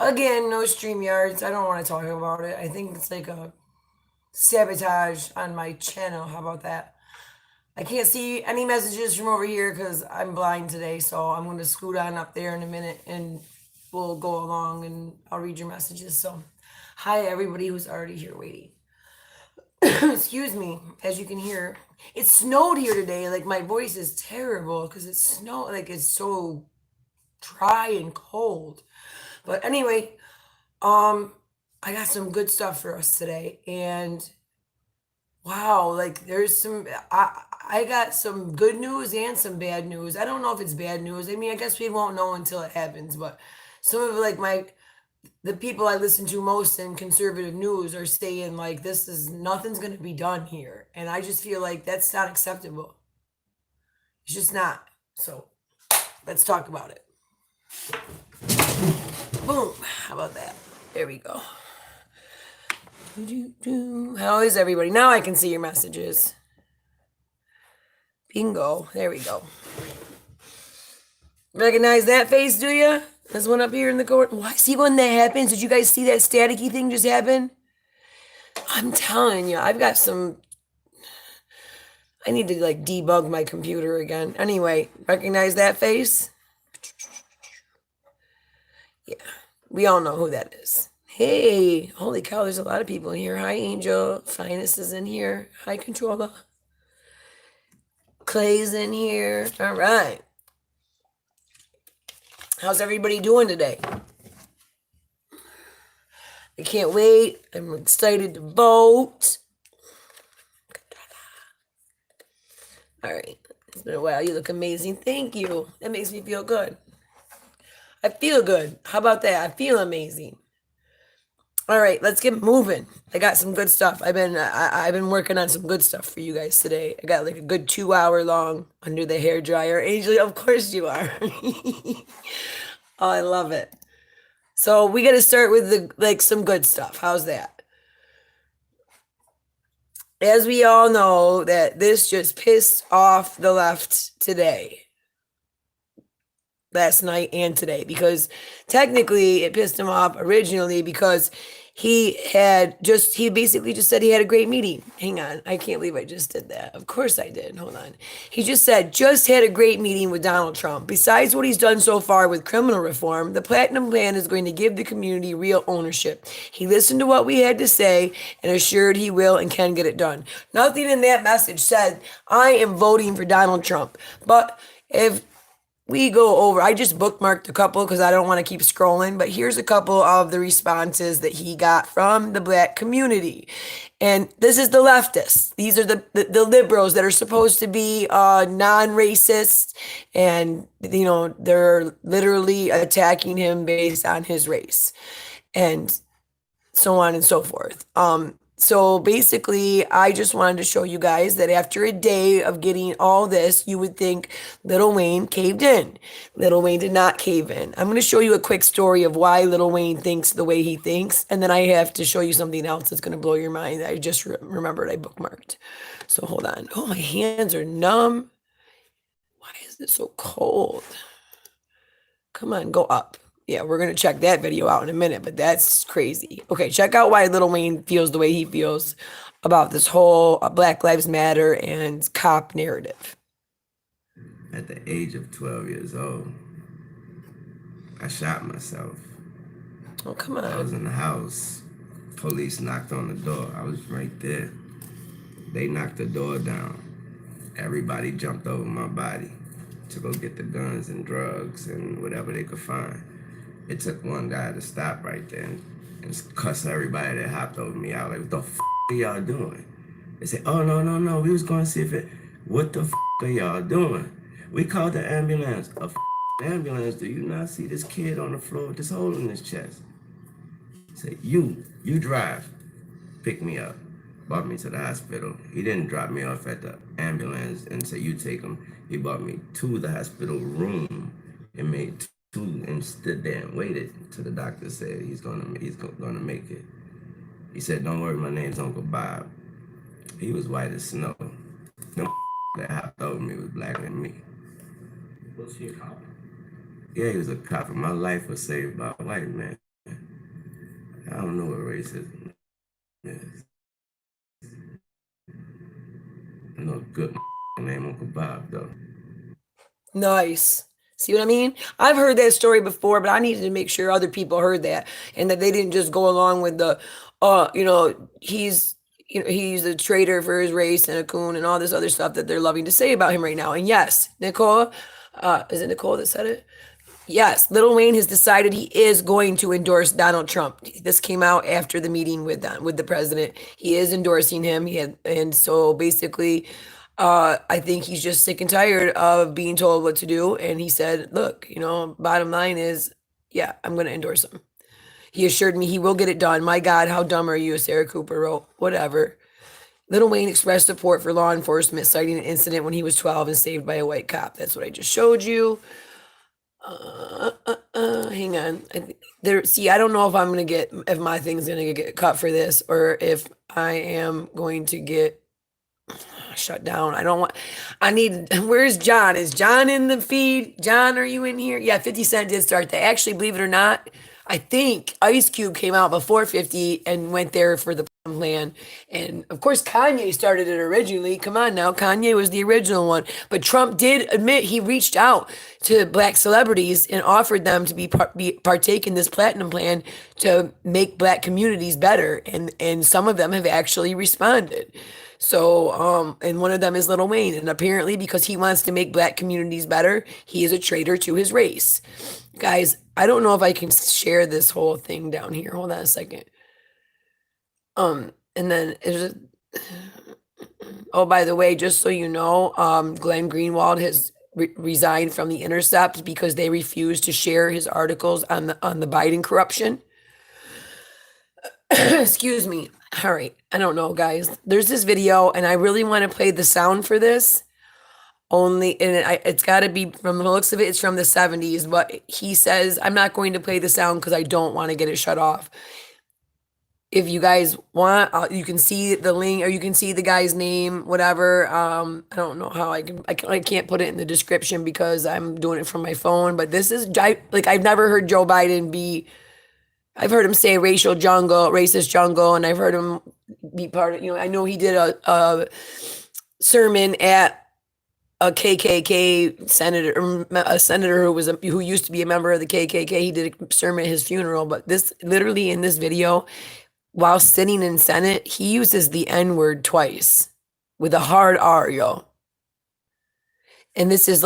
Again, no StreamYards. I don't want to talk about it. I think it's like a sabotage on my channel. How about that? I can't see any messages from over here because I'm blind today. So I'm going to scoot on up there in a minute and we'll go along and I'll read your messages. So, hi, everybody who's already here waiting. Excuse me, as you can hear, it snowed here today. Like, my voice is terrible because it snowed. Like, it's so dry and cold. But anyway, um, I got some good stuff for us today, and wow, like there's some I got some good news and some bad news. I don't know if it's bad news. I mean, I guess we won't know until it happens, but some of like the people I listen to most in conservative news are saying like this is nothing's going to be done here, and I just feel like that's not acceptable. It's just not. So, let's talk about it. Boom. How about that? There we go. How is everybody? Now I can see your messages. Bingo. There we go. Recognize that face, do you? There's one up here in the corner. Well, I see when that happens. Did you guys see that staticky thing just happen? I'm telling you, I've got some. I need to like debug my computer again. Anyway, recognize that face? Yeah, we all know who that is. Hey, holy cow, there's a lot of people in here. Hi, Angel. Finest is in here. Hi, Controller. Clay's in here. All right. How's everybody doing today? I can't wait. I'm excited to vote. All right. It's been a while. You look amazing. Thank you. That makes me feel good. I feel good. How about that? I feel amazing. All right, let's get moving. I got some good stuff. I've been working on some good stuff for you guys today. I got like a good 2 hour long under the hair dryer. Angel, of course you are. Oh, I love it. So we got to start with some good stuff. How's that? As we all know, that this just pissed off the left today. Last night and today, because technically it pissed him off originally because he basically just said he had a great meeting. Hang on, I can't believe I just did that. Of course I did. Hold on. He just said just had a great meeting with Donald Trump. Besides what he's done so far with criminal reform, the Platinum Plan is going to give the community real ownership. He listened to what we had to say and assured he will and can get it done. Nothing in that message said I am voting for Donald Trump. But if we go over, I just bookmarked a couple because I don't want to keep scrolling, but here's a couple of the responses that he got from the black community. And this is the leftists. These are the liberals that are supposed to be non-racist, and they're literally attacking him based on his race and so on and so forth. So basically, I just wanted to show you guys that after a day of getting all this, you would think Lil Wayne caved in. Lil Wayne did not cave in. I'm going to show you a quick story of why Lil Wayne thinks the way he thinks, and then I have to show you something else that's going to blow your mind. I just remembered I bookmarked. So hold on. Oh, my hands are numb. Why is it so cold? Come on, go up. Yeah, we're going to check that video out in a minute, but that's crazy. Okay, check out why Lil Wayne feels the way he feels about this whole Black Lives Matter and cop narrative. At the age of 12 years old, I shot myself. Oh, come on. I was in the house. Police knocked on the door. I was right there. They knocked the door down. Everybody jumped over my body to go get the guns and drugs and whatever they could find. It took one guy to stop right there and cuss everybody that hopped over me out. Like, what the f are y'all doing? They said, oh, no. We was going to see if it, what the f are y'all doing? We called the ambulance. A ambulance, do you not see this kid on the floor with this hole in his chest? He said, you drive. Pick me up. Brought me to the hospital. He didn't drop me off at the ambulance and say, you take him. He brought me to the hospital room and made two and stood there and waited till the doctor said he's gonna make it. He said, don't worry, my name's Uncle Bob. He was white as snow. Them that hopped over me was blacker than me. Was he a cop? Yeah, he was a cop, and my life was saved by a white man. I don't know what racism is. I know a good name Uncle Bob though. Nice. See what I mean? I've heard that story before, but I needed to make sure other people heard that and that they didn't just go along with the, he's, he's a traitor for his race and a coon and all this other stuff that they're loving to say about him right now. And yes, Nicole, is it Nicole that said it? Yes, Lil Wayne has decided he is going to endorse Donald Trump. This came out after the meeting with the president. He is endorsing him. And so basically, I think he's just sick and tired of being told what to do. And he said, "Look, bottom line is, yeah, I'm going to endorse him." He assured me he will get it done. My God, how dumb are you? Sarah Cooper wrote. Whatever. Lil Wayne expressed support for law enforcement, citing an incident when he was 12 and saved by a white cop. That's what I just showed you. Hang on. I don't know if my thing's gonna get cut for this or if I am going to get shut down. Where's John? Is John in the feed? John, are you in here? Yeah, 50 Cent did start that. Actually, believe it or not, I think Ice Cube came out before 50 and went there for the plan. And of course, Kanye started it originally. Come on now, Kanye was the original one. But Trump did admit he reached out to black celebrities and offered them to partake in this platinum plan to make black communities better. And some of them have actually responded. So, and one of them is Lil Wayne. And apparently, because he wants to make black communities better, he is a traitor to his race. Guys, I don't know if I can share this whole thing down here. Hold on a second. And then oh, by the way, just so you know, Glenn Greenwald has resigned from The Intercept because they refused to share his articles on the Biden corruption. Excuse me. All right. I don't know, guys. There's this video, and I really want to play the sound for this. It's got to be, from the looks of it, it's from the 70s, but he says, I'm not going to play the sound because I don't want to get it shut off. If you guys want, you can see the link or you can see the guy's name, whatever. I don't know how I can't put it in the description because I'm doing it from my phone, but this is I've never heard Joe Biden I've heard him say racist jungle, and I've heard him be part of, I know he did a sermon at a KKK senator, a senator who used to be a member of the KKK. He did a sermon at his funeral, but literally in this video, while sitting in Senate, he uses the N-word twice with a hard R, yo. And this is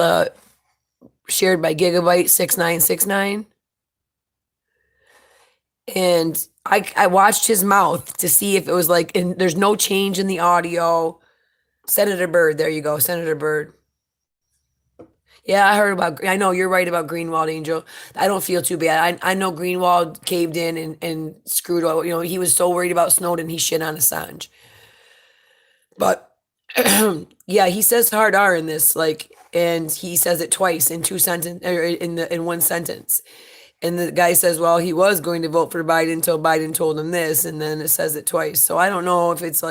shared by Gigabyte 6969. And I watched his mouth to see if it was and there's no change in the audio. Senator Byrd, there you go, Senator Byrd. Yeah, I know you're right about Greenwald, Angel. I don't feel too bad. I know Greenwald caved in and screwed up. He was so worried about Snowden, he shit on Assange. But yeah, he says hard R in this, and he says it twice in in one sentence. And the guy says, well, he was going to vote for Biden until Biden told him this, and then it says it twice. So I don't know if it's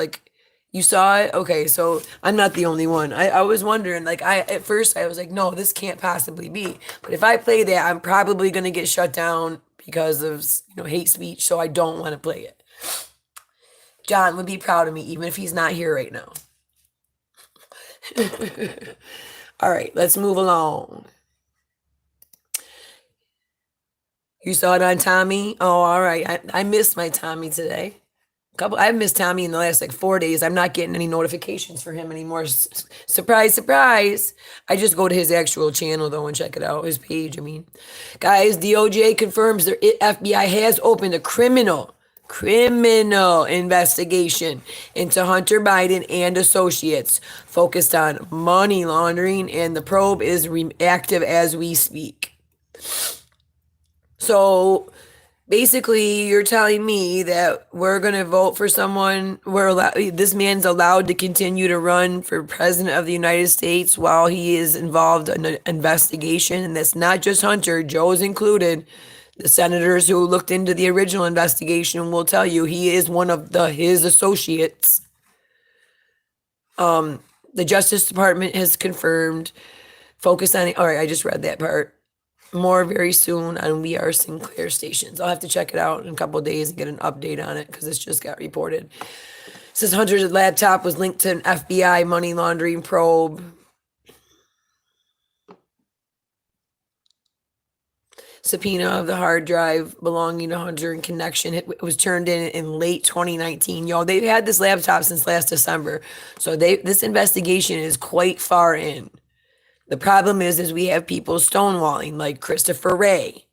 you saw it? Okay, so I'm not the only one. I was wondering, at first I was like, no, this can't possibly be. But if I play that, I'm probably going to get shut down because of, hate speech, so I don't want to play it. John would be proud of me, even if he's not here right now. All right, let's move along. You saw it on Tommy? Oh, all right. I missed my Tommy today. I missed Tommy in the last 4 days. I'm not getting any notifications for him anymore. Surprise, surprise. I just go to his actual channel though and check it out, his page, I mean. Guys, DOJ confirms the FBI has opened a criminal investigation into Hunter Biden and associates focused on money laundering, and the probe is active as we speak. So basically, you're telling me that we're going to vote for someone, this man's allowed to continue to run for president of the United States while he is involved in an investigation. And that's not just Hunter, Joe's included. The senators who looked into the original investigation will tell you he is one of his associates. The Justice Department has confirmed, all right, I just read that part. more very soon on We Are Sinclair stations. I'll have to check it out in a couple of days and get an update on it because this just got reported. It says Hunter's laptop was linked to an FBI money laundering probe. Subpoena of the hard drive belonging to Hunter in connection. It was turned in late 2019. Yo, they've had this laptop since last December. So this investigation is quite far in. The problem is we have people stonewalling like Christopher Wray.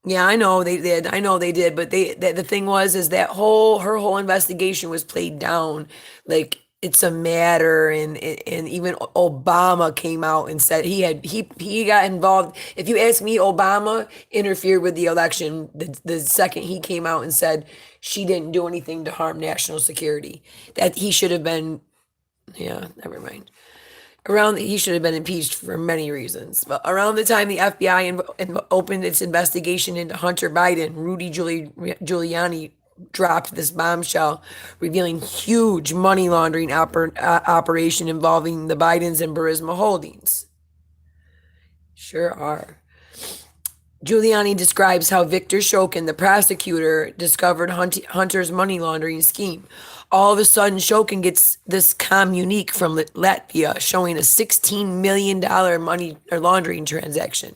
Yeah, I know they did. I know they did, but the thing is that her whole investigation was played down like it's a matter, and even Obama came out and said he got involved. If you ask me, Obama interfered with the election the second he came out and said she didn't do anything to harm national security. That he should have been, yeah, never mind. He should have been impeached for many reasons. But around the time the FBI opened its investigation into Hunter Biden, Rudy Giuliani dropped this bombshell, revealing huge money laundering operation involving the Bidens and Burisma Holdings. Sure are. Giuliani describes how Victor Shokin, the prosecutor, discovered Hunter's money laundering scheme. All of a sudden, Shokin gets this communique from Latvia showing a $16 million money or laundering transaction.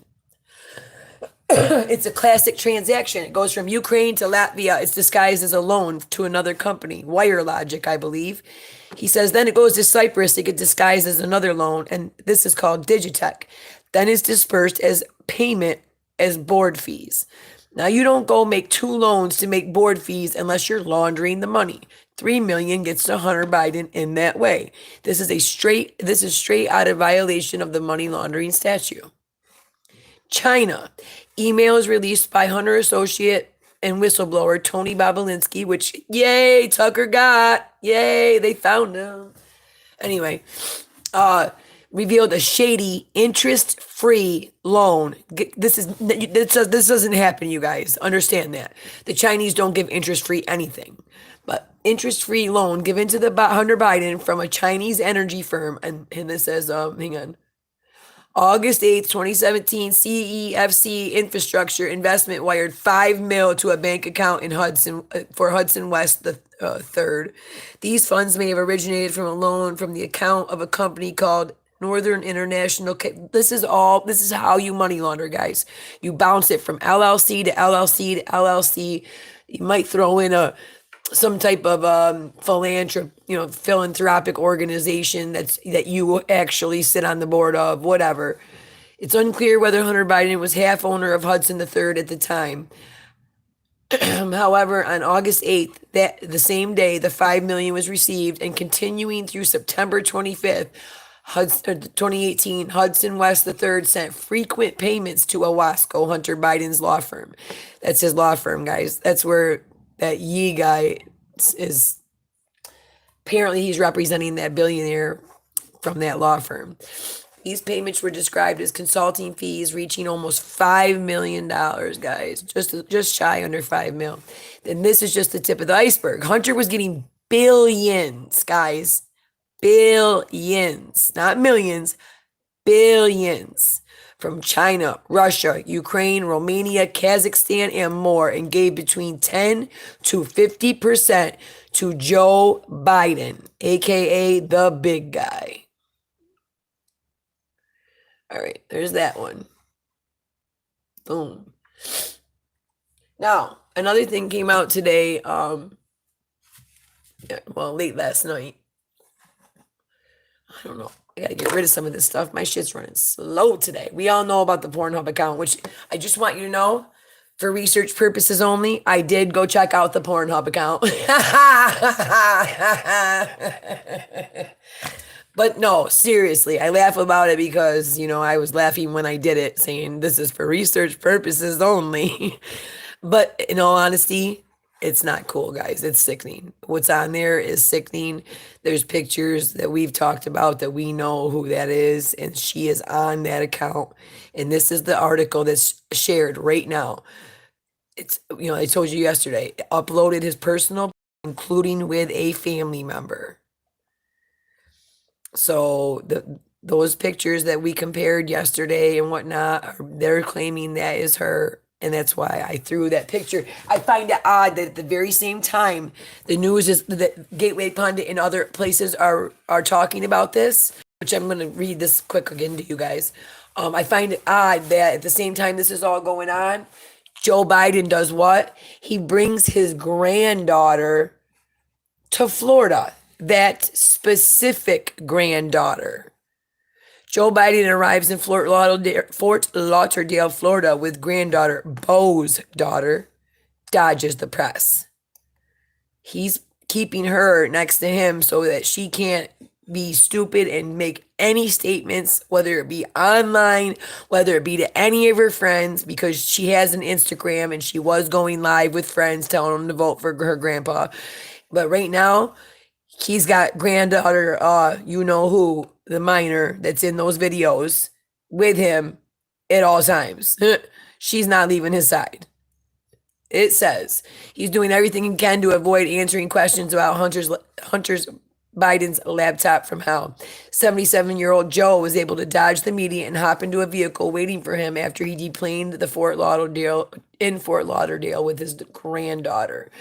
It's a classic transaction. It goes from Ukraine to Latvia. It's disguised as a loan to another company, Wire Logic, I believe. He says then it goes to Cyprus. It gets disguised as another loan, and this is called Digitech. Then it's dispersed as payment as board fees. Now, you don't go make two loans to make board fees unless you're laundering the money. $3 million gets to Hunter Biden in that way. This is straight out of violation of the money laundering statute. China. Emails released by Hunter associate and whistleblower Tony Bobulinski, which, yay, Tucker got. Yay, they found him. Anyway, revealed a shady interest-free loan. This doesn't happen, you guys. Understand that. The Chinese don't give interest-free anything. But interest-free loan given to the Hunter Biden from a Chinese energy firm. And this says, hang on. August 8th, 2017, CEFC Infrastructure Investment wired $5 million to a bank account in Hudson West the 3rd. These funds may have originated from a loan from the account of a company called Northern International. This is how you money launder, guys. You bounce it from LLC to LLC to LLC. You might throw in some type of philanthropic organization that you actually sit on the board of, whatever. It's unclear whether Hunter Biden was half owner of Hudson III at the time. However, on August 8th, the same day, the $5 million was received, and continuing through September 25th, 2018, Hudson West III sent frequent payments to Owasco, Hunter Biden's law firm. That's his law firm, guys. That's where that Yee guy is. Apparently, he's representing that billionaire from that law firm. These payments were described as consulting fees reaching almost $5 million, guys. Just shy under $5 million. And this is just the tip of the iceberg. Hunter was getting billions, guys. Billions. Not millions. Billions. From China, Russia, Ukraine, Romania, Kazakhstan, and more, and gave between 10 to 50% to Joe Biden, aka the big guy. All right, there's that one. Boom. Now, another thing came out today, late last night. I don't know. I gotta get rid of some of this stuff. My shit's running slow today. We all know about the PornHub account, which I just want you to know, for research purposes only, I did go check out the PornHub account. But no, seriously, I laugh about it because, I was laughing when I did it, saying this is for research purposes only. But in all honesty, it's not cool, guys. It's sickening. What's on there is sickening. There's pictures that we've talked about that we know who that is, and she is on that account. And this is the article that's shared right now. It's, I told you yesterday, uploaded his personal, including with a family member. So those pictures that we compared yesterday and whatnot, they're claiming that is her. And that's why I threw that picture. I find it odd that at the very same time, the news is that Gateway Pundit and other places are talking about this, which I'm going to read this quick again to you guys. I find it odd that at the same time this is all going on, Joe Biden does what? He brings his granddaughter to Florida, that specific granddaughter. Joe Biden arrives in Fort Lauderdale, Florida with granddaughter Bo's daughter, dodges the press. He's keeping her next to him so that she can't be stupid and make any statements, whether it be online, whether it be to any of her friends, because she has an Instagram and she was going live with friends telling them to vote for her grandpa. But right now, he's got granddaughter, you know who, the minor that's in those videos with him at all times. She's not leaving his side. It says he's doing everything he can to avoid answering questions about Hunter's Biden's laptop from hell. 77-year-old Joe was able to dodge the media and hop into a vehicle waiting for him after he deplaned in Fort Lauderdale with his granddaughter.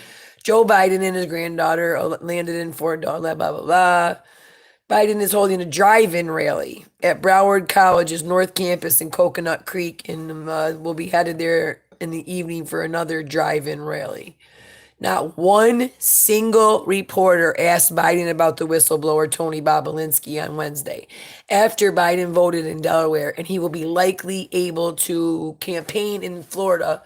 Joe Biden and his granddaughter landed in Fort Lauderdale, blah, blah, blah. Biden is holding a drive-in rally at Broward College's North Campus in Coconut Creek and will be headed there in the evening for another drive-in rally. Not one single reporter asked Biden about the whistleblower Tony Bobulinski on Wednesday, after Biden voted in Delaware, and he will be likely able to campaign in Florida,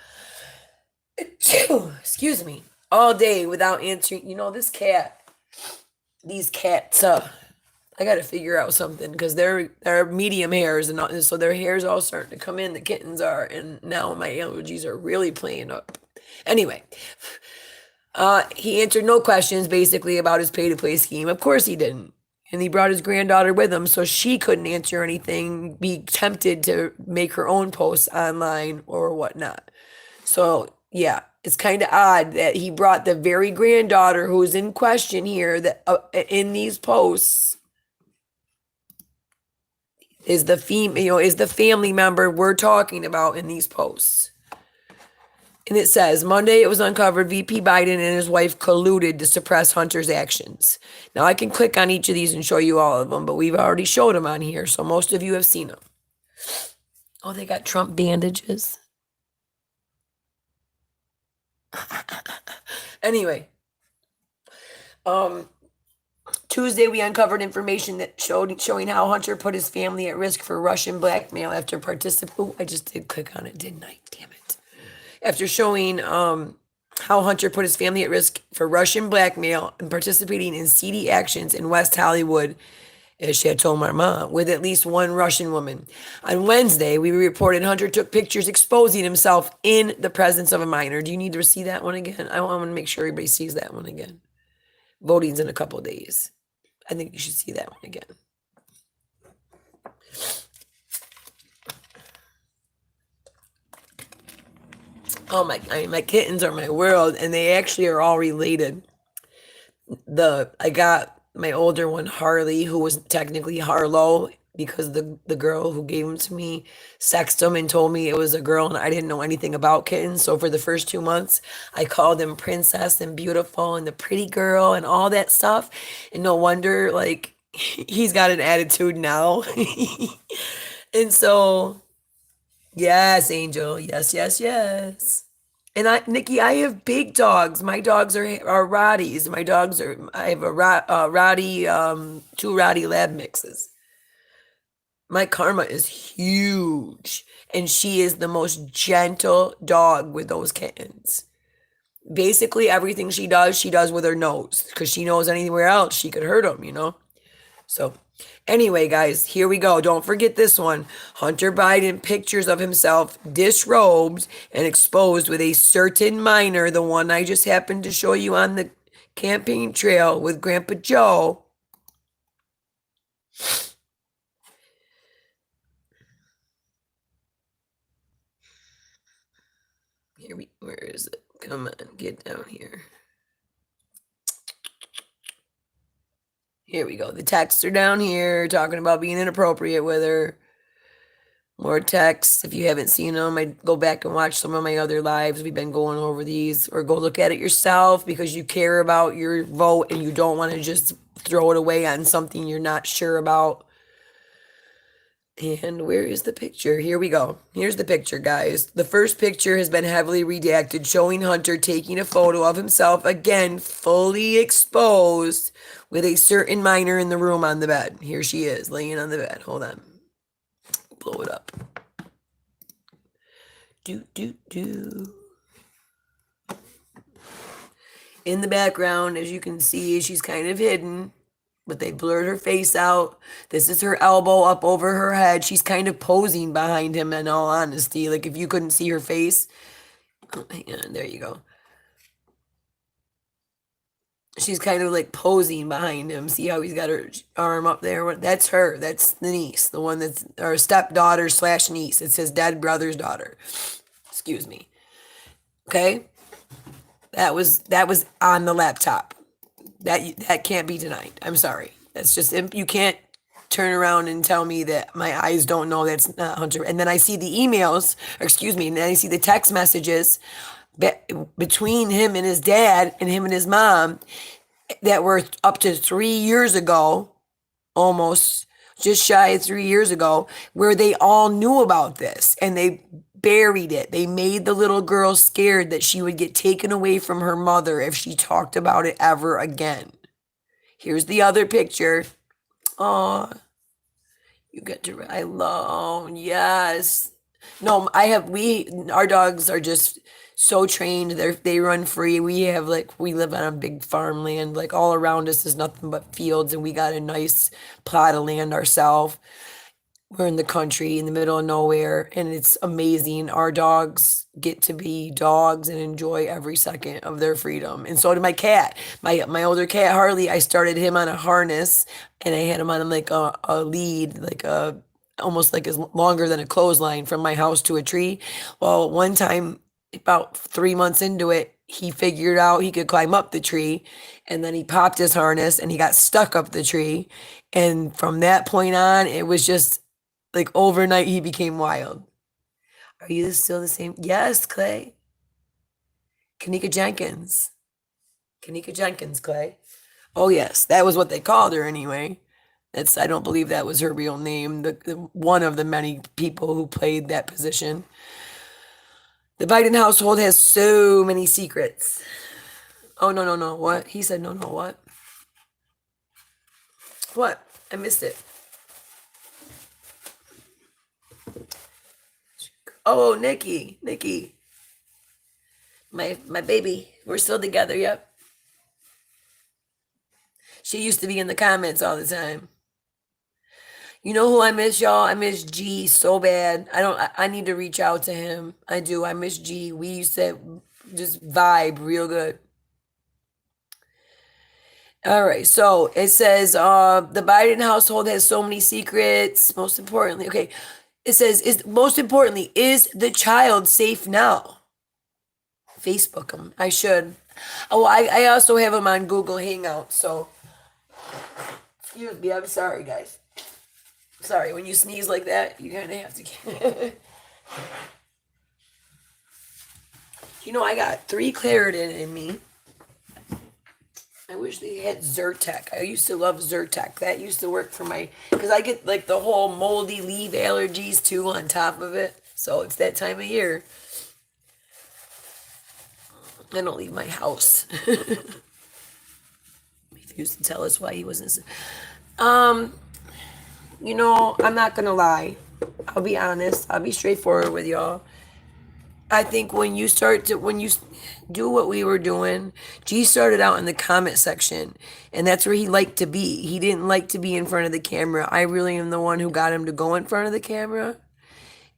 excuse me, all day without answering. You know, these cats, I got to figure out something because they're medium hairs and so their hair's all starting to come in. The kittens are, and now my allergies are really playing up. Anyway, he answered no questions basically about his pay-to-play scheme. Of course he didn't. And he brought his granddaughter with him, so she couldn't answer anything, be tempted to make her own posts online or whatnot. So, yeah, it's kind of odd that he brought the very granddaughter who's in question here that in these posts is the family member we're talking about in these posts. And it says, Monday it was uncovered VP Biden and his wife colluded to suppress Hunter's actions. Now I can click on each of these and show you all of them, but we've already showed them on here, so most of you have seen them. Oh, they got Trump bandages. Anyway, Tuesday we uncovered information that showing how Hunter put his family at risk for Russian blackmail after participating. I just did click on it, didn't I? Damn it. After showing how Hunter put his family at risk for Russian blackmail and participating in seedy actions in West Hollywood, as Chateau Marmont, with at least one Russian woman. On Wednesday, we reported Hunter took pictures exposing himself in the presence of a minor. Do you need to see that one again? I want to make sure everybody sees that one again. Voting's in a couple of days. I think you should see that one again. Oh my kittens are my world, and they actually are all related. I got my older one, Harley, who was technically Harlow because the girl who gave him to me sexted him and told me it was a girl, and I didn't know anything about kittens. So for the first 2 months, I called him Princess and Beautiful and the pretty girl and all that stuff. And no wonder, like, he's got an attitude now. And so, yes, Angel, yes, yes, yes. And Nikki, I have big dogs. My dogs are Roddies. I have a Roddy, 2 Roddy lab mixes. My Karma is huge, and she is the most gentle dog with those kittens. Basically, everything she does with her nose, because she knows anywhere else she could hurt them, So, anyway, guys, here we go. Don't forget this one. Hunter Biden pictures of himself disrobed and exposed with a certain minor, the one I just happened to show you on the campaign trail with Grandpa Joe. Where is it? Come on, get down here. Here we go. The texts are down here talking about being inappropriate with her. More texts. If you haven't seen them, I go back and watch some of my other lives. We've been going over these, or go look at it yourself because you care about your vote and you don't want to just throw it away on something you're not sure about. And where is the picture? Here we go. Here's the picture, guys. The first picture has been heavily redacted, showing Hunter taking a photo of himself, again, fully exposed, with a certain minor in the room on the bed. Here she is, laying on the bed. Hold on. Blow it up. Do. In the background, as you can see, she's kind of hidden, but they blurred her face out. This is her elbow up over her head. She's kind of posing behind him, in all honesty. Like, if you couldn't see her face. Oh, hang on, there you go. She's kind of like posing behind him. See how he's got her arm up there? That's her. That's the niece, the one that's our stepdaughter / niece. It's his dead brother's daughter. Excuse me. Okay, that was on the laptop. That can't be denied. I'm sorry. That's just, you can't turn around and tell me that my eyes don't know that's not Hunter. And then I see the emails, and then I see the text messages between him and his dad and him and his mom that were up to 3 years ago, almost just shy of 3 years ago, where they all knew about this and they buried it. They made the little girl scared that she would get taken away from her mother if she talked about it ever again. Here's the other picture. Oh, you get to, I love, yes. No, our dogs are just so trained. They run free. We live on a big farmland. Like, all around us is nothing but fields, and we got a nice plot of land ourselves. We're in the country, in the middle of nowhere, and it's amazing. Our dogs get to be dogs and enjoy every second of their freedom. And so did my cat. My older cat, Harley, I started him on a harness, and I had him on like a lead, like almost like as longer than a clothesline from my house to a tree. Well, one time, about 3 months into it, he figured out he could climb up the tree, and then he popped his harness and he got stuck up the tree. And from that point on, it was just like overnight he became wild. Are you still the same? Yes, Clay. Kanika Jenkins, Clay. Oh yes, that was what they called her anyway. I don't believe that was her real name. The one of the many people who played that position. The Biden household has so many secrets. Oh, no. What? He said no, what? What? I missed it. Oh, Nikki. My baby. We're still together, yep. She used to be in the comments all the time. You know who I miss, y'all? I miss G so bad. I need to reach out to him. I do. I miss G. We used to just vibe real good. All right. So it says the Biden household has so many secrets. Most importantly, okay. It says, is the child safe now? Facebook him. I should. Oh, I also have him on Google Hangouts. So excuse me. I'm sorry, guys. Sorry, when you sneeze like that, you kind of have to. I got 3 Claritin in me. I wish they had Zyrtec. I used to love Zyrtec. That used to work for because I get like the whole moldy leaf allergies too on top of it. So it's that time of year. I don't leave my house. He used to tell us why he wasn't. I'm not gonna lie. I'll be honest. I'll be straightforward with y'all. I think when you do what we were doing, G started out in the comment section, and that's where he liked to be. He didn't like to be in front of the camera. I really am the one who got him to go in front of the camera.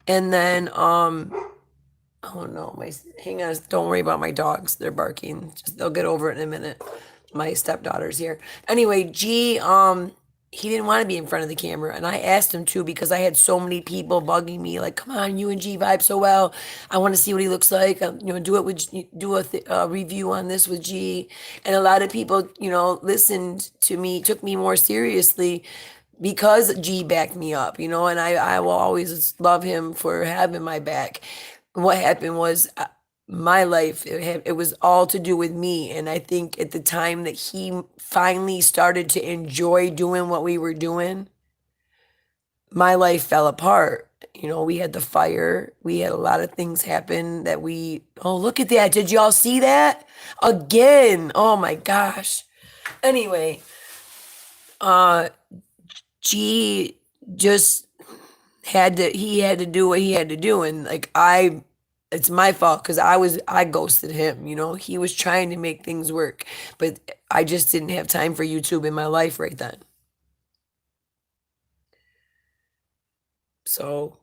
And then, oh no, hang on, don't worry about my dogs. They're barking. They'll get over it in a minute. My stepdaughter's here. Anyway, G, he didn't want to be in front of the camera, and I asked him to because I had so many people bugging me like, "Come on, you and G vibe so well. I want to see what he looks like. Do it with do a review on this with G." And a lot of people, listened to me, took me more seriously because G backed me up, and I will always love him for having my back. What happened was my life, it was all to do with me. And I think at the time that he finally started to enjoy doing what we were doing, my life fell apart. We had the fire, we had a lot of things happen that oh, look at that. Did y'all see that? Again. Oh my gosh. Anyway, G just he had to do what he had to do. And like, it's my fault because I ghosted him. He was trying to make things work, but I just didn't have time for YouTube in my life right then. So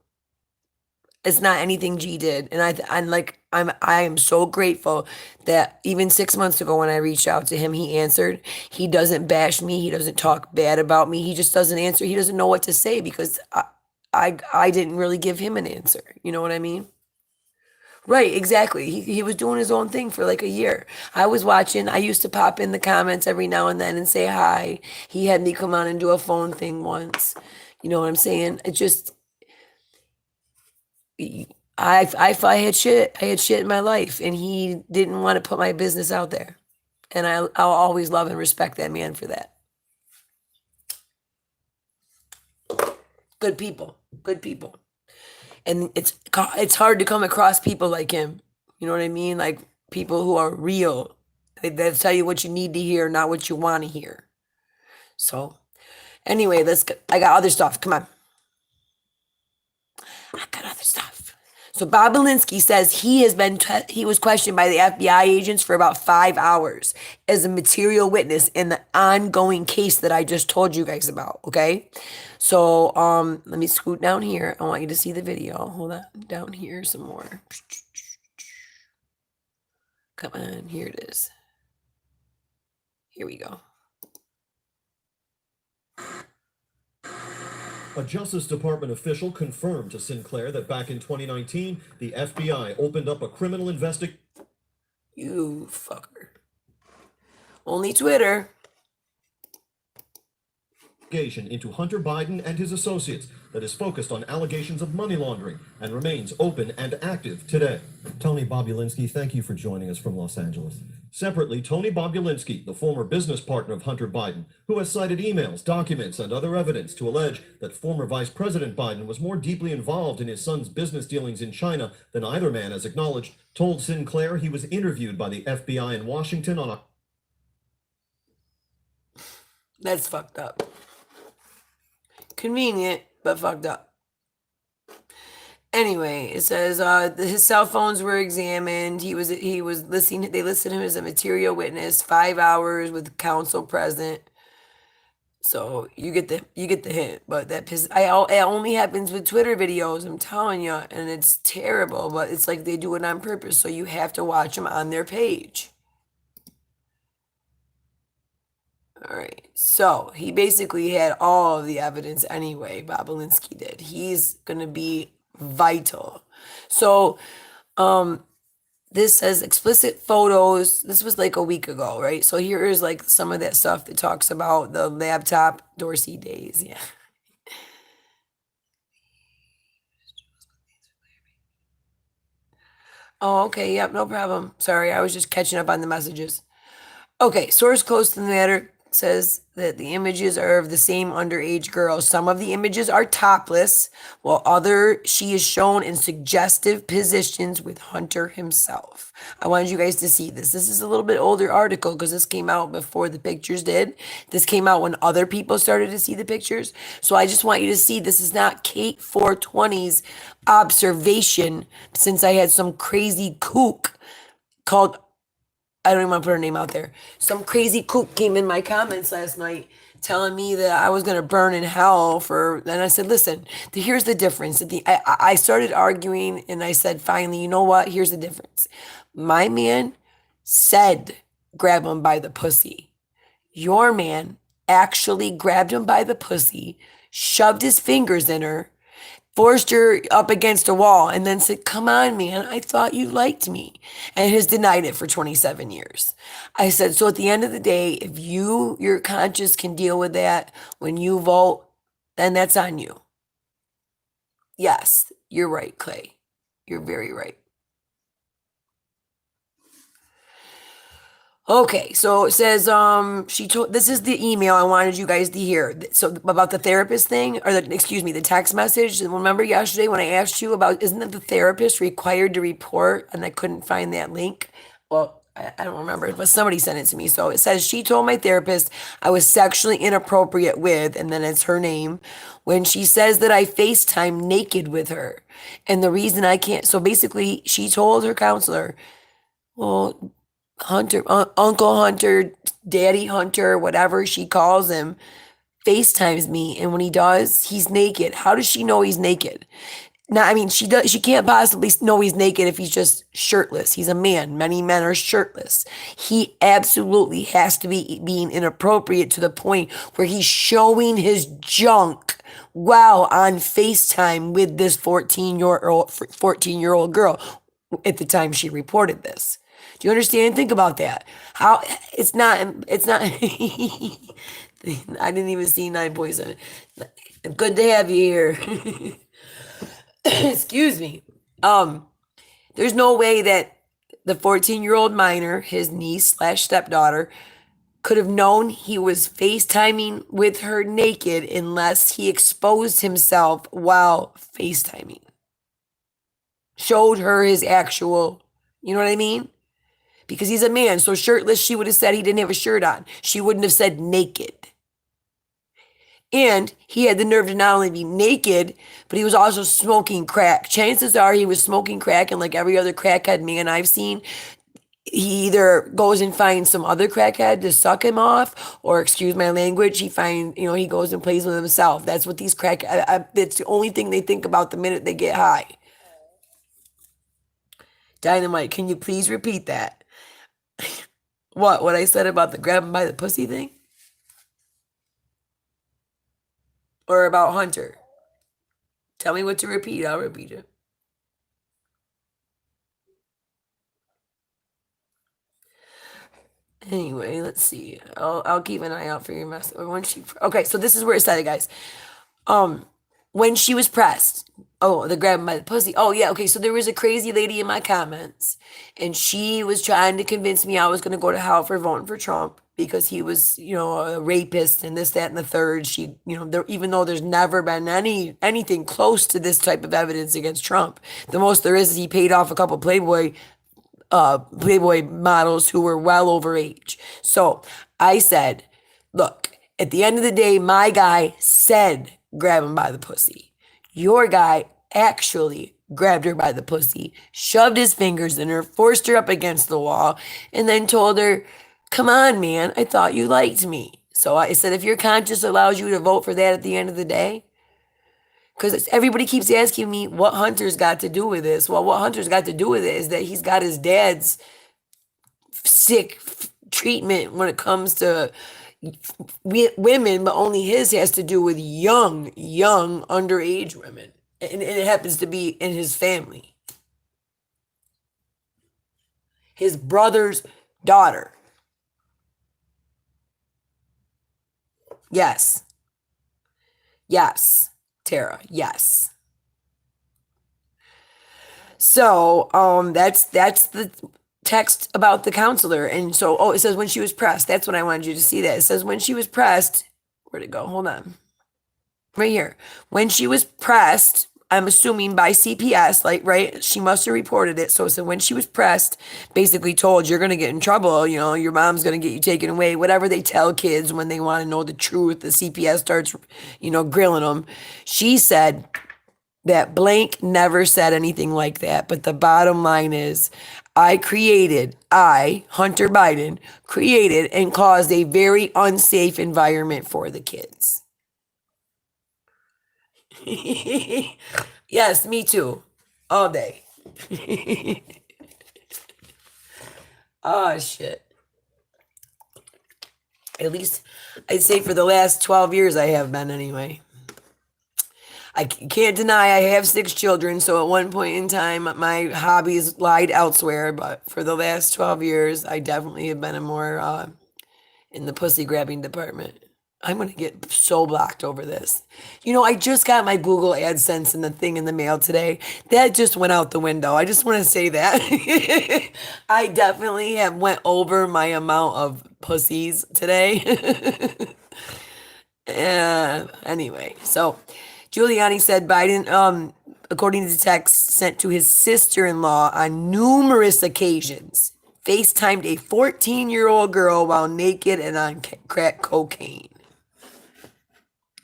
it's not anything G did. And I am so grateful that even 6 months ago when I reached out to him, he answered. He doesn't bash me. He doesn't talk bad about me. He just doesn't answer. He doesn't know what to say because I didn't really give him an answer. You know what I mean? Right, exactly. He was doing his own thing for like a year. I was watching. I used to pop in the comments every now and then and say hi. He had me come on and do a phone thing once. You know what I'm saying? It just I had shit. I had shit in my life, and he didn't want to put my business out there. And I'll always love and respect that man for that. Good people. Good people. And it's hard to come across people like him. You know what I mean? Like people who are real. They tell you what you need to hear, not what you want to hear. So anyway, let's go. I got other stuff. Come on. I got other stuff. So Bobulinski says he was questioned by the FBI agents for about 5 hours as a material witness in the ongoing case that I just told you guys about. Okay. So let me scoot down here. I want you to see the video. Hold on, down here some more. Come on, here it is. Here we go. A Justice Department official confirmed to Sinclair that back in 2019, the FBI opened up a criminal investigation. You fucker. Only Twitter. Into Hunter Biden and his associates that is focused on allegations of money laundering and remains open and active today. Tony Bobulinski, thank you for joining us from Los Angeles. Separately, Tony Bobulinski, the former business partner of Hunter Biden, who has cited emails, documents, and other evidence to allege that former Vice President Biden was more deeply involved in his son's business dealings in China than either man has acknowledged, told Sinclair he was interviewed by the FBI in Washington on a... That's fucked up. Convenient, but fucked up. Anyway, it says his cell phones were examined. He was listening. They listed him as a material witness. 5 hours with counsel present. So you get the hint. But it only happens with Twitter videos. I'm telling you, and it's terrible. But it's like they do it on purpose. So you have to watch them on their page. All right. So he basically had all of the evidence anyway. Bobulinski did. He's gonna be vital. So this says explicit photos. This was like a week ago, right? So here is like some of that stuff that talks about the laptop Dorsey days. Yeah. Oh, okay. Yep, no problem. Sorry, I was just catching up on the messages. Okay, source close to the matter says that the images are of the same underage girl. Some of the images are topless, while she is shown in suggestive positions with Hunter himself. I wanted you guys to see this. This is a little bit older article because this came out before the pictures did. This came out when other people started to see the pictures. So I just want you to see this is not Kate420's observation, since I had some crazy kook called, I don't even want to put her name out there. Some crazy kook came in my comments last night telling me that I was going to burn in hell and I said, listen, here's the difference. I started arguing and I said, finally, you know what? Here's the difference. My man said, grab him by the pussy. Your man actually grabbed him by the pussy, shoved his fingers in her, forced her up against a wall, and then said, "Come on, man, I thought you liked me," and has denied it for 27 years. I said, so at the end of the day, if your conscience can deal with that when you vote, then that's on you. Yes, you're right, Clay. You're very right. Okay, so it says, this is the email I wanted you guys to hear. So about the therapist thing, or the text message. Remember yesterday when I asked you about, isn't it the therapist required to report? And I couldn't find that link. Well, I don't remember, but somebody sent it to me. So it says, she told my therapist I was sexually inappropriate with, and then it's her name, when she says that I FaceTime naked with her. And the reason I can't, so basically she told her counselor, well, Hunter, Uncle Hunter, Daddy Hunter, whatever she calls him, FaceTimes me, and when he does, he's naked. How does she know he's naked? Now, I mean, she can't possibly know he's naked if he's just shirtless. He's a man. Many men are shirtless. He absolutely has to be being inappropriate to the point where he's showing his junk while on FaceTime with this 14-year-old girl at the time she reported this. Do you understand? Think about that. How it's not I didn't even see 9.7. Good to have you here. Excuse me. There's no way that the 14-year-old minor, his niece/stepdaughter, could have known he was FaceTiming with her naked unless he exposed himself while FaceTiming. Showed her his actual, you know what I mean? Because he's a man, so shirtless, she would have said he didn't have a shirt on. She wouldn't have said naked. And he had the nerve to not only be naked, but he was also smoking crack. Chances are he was smoking crack, and like every other crackhead man I've seen, he either goes and finds some other crackhead to suck him off, or excuse my language, he goes and plays with himself. That's what these it's the only thing they think about the minute they get high. Dynamite, can you please repeat that? What I said about the grab him by the pussy thing? Or about Hunter? Tell me what to repeat, I'll repeat it. Anyway, let's see. I'll keep an eye out for your message. Okay, so this is where it said it, guys. When she was pressed, the grab him by the pussy. Oh yeah, okay. So there was a crazy lady in my comments, and she was trying to convince me I was going to go to hell for voting for Trump because he was, a rapist and this, that, and the third. She, even though there's never been anything close to this type of evidence against Trump, the most there is he paid off a couple Playboy models who were well over age. So I said, look, at the end of the day, my guy said grab him by the pussy. Your guy actually grabbed her by the pussy, shoved his fingers in her, forced her up against the wall, and then told her, "Come on, man, I thought you liked me." So I said, if your conscience allows you to vote for that at the end of the day, because everybody keeps asking me what Hunter's got to do with this. Well, what Hunter's got to do with it is that he's got his dad's sick treatment when it comes to women, but only his has to do with young underage women, and it happens to be in his family, his brother's daughter. Yes, Tara, yes. So that's the text about the counselor. And so, it says when she was pressed. That's what I wanted you to see. That it says when she was pressed. Where'd it go? Hold on. Right here. When she was pressed, I'm assuming by CPS, right? She must have reported it. So when she was pressed, basically told, you're going to get in trouble. Your mom's going to get you taken away. Whatever they tell kids when they want to know the truth, the CPS starts, grilling them. She said that blank never said anything like that. But the bottom line is, Hunter Biden, created and caused a very unsafe environment for the kids. Yes, me too. All day. Oh, shit. At least I'd say for the last 12 years I have been anyway. I can't deny I have 6 children, so at one point in time my hobbies lied elsewhere, but for the last 12 years I definitely have been more in the pussy grabbing department. I'm going to get so blocked over this. You know, I just got my Google AdSense and the thing in the mail today. That just went out the window. I just want to say that. I definitely have went over my amount of pussies today. Anyway, so Giuliani said Biden, according to the text sent to his sister-in-law on numerous occasions, FaceTimed a 14-year-old girl while naked and on crack cocaine.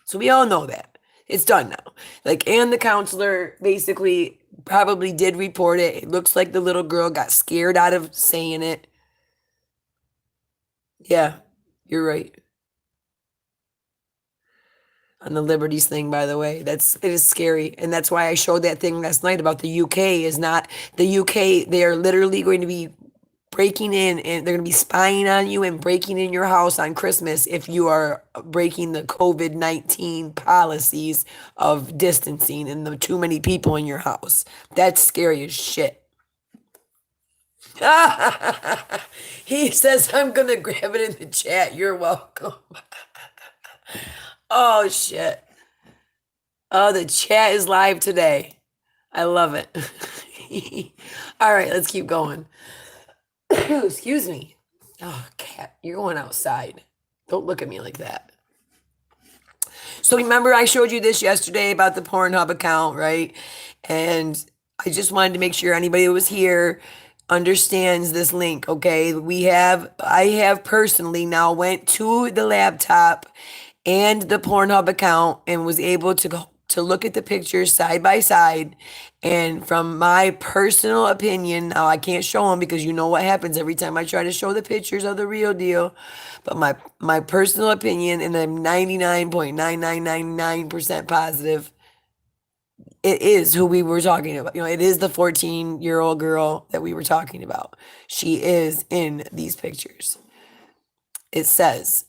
So we all know that. It's done now. Like, and the counselor basically probably did report it. It looks like the little girl got scared out of saying it. Yeah, you're right. On the liberties thing, by the way, it is scary. And that's why I showed that thing last night about the UK is not the UK. They are literally going to be breaking in and they're going to be spying on you and breaking in your house on Christmas if you are breaking the COVID-19 policies of distancing and the too many people in your house. That's scary as shit. He says, I'm going to grab it in the chat. You're welcome. Oh, shit. Oh, the chat is live today. I love it. All right, let's keep going. Excuse me. Oh, cat, you're going outside. Don't look at me like that. So remember I showed you this yesterday about the PornHub account, right? And I just wanted to make sure anybody who was here understands this link, okay? I have personally now went to the laptop and the PornHub account and was able to look at the pictures side by side. And from my personal opinion, now I can't show them because you know what happens every time I try to show the pictures of the real deal. But my personal opinion, and I'm 99.9999% positive, it is who we were talking about. You know, it is the 14-year-old girl that we were talking about. She is in these pictures. It says,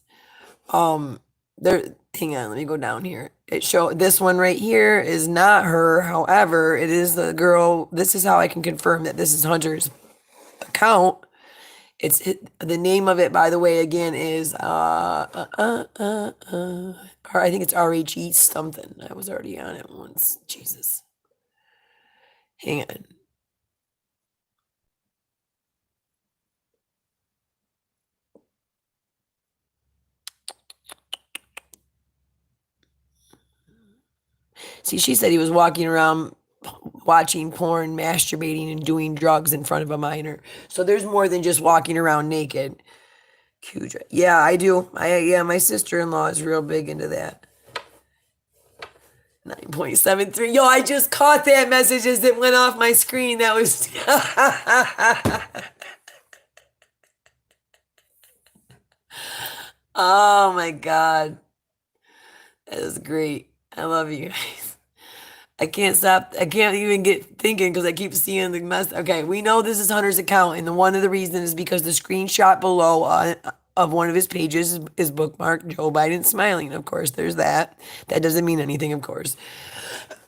there, hang on, let me go down here. This one right here is not her. However, it is the girl. This is how I can confirm that this is Hunter's account. The name of it, by the way, again is or I think it's RHE something. I was already on it once. Jesus. Hang on. See, she said he was walking around watching porn, masturbating, and doing drugs in front of a minor. So there's more than just walking around naked. Yeah, I do. My sister-in-law is real big into that. 9.73. Yo, I just caught that message as it went off my screen. That was... Oh, my God. That was great. I love you guys. I can't stop. I can't even get thinking because I keep seeing the mess. Okay, we know this is Hunter's account, and one of the reasons is because the screenshot below of one of his pages is bookmarked Joe Biden smiling. Of course, there's that. That doesn't mean anything, of course.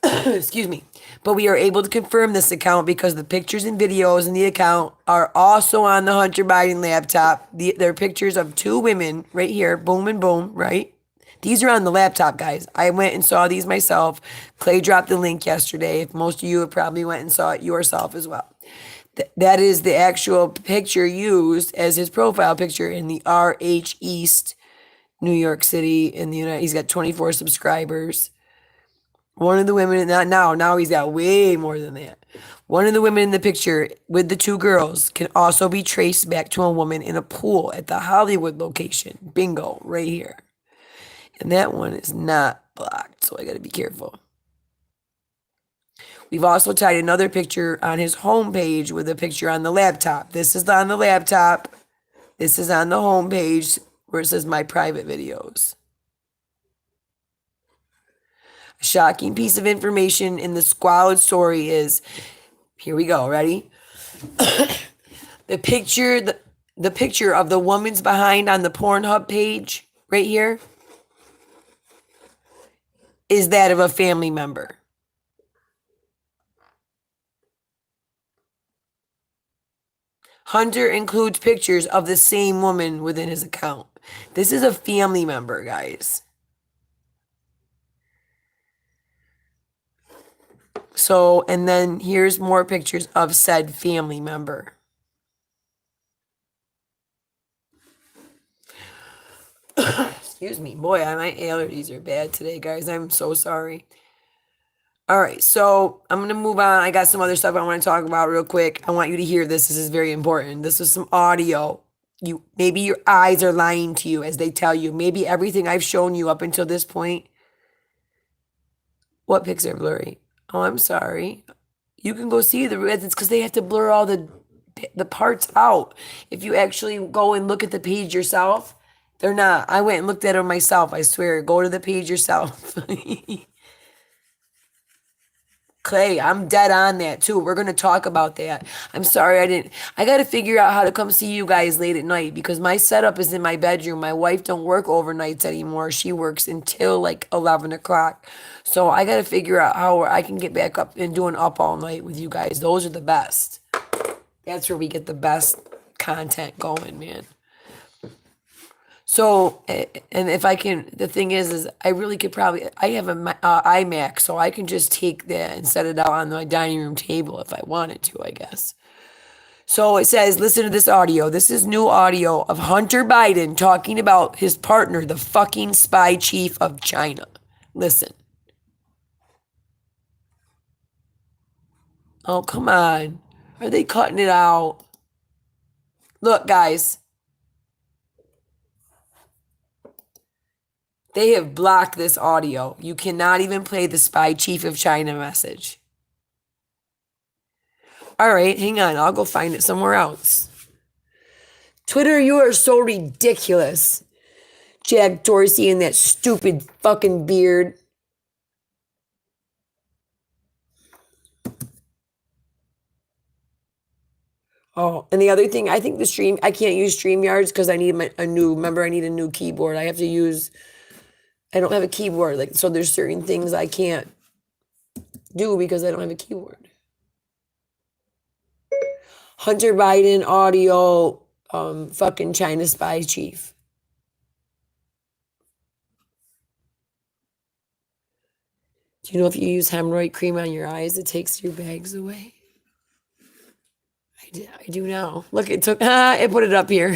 Excuse me. But we are able to confirm this account because the pictures and videos in the account are also on the Hunter Biden laptop. They're pictures of 2 women right here, boom and boom, right? These are on the laptop, guys. I went and saw these myself. Clay dropped the link yesterday. Most of you have probably went and saw it yourself as well. That is the actual picture used as his profile picture in the RH East, New York City in the United. He's got 24 subscribers. One of the women, now he's got way more than that. One of the women in the picture with the 2 girls can also be traced back to a woman in a pool at the Hollywood location. Bingo, right here. And that one is not blocked, so I got to be careful. We've also tied another picture on his homepage with a picture on the laptop. This is on the laptop. This is on the homepage where it says my private videos. A shocking piece of information in the squalid story is, here we go, ready? The picture the picture of the woman's behind on the PornHub page right here is that of a family member. Hunter includes pictures of the same woman within his account. This is a family member, guys. So, and then here's more pictures of said family member. Excuse me. Boy, my allergies are bad today, guys. I'm so sorry. All right, so I'm going to move on. I got some other stuff I want to talk about real quick. I want you to hear this. This is very important. This is some audio. Maybe your eyes are lying to you as they tell you. Maybe everything I've shown you up until this point. What pics are blurry? Oh, I'm sorry. You can go see the it's because they have to blur all the parts out. If you actually go and look at the page yourself, they're not. I went and looked at them myself. I swear. Go to the page yourself. Clay, I'm dead on that too. We're going to talk about that. I'm sorry I got to figure out how to come see you guys late at night because my setup is in my bedroom. My wife don't work overnights anymore. She works until like 11 o'clock. So I got to figure out how I can get back up and doing up all night with you guys. Those are the best. That's where we get the best content going, man. So, and if I can, the thing is I really could probably, I have an iMac, so I can just take that and set it out on my dining room table if I wanted to, I guess. So it says, listen to this audio. This is new audio of Hunter Biden talking about his partner, the fucking spy chief of China. Listen. Oh, come on. Are they cutting it out? Look, guys. They have blocked this audio. You cannot even play the spy chief of China message. All right, hang on. I'll go find it somewhere else. Twitter, you are so ridiculous. Jack Dorsey and that stupid fucking beard. Oh, and the other thing, I think I can't use StreamYards because I need I need a new keyboard. I don't have a keyboard. So there's certain things I can't do because I don't have a keyboard. Hunter Biden audio, fucking China spy chief. Do you know if you use hemorrhoid cream on your eyes, it takes your bags away? I do now. Look, it put it up here.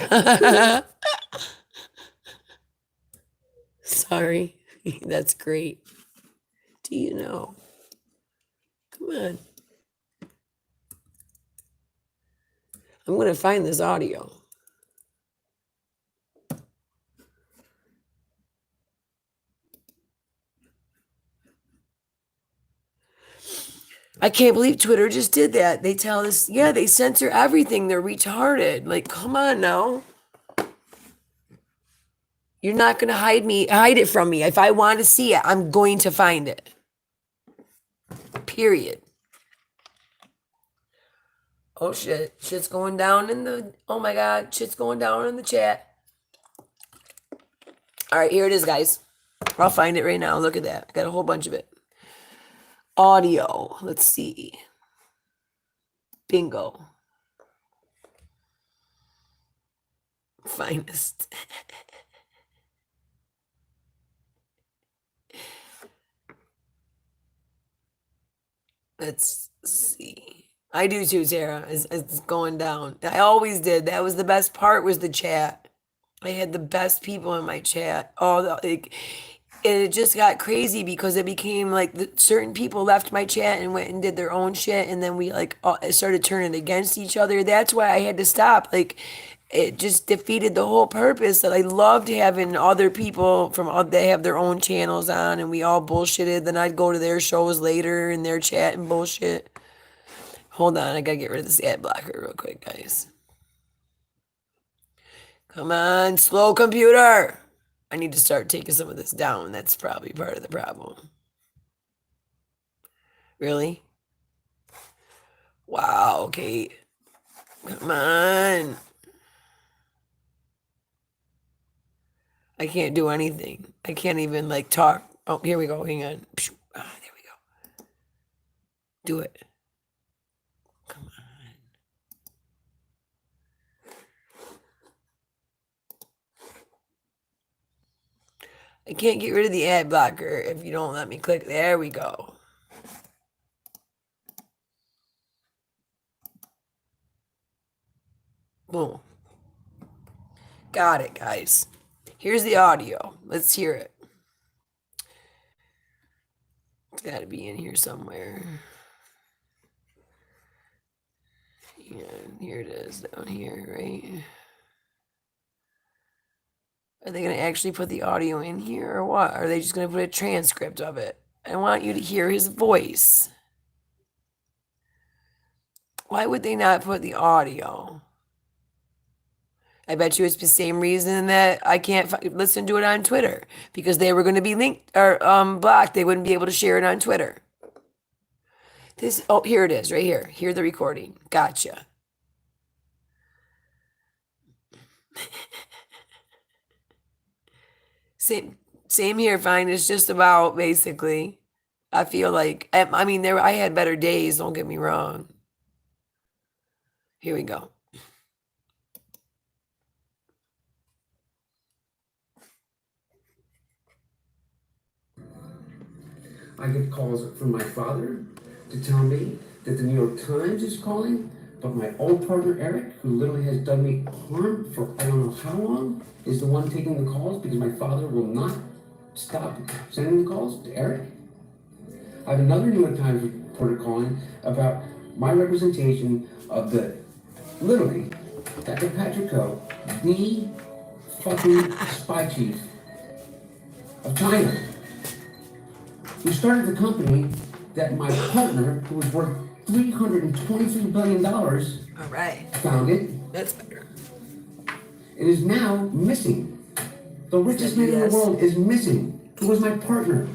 Sorry. That's great. Do you know? Come on. I'm going to find this audio. I can't believe Twitter just did that. They tell us, yeah, they censor everything. They're retarded. Like, come on now. You're not going to hide it from me. If I want to see it, I'm going to find it. Period. Oh, shit. Shit's going down oh my God. Shit's going down in the chat. All right, here it is, guys. I'll find it right now. Look at that. I got a whole bunch of it. Audio. Let's see. Bingo. Finest. Let's see. I do too, Sarah. It's going down. I always did. That was the best part, was the chat. I had the best people in my chat. And it just got crazy because it became like certain people left my chat and went and did their own shit, and then we started turning against each other. That's why I had to stop. It just defeated the whole purpose. That I loved having other people they have their own channels on, and we all bullshitted. Then I'd go to their shows later and their chat and bullshit. Hold on, I gotta get rid of this ad blocker real quick, guys. Come on, slow computer. I need to start taking some of this down. That's probably part of the problem. Really? Wow, Kate. Come on. I can't do anything. I can't even like talk. Oh, here we go. Hang on. Ah, there we go. Do it. Come on. I can't get rid of the ad blocker if you don't let me click. There we go. Boom. Got it, guys. Here's the audio. Let's hear it. It's got to be in here somewhere. Yeah, here it is down here, right? Are they going to actually put the audio in here or what? Are they just going to put a transcript of it? I want you to hear his voice. Why would they not put the audio? I bet you it's the same reason that I can't listen to it on Twitter, because they were going to be linked or blocked. They wouldn't be able to share it on Twitter. Oh, here it is, right here. Hear the recording. Gotcha. Same here, fine. It's just about basically. I feel like I mean I had better days. Don't get me wrong. Here we go. I get calls from my father to tell me that the New York Times is calling, but my old partner Eric, who literally has done me harm for I don't know how long, is the one taking the calls because my father will not stop sending the calls to Eric. I have another New York Times reporter calling about my representation of the, literally, Dr. Patrick Coe, the fucking spy chief of China, who started the company that my partner, who was worth $323 billion, All right. founded. That's better. It is now missing. The richest man in the world is missing. He was my partner.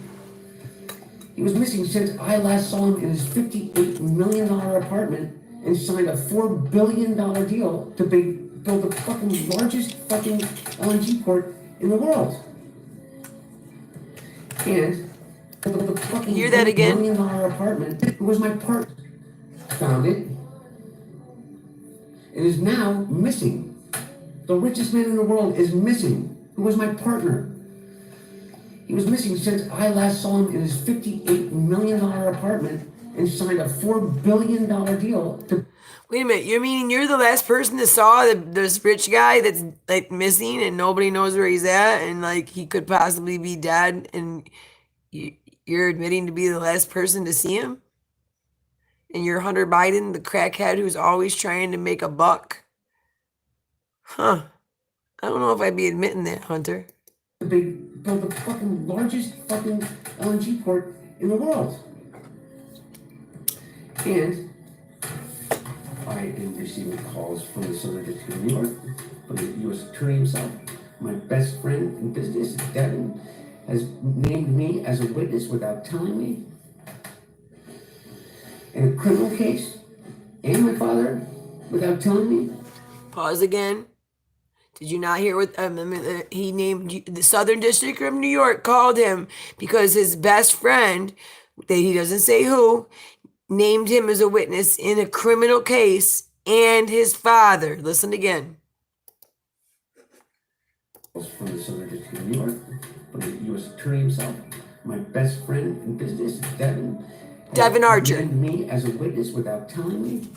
He was missing since I last saw him in his $58 million apartment and signed a $4 billion deal to build the fucking largest fucking LNG port in the world. And the fucking Hear that again? $1 million apartment, it was my partner. Found it. It is now missing. The richest man in the world is missing. Who was my partner? He was missing since I last saw him in his $58 million apartment and signed a $4 billion deal to. Wait a minute. You mean you're the last person that saw this rich guy that's like missing and nobody knows where he's at and like he could possibly be dead, and you're admitting to be the last person to see him? And you're Hunter Biden, the crackhead who's always trying to make a buck? Huh. I don't know if I'd be admitting that, Hunter. Build the fucking largest fucking LNG port in the world. And I am receiving calls from the Southern District of New York, from the U.S. Attorney himself. My best friend in business, Devin, has named me as a witness without telling me in a criminal case, and my father without telling me. Pause again. Did you not hear what he named? The Southern District of New York called him because his best friend, that he doesn't say who, named him as a witness in a criminal case, and his father. Listen again. From the Southern District of New York, from the U.S. Attorney himself, my best friend in business, Devin Archer. named me as a witness without telling me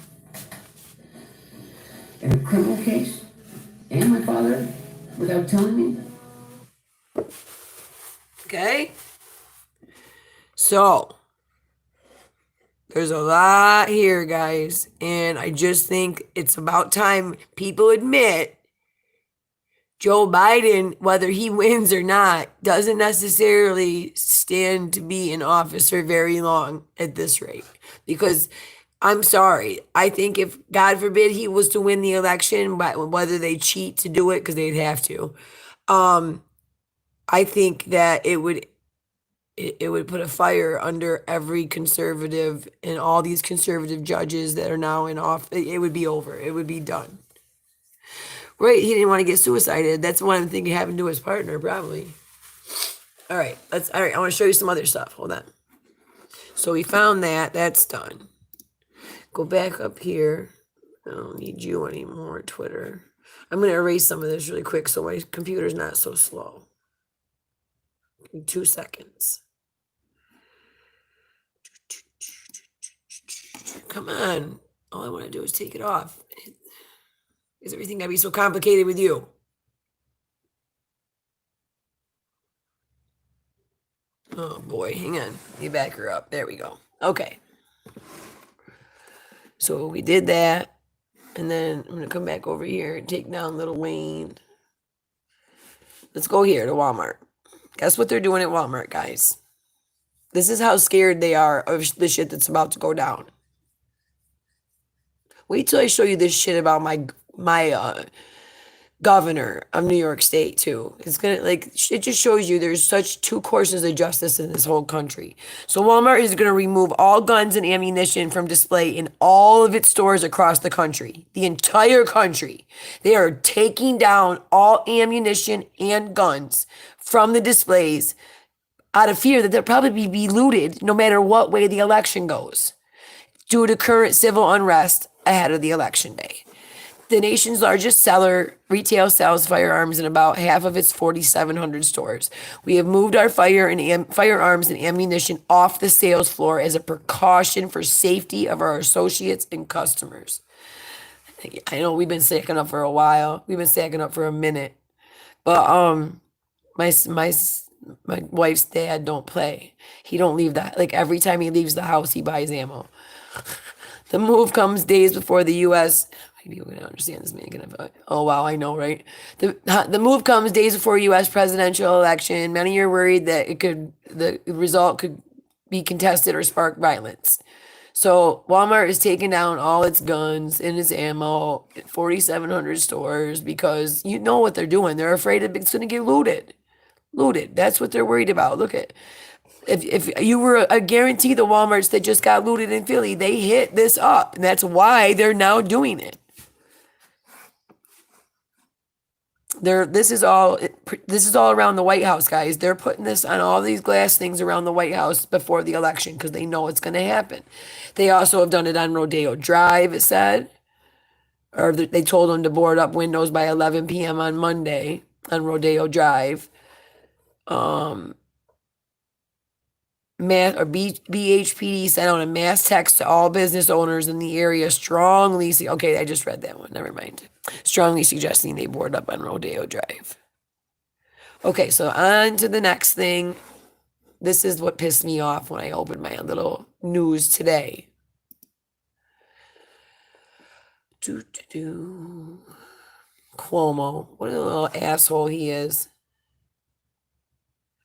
in a criminal case, and my father without telling me. Okay. So there's a lot here, guys, and I just think it's about time people admit Joe Biden, whether he wins or not, doesn't necessarily stand to be in office for very long at this rate. Because I'm sorry, I think if, God forbid, he was to win the election, but whether they cheat to do it, because they'd have to, I think that it would put a fire under every conservative and all these conservative judges that are now in office. It would be over. It would be done. Right, he didn't want to get suicided. That's one thing happened to his partner, probably. All right, I want to show you some other stuff. Hold on. So we found that. That's done. Go back up here. I don't need you anymore, Twitter. I'm going to erase some of this really quick so my computer's not so slow. In 2 seconds. Come on. All I want to do is take it off. Is everything got to be so complicated with you? Oh boy, hang on. Let me back her up. There we go. Okay. So we did that. And then I'm going to come back over here and take down Little Wayne. Let's go here to Walmart. Guess what they're doing at Walmart, guys? This is how scared they are of the shit that's about to go down. Wait till I show you this shit about my governor of New York State too. It's gonna it just shows you there's such two courses of justice in this whole country. So Walmart is gonna remove all guns and ammunition from display in all of its stores across the country. The entire country. They are taking down all ammunition and guns from the displays out of fear that they'll probably be looted no matter what way the election goes, due to current civil unrest ahead of the election day. The nation's largest retail sells firearms in about half of its 4,700 stores. We have moved our firearms and ammunition off the sales floor as a precaution for safety of our associates and customers. I know we've been sacking up for a while. We've been sacking up for a minute. But my wife's dad don't play. He don't leave that. Like every time he leaves the house, he buys ammo. The move comes days before the U.S. Maybe you're gonna understand this, man. Oh wow, I know, right? The move comes days before U.S. presidential election. Many are worried that the result could be contested or spark violence. So Walmart is taking down all its guns and its ammo at 4,700 stores because you know what they're doing. They're afraid it's gonna get looted. That's what they're worried about. Look at. If you were a guarantee the Walmarts that just got looted in Philly, they hit this up. And that's why they're now doing it. This is all around the White House, guys. They're putting this on all these glass things around the White House before the election because they know it's going to happen. They also have done it on Rodeo Drive, it said. Or they told them to board up windows by 11 p.m. on Monday on Rodeo Drive. BHPD sent out a mass text to all business owners in the area okay, I just read that one, never mind. Strongly suggesting they board up on Rodeo Drive. Okay, so on to the next thing. This is what pissed me off when I opened my little news today. Cuomo, what a little asshole he is.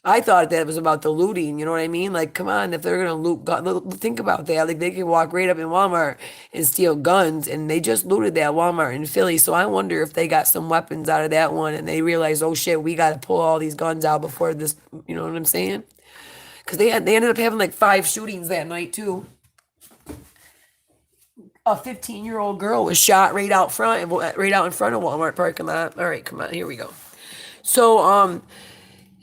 I thought that was about the looting, you know what I mean? Like, come on, if they're going to loot, think about that. Like, they could walk right up in Walmart and steal guns, and they just looted that Walmart in Philly. So I wonder if they got some weapons out of that one, and they realized, oh shit, we got to pull all these guns out before this, you know what I'm saying? Because they ended up having like 5 shootings that night, too. A 15-year-old girl was shot right out in front of Walmart parking lot. All right, come on, here we go. So,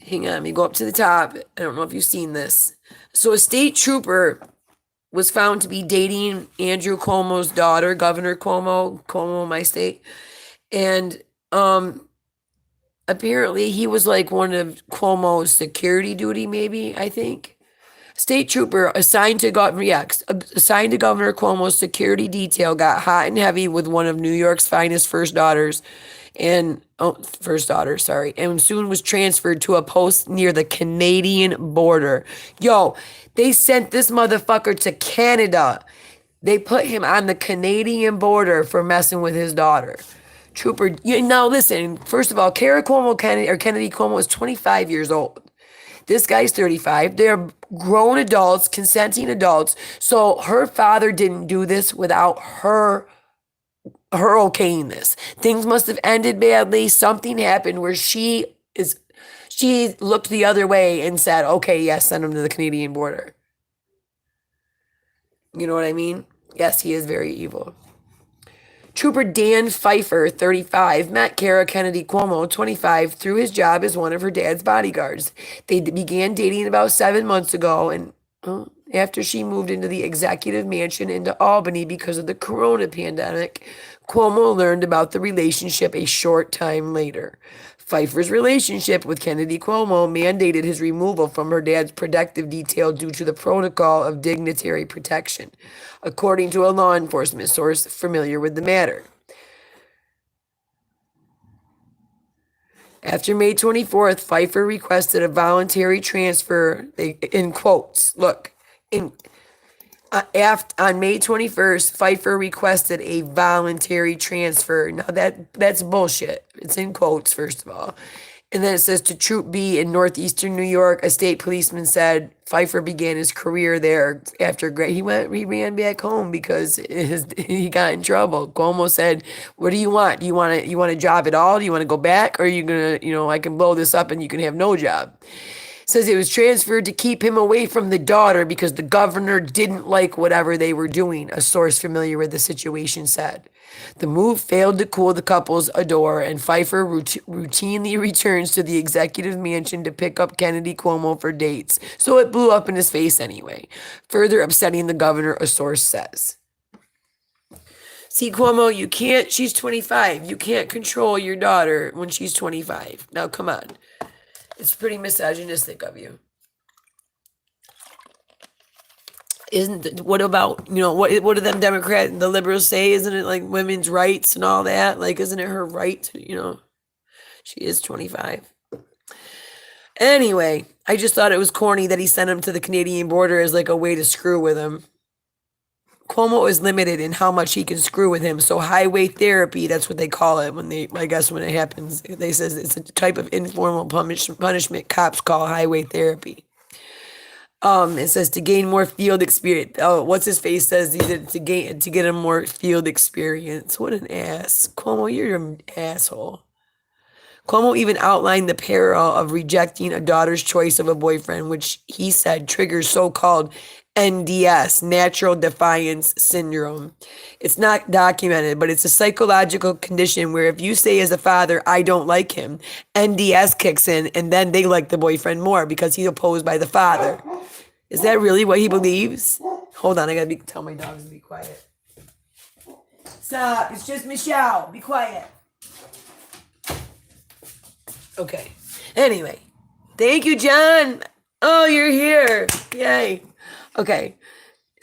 hang on, let me go up to the top. I don't know if you've seen this. So a state trooper was found to be dating Andrew Cuomo's daughter, Governor Cuomo, my state. And apparently he was like one of Cuomo's security duty, maybe, I think. State trooper assigned to Governor Cuomo's security detail got hot and heavy with one of New York's finest first daughters, and soon was transferred to a post near the Canadian border. Yo, they sent this motherfucker to Canada. They put him on the Canadian border for messing with his daughter. Trooper, now listen, first of all, Kennedy Cuomo is 25 years old. This guy's 35. They're grown adults, consenting adults. So her father didn't do this without her okaying this. Things must have ended badly. Something happened where she looked the other way and said, okay, yes, send him to the Canadian border. You know what I mean? Yes, he is very evil. Trooper Dan Pfeiffer, 35, met Kara Kennedy Cuomo, 25, through his job as one of her dad's bodyguards. They began dating about 7 months ago, and after she moved into the executive mansion into Albany because of the corona pandemic, Cuomo learned about the relationship a short time later. Pfeiffer's relationship with Kennedy Cuomo mandated his removal from her dad's protective detail due to the protocol of dignitary protection, according to a law enforcement source familiar with the matter. After May 24th, Pfeiffer requested a voluntary transfer, in quotes, on May 21st, Pfeiffer requested a voluntary transfer. Now that's bullshit. It's in quotes, first of all. And then it says to Troop B in northeastern New York, a state policeman said Pfeiffer began his career there after he ran back home because he got in trouble. Cuomo said, "What do you want? Do you want a job at all? Do you want to go back, or are you gonna, I can blow this up and you can have no job?" Says it was transferred to keep him away from the daughter because the governor didn't like whatever they were doing, a source familiar with the situation said. The move failed to cool the couple's ardor, and Pfeiffer routinely returns to the executive mansion to pick up Kennedy Cuomo for dates, so it blew up in his face anyway, further upsetting the governor, a source says. See, Cuomo, she's 25. You can't control your daughter when she's 25. Now, come on. It's pretty misogynistic of you. What about, what do them Democrats and the liberals say? Isn't it like women's rights and all that? Like, isn't it her right to, she is 25. Anyway, I just thought it was corny that he sent him to the Canadian border as like a way to screw with him. Cuomo is limited in how much he can screw with him. So highway therapy, that's what they call it when it happens. They says it's a type of informal punishment cops call highway therapy. It says to gain more field experience. Oh, what's his face says he did to get him more field experience. What an ass. Cuomo, you're an asshole. Cuomo even outlined the peril of rejecting a daughter's choice of a boyfriend, which he said triggers so-called NDS, natural defiance syndrome. It's not documented, but it's a psychological condition where if you say as a father, I don't like him, NDS kicks in, and then they like the boyfriend more because he's opposed by the father. Is that really what he believes? Hold on, I gotta tell my dogs to be quiet. Stop, it's just Michelle, be quiet. Okay, anyway, thank you, John. Oh, you're here, yay. Okay,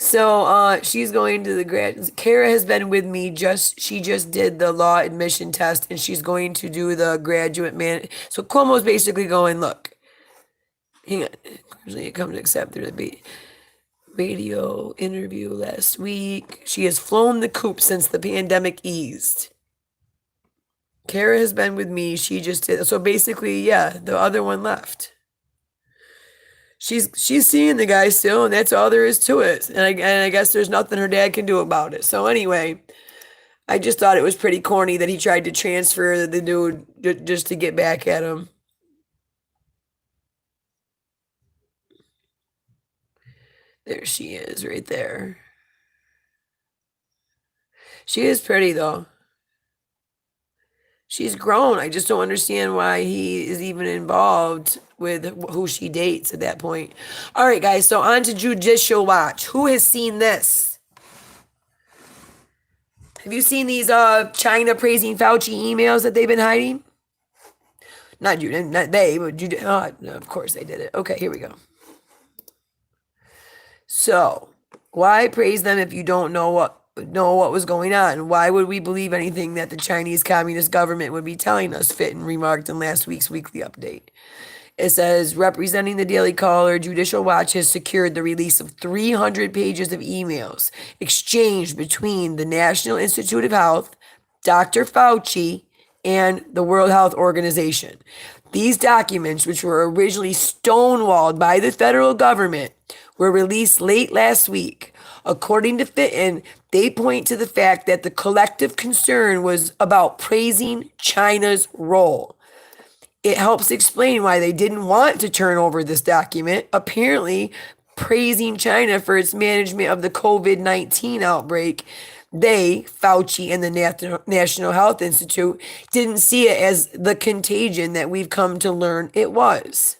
so she's going to the grad. Kara has been with me. She just did the law admission test, and she's going to do the graduate man. So Cuomo's basically going, look, hang on. It comes to accept the radio interview last week. She has flown the coop since the pandemic eased. Kara has been with me. She just did. So basically, yeah, the other one left. She's seeing the guy still, and that's all there is to it. And I guess there's nothing her dad can do about it. So anyway, I just thought it was pretty corny that he tried to transfer the dude just to get back at him. There she is, right there. She is pretty, though. She's grown. I just don't understand why he is even involved with who she dates at that point. All right, guys, so on to Judicial Watch. Who has seen this? Have you seen these China praising Fauci emails that they've been hiding? Not they, but of course they did it. Okay, here we go. So, why praise them if you don't know what was going on? Why would we believe anything that the Chinese Communist government would be telling us? Fitton remarked in last week's weekly update. It says, representing the Daily Caller, Judicial Watch has secured the release of 300 pages of emails exchanged between the National Institute of Health, Dr. Fauci, and the World Health Organization. These documents, which were originally stonewalled by the federal government, were released late last week. According to Fitton, they point to the fact that the collective concern was about praising China's role. It helps explain why they didn't want to turn over this document, apparently praising China for its management of the COVID-19 outbreak. They, Fauci and the National Health Institute, didn't see it as the contagion that we've come to learn it was.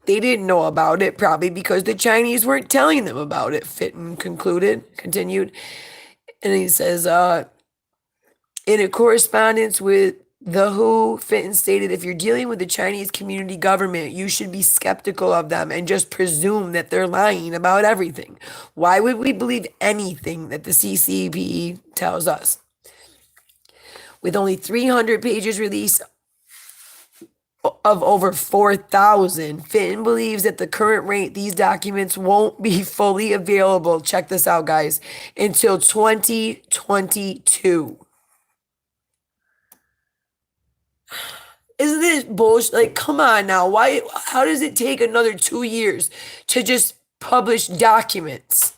They didn't know about it, probably because the Chinese weren't telling them about it, Fitton continued. And he says, in a correspondence with the WHO, Fitton stated, if you're dealing with the Chinese community government, you should be skeptical of them and just presume that they're lying about everything. Why would we believe anything that the CCP tells us? With only 300 pages released of over 4,000, Fitton believes at the current rate, these documents won't be fully available, check this out, guys, until 2022. Isn't this bullshit? Like, come on now. Why? How does it take another 2 years to just publish documents,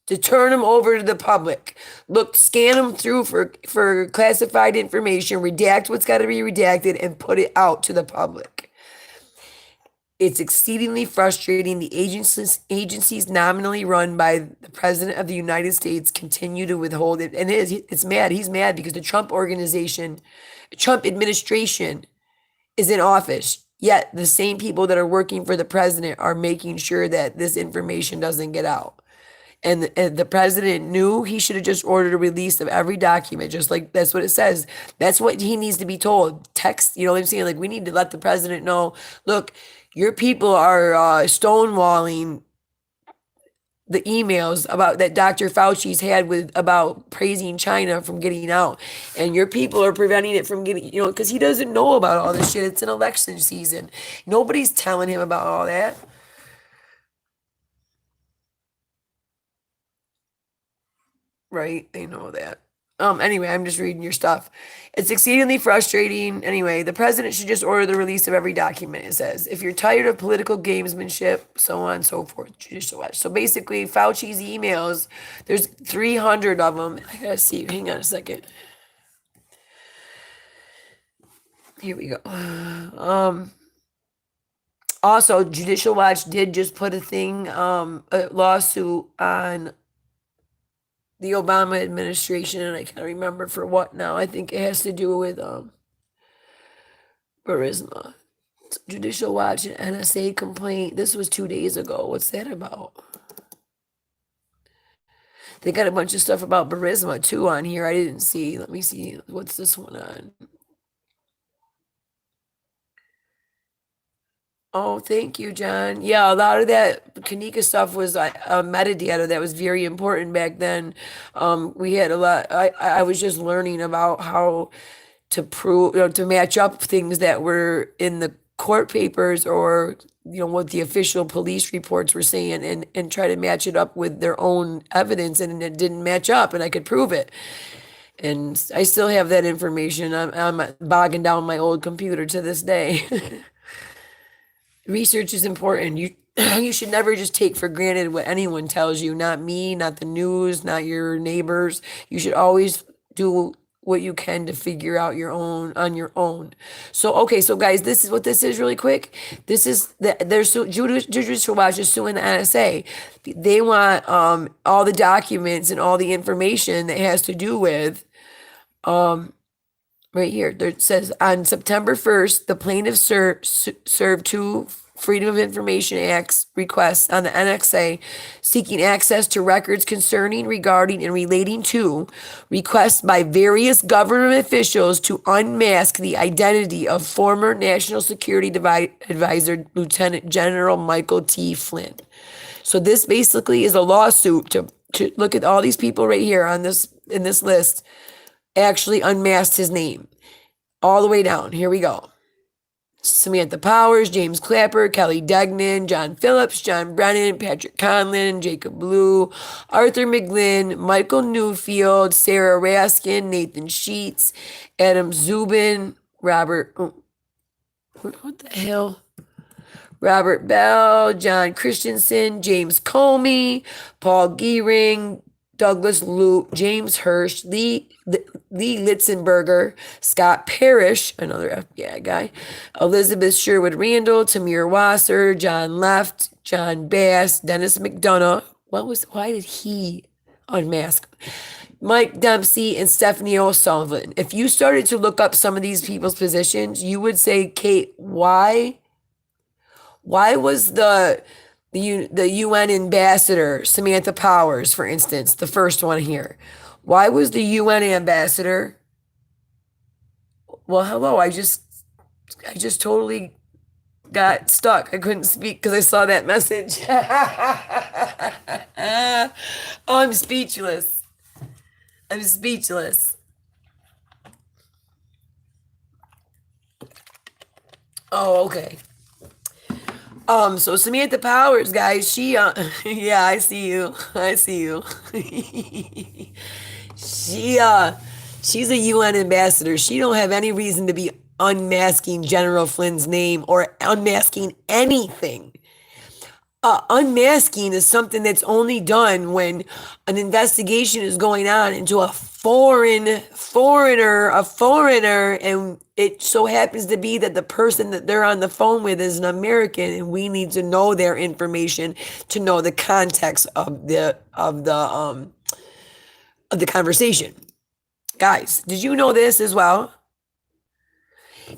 to turn them over to the public? Look, scan them through for classified information, redact what's got to be redacted, and put it out to the public. It's exceedingly frustrating. The agencies nominally run by the President of the United States continue to withhold it. And it's mad. He's mad because the Trump administration is in office, yet the same people that are working for the president are making sure that this information doesn't get out. And the president knew he should have just ordered a release of every document, just like that's what it says. That's what he needs to be told. Text, you know what I'm saying? Like, we need to let the president know, look, your people are stonewalling the emails about that Dr. Fauci's had about praising China from getting out, and your people are preventing it from getting, because he doesn't know about all this shit. It's an election season. Nobody's telling him about all that. Right? They know that. Anyway, I'm just reading your stuff. It's exceedingly frustrating. Anyway, the president should just order the release of every document, it says. If you're tired of political gamesmanship, so on and so forth, Judicial Watch. So basically, Fauci's emails, there's 300 of them. I gotta see. Hang on a second. Here we go. Also, Judicial Watch did just put a lawsuit on the Obama administration, and I can't remember for what now. I think it has to do with Burisma. Judicial Watch and NSA complaint. This was 2 days ago. What's that about? They got a bunch of stuff about Burisma too on here. I didn't see. Let me see. What's this one on? Oh, thank you, John. Yeah, a lot of that Kanika stuff was metadata that was very important back then. We had a lot. I was just learning about how to prove, to match up things that were in the court papers or what the official police reports were saying, and try to match it up with their own evidence, and it didn't match up, and I could prove it. And I still have that information. I'm bogging down my old computer to this day. Research is important. You should never just take for granted what anyone tells you, not me, not the news, not your neighbors. You should always do what you can to figure out on your own. So, okay, so guys, this is what this is really quick. This is Judicial Watch is suing the NSA. They want all the documents and all the information that has to do with right here. It says on September 1st, the plaintiff served two Freedom of Information Act requests on the NSA seeking access to records concerning, regarding, and relating to requests by various government officials to unmask the identity of former National Security Advisor Lieutenant General Michael T. Flynn. So this basically is a lawsuit to look at all these people right here in this list actually unmasked his name all the way down. Here we go. Samantha Powers, James Clapper, Kelly Degnan, John Phillips, John Brennan, Patrick Conlon, Jacob Blue, Arthur McGlynn, Michael Newfield, Sarah Raskin, Nathan Sheets, Adam Zubin, Robert, what the hell? Robert Bell, John Christensen, James Comey, Paul Geering, Douglas Lute, James Hirsch, Lee Litzenberger, Scott Parrish, another FBI guy, Elizabeth Sherwood Randall, Tamir Wasser, John Left, John Bass, Dennis McDonough. Why did he unmask? Mike Dempsey, and Stephanie O'Sullivan. If you started to look up some of these people's positions, you would say, Kate, why was the UN ambassador, Samantha Powers, for instance, the first one here? Why was the UN ambassador? Well, hello, I just totally got stuck. I couldn't speak because I saw that message. Oh, I'm speechless. I'm speechless. Oh, okay. So Samantha Powers, guys, she, yeah, I see you. I see you. She's a UN ambassador. She don't have any reason to be unmasking General Flynn's name or unmasking anything. Unmasking is something that's only done when an investigation is going on into a foreigner, and it so happens to be that the person that they're on the phone with is an American, and we need to know their information to know the context of the conversation. Guys, did you know this as well?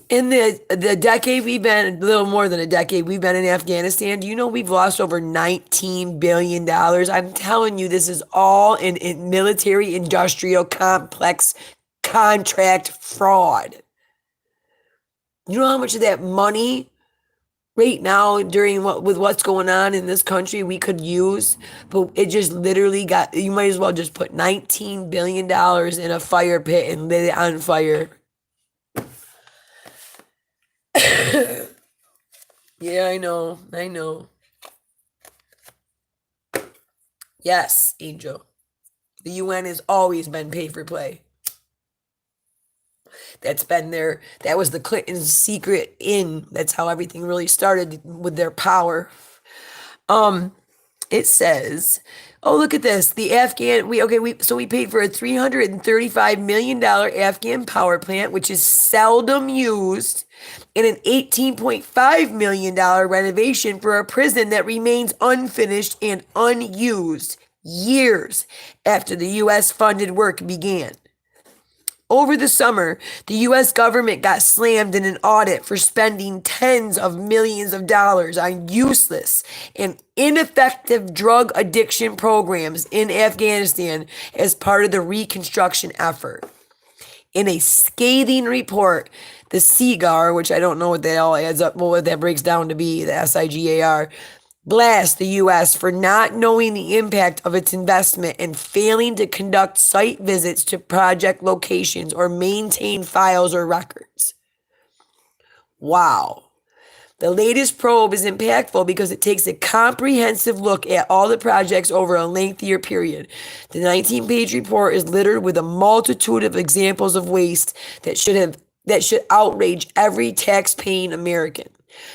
In the decade we've been, a little more than a decade, we've been in Afghanistan, do you know we've lost over $19 billion? I'm telling you, this is all in military industrial complex contract fraud. You know how much of that money right now with what's going on in this country we could use? But it just literally you might as well just put $19 billion in a fire pit and lit it on fire. Yeah, I know. Yes, Angel. The UN has always been pay for play. That's been that was the Clintons' secret in. That's how everything really started with their power. It says, oh, look at this. The Afghan, we paid for a $335 million Afghan power plant, which is seldom used, and an $18.5 million renovation for a prison that remains unfinished and unused years after the U.S. funded work began. Over the summer, the U.S. government got slammed in an audit for spending tens of millions of dollars on useless and ineffective drug addiction programs in Afghanistan as part of the reconstruction effort. In a scathing report, the SIGAR, which I don't know what that all adds up, what that breaks down to be, the SIGAR, blast the U.S. for not knowing the impact of its investment and failing to conduct site visits to project locations or maintain files or records. Wow. The latest probe is impactful because it takes a comprehensive look at all the projects over a lengthier period. The 19-page report is littered with a multitude of examples of waste that should outrage every tax-paying American.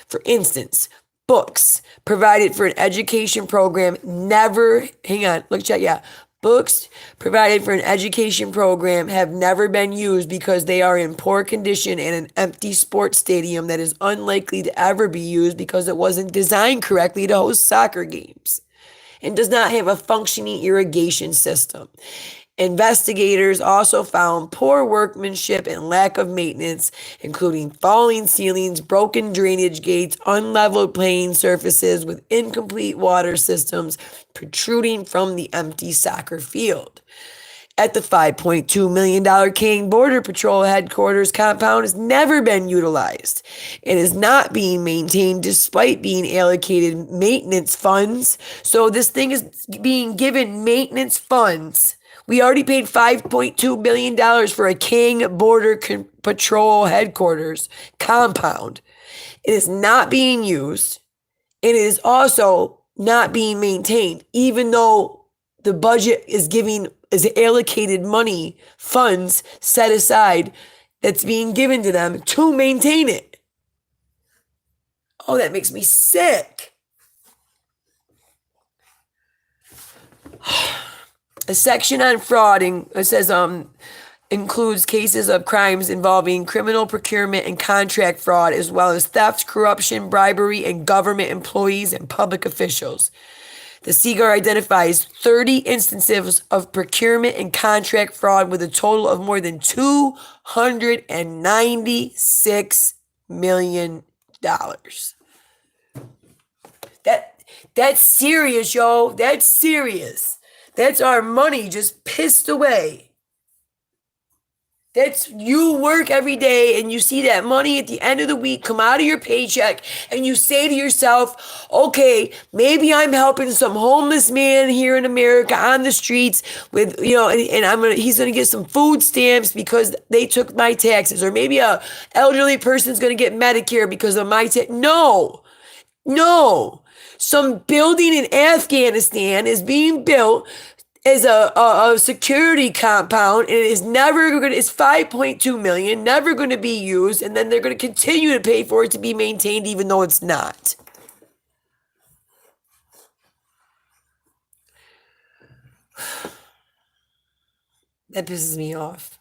For instance, books provided for an education program Books provided for an education program have never been used because they are in poor condition in an empty sports stadium that is unlikely to ever be used because it wasn't designed correctly to host soccer games and does not have a functioning irrigation system. Investigators also found poor workmanship and lack of maintenance, including falling ceilings, broken drainage gates, unleveled playing surfaces with incomplete water systems protruding from the empty soccer field. At the $5.2 million King Border Patrol headquarters compound has never been utilized. It is not being maintained despite being allocated maintenance funds. So this thing is being given maintenance funds. We already paid $5.2 billion for a King Border Patrol headquarters compound. It is not being used. And it is also not being maintained, even though the budget is allocated money, funds set aside that's being given to them to maintain it. Oh, that makes me sick. A section on fraud, it says, includes cases of crimes involving criminal procurement and contract fraud, as well as theft, corruption, bribery, and government employees and public officials. The CGAR identifies 30 instances of procurement and contract fraud with a total of more than $296 million. That's serious, yo. That's serious. That's our money just pissed away. That's, you work every day and you see that money at the end of the week come out of your paycheck and you say to yourself, okay, maybe I'm helping some homeless man here in America on the streets with, and he's going to get some food stamps because they took my taxes, or maybe a elderly person's going to get Medicare because of my tax. No. Some building in Afghanistan is being built as a security compound, and it's $5.2 million, never going to be used, and then they're going to continue to pay for it to be maintained even though it's not. That pisses me off.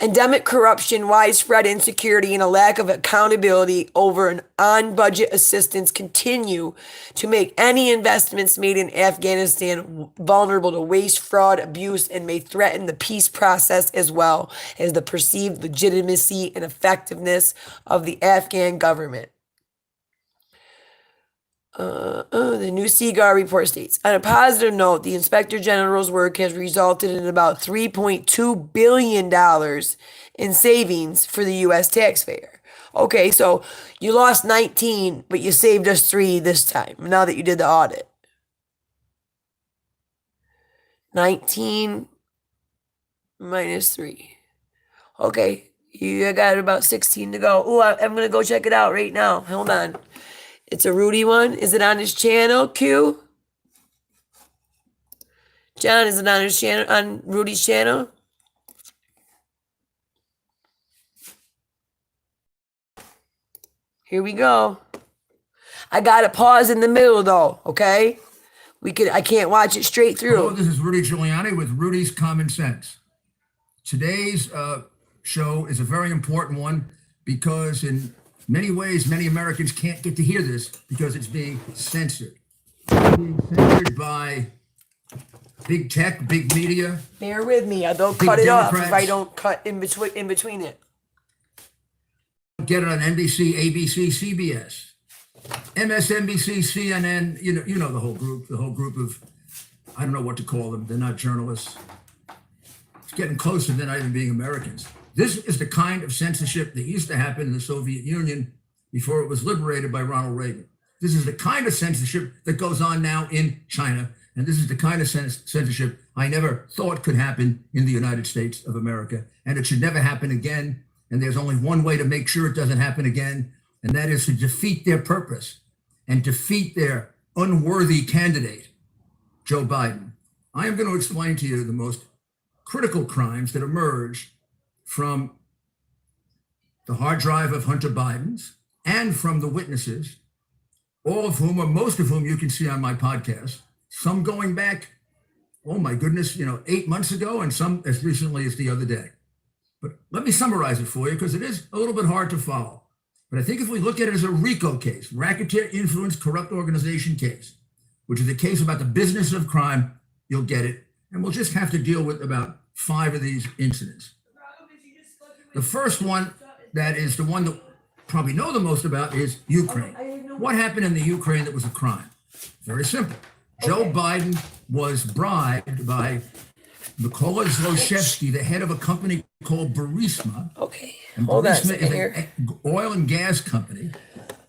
Endemic corruption, widespread insecurity, and a lack of accountability over an on-budget assistance continue to make any investments made in Afghanistan vulnerable to waste, fraud, abuse, and may threaten the peace process as well as the perceived legitimacy and effectiveness of the Afghan government. The new CGAR report states, on a positive note, the Inspector General's work has resulted in about $3.2 billion in savings for the U.S. taxpayer. Okay, so you lost 19, but you saved us 3 this time, now that you did the audit. 19 minus 3. Okay, you got about 16 to go. Oh, I'm going to go check it out right now. Hold on. It's a Rudy one. Is it on his channel, Q? John, is it on his channel, on Rudy's channel? Here we go. I got to pause in the middle though, okay? I can't watch it straight through. Hello, this is Rudy Giuliani with Rudy's Common Sense. Today's show is a very important one because in many ways, many Americans can't get to hear this because it's being censored. It's being censored by big tech, big media. Bear with me. They'll cut it off if I don't cut in between it. Get it on NBC, ABC, CBS, MSNBC, CNN. You know the whole group of, I don't know what to call them. They're not journalists. It's getting closer. They're not even being Americans. This is the kind of censorship that used to happen in the Soviet Union before it was liberated by Ronald Reagan. This is the kind of censorship that goes on now in China. And this is the kind of censorship I never thought could happen in the United States of America. And it should never happen again. And there's only one way to make sure it doesn't happen again. And that is to defeat their purpose and defeat their unworthy candidate, Joe Biden. I am going to explain to you the most critical crimes that emerge from the hard drive of Hunter Biden's and from the witnesses, all of whom, or most of whom you can see on my podcast, some going back, oh my goodness, 8 months ago, and some as recently as the other day. But let me summarize it for you because it is a little bit hard to follow. But I think if we look at it as a Rico case, racketeer influence corrupt organization case, which is a case about the business of crime, you'll get it. And we'll just have to deal with about 5 of these incidents. The first one, that is the one that probably know the most about, is Ukraine. What happened in the Ukraine that was a crime? Very simple. Joe Biden was bribed by Mykola Zlochevsky, the head of a company called Burisma. Okay, And hold on a Burisma second is here. an oil and gas company.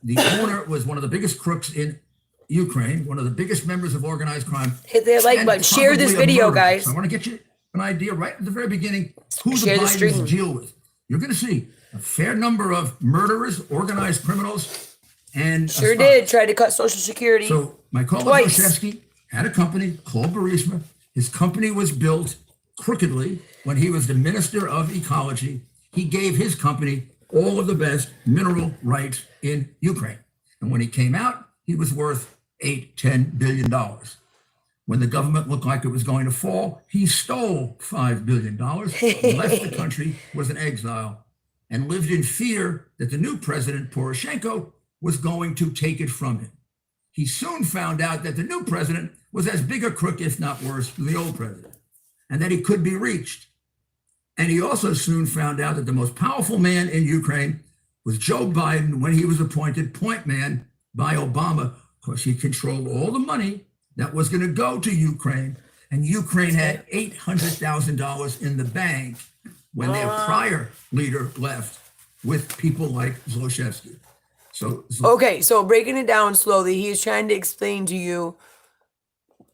The owner was one of the biggest crooks in Ukraine, one of the biggest members of organized crime. Hit that like and button. Share this probably a video, murderer. guys. So I want to get you an idea right at the very beginning who Share the the stream. Bidens deal with. You're going to see a fair number of murderers, organized criminals, and Sure did. Tried to cut Social Security. So Mykola Twice. Zlochevsky had a company called Burisma. His company was built crookedly when he was the Minister of Ecology. He gave his company all of the best mineral rights in Ukraine. And when he came out, he was worth $8-10 billion. When the government looked like it was going to fall, he stole $5 billion, left the country, was in exile, and lived in fear that the new president, Poroshenko, was going to take it from him. He soon found out that the new president was as big a crook, if not worse, than the old president, and that he could be reached. And he also soon found out that the most powerful man in Ukraine was Joe Biden when he was appointed point man by Obama, because he controlled all the money that was going to go to Ukraine. And Ukraine had $800,000 in the bank when their prior leader left with people like Zlochevsky. So Okay, so breaking it down slowly, he is trying to explain to you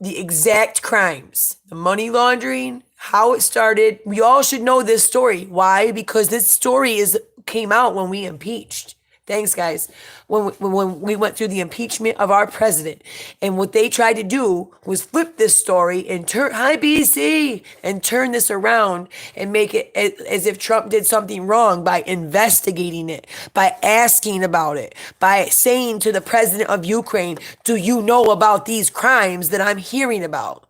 the exact crimes, the money laundering, how it started. We all should know this story. Why? Because this story came out when we impeached. Thanks, guys. When we went through the impeachment of our president, and what they tried to do was flip this story and turn BC and turn this around and make it as if Trump did something wrong by investigating it, by asking about it, by saying to the president of Ukraine, "Do you know about these crimes that I'm hearing about?"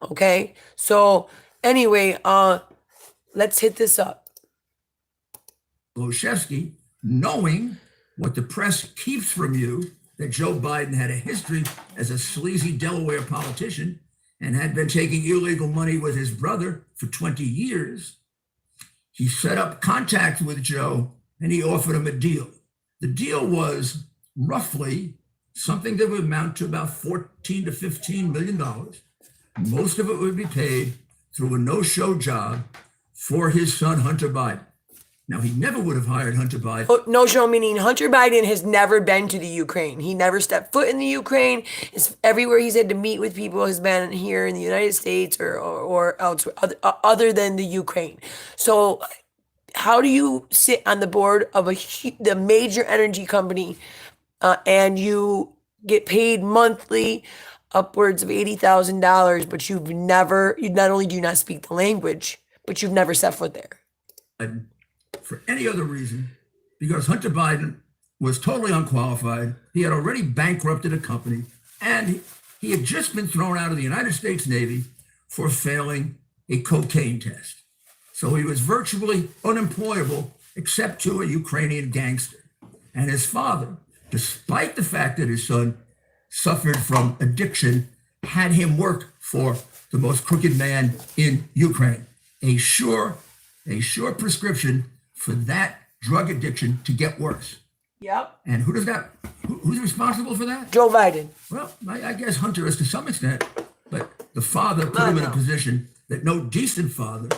Okay. So anyway, let's hit this up. Zlochevsky, knowing what the press keeps from you, that Joe Biden had a history as a sleazy Delaware politician and had been taking illegal money with his brother for 20 years, he set up contact with Joe and he offered him a deal. The deal was roughly something that would amount to about $14 to $15 million. Most of it would be paid through a no-show job for his son, Hunter Biden. Now, he never would have hired Hunter Biden. Oh, no show, meaning Hunter Biden has never been to the Ukraine. He never stepped foot in the Ukraine. It's everywhere he's had to meet with people has been here in the United States or elsewhere, other than the Ukraine. So how do you sit on the board of the major energy company and you get paid monthly upwards of $80,000, but you not only do you not speak the language, but you've never set foot there? For any other reason, because Hunter Biden was totally unqualified. He had already bankrupted a company, and he had just been thrown out of the United States Navy for failing a cocaine test. So he was virtually unemployable except to a Ukrainian gangster. And his father, despite the fact that his son suffered from addiction, had him work for the most crooked man in Ukraine. A sure prescription for that drug addiction to get worse. Yep. And who's responsible for that? Joe Biden. Well, I guess Hunter is to some extent, but the father put him in a position that no decent father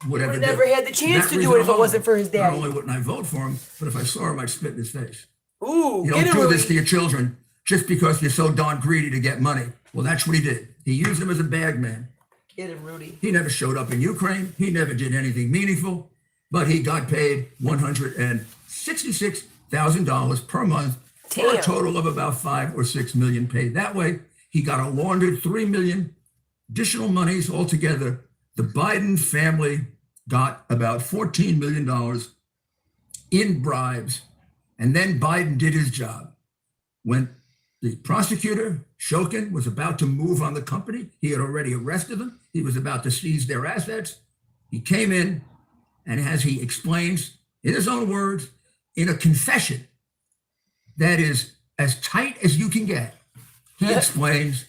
would ever do. Never had the chance to do it if it wasn't for his dad. Not only wouldn't I vote for him, but if I saw him, I'd spit in his face. Ooh, You don't do this to your children just because you're so darn greedy to get money. Well, that's what he did. He used him as a bag man. Get him, Rudy. He never showed up in Ukraine. He never did anything meaningful, but he got paid $166,000 per month for a total of about 5 or 6 million paid that way. He got a laundered 3 million additional monies altogether. The Biden family got about $14 million in bribes. And then Biden did his job. When the prosecutor, Shokin, was about to move on the company, he had already arrested them. He was about to seize their assets. He came in, and as he explains in his own words, in a confession that is as tight as you can get, he explains,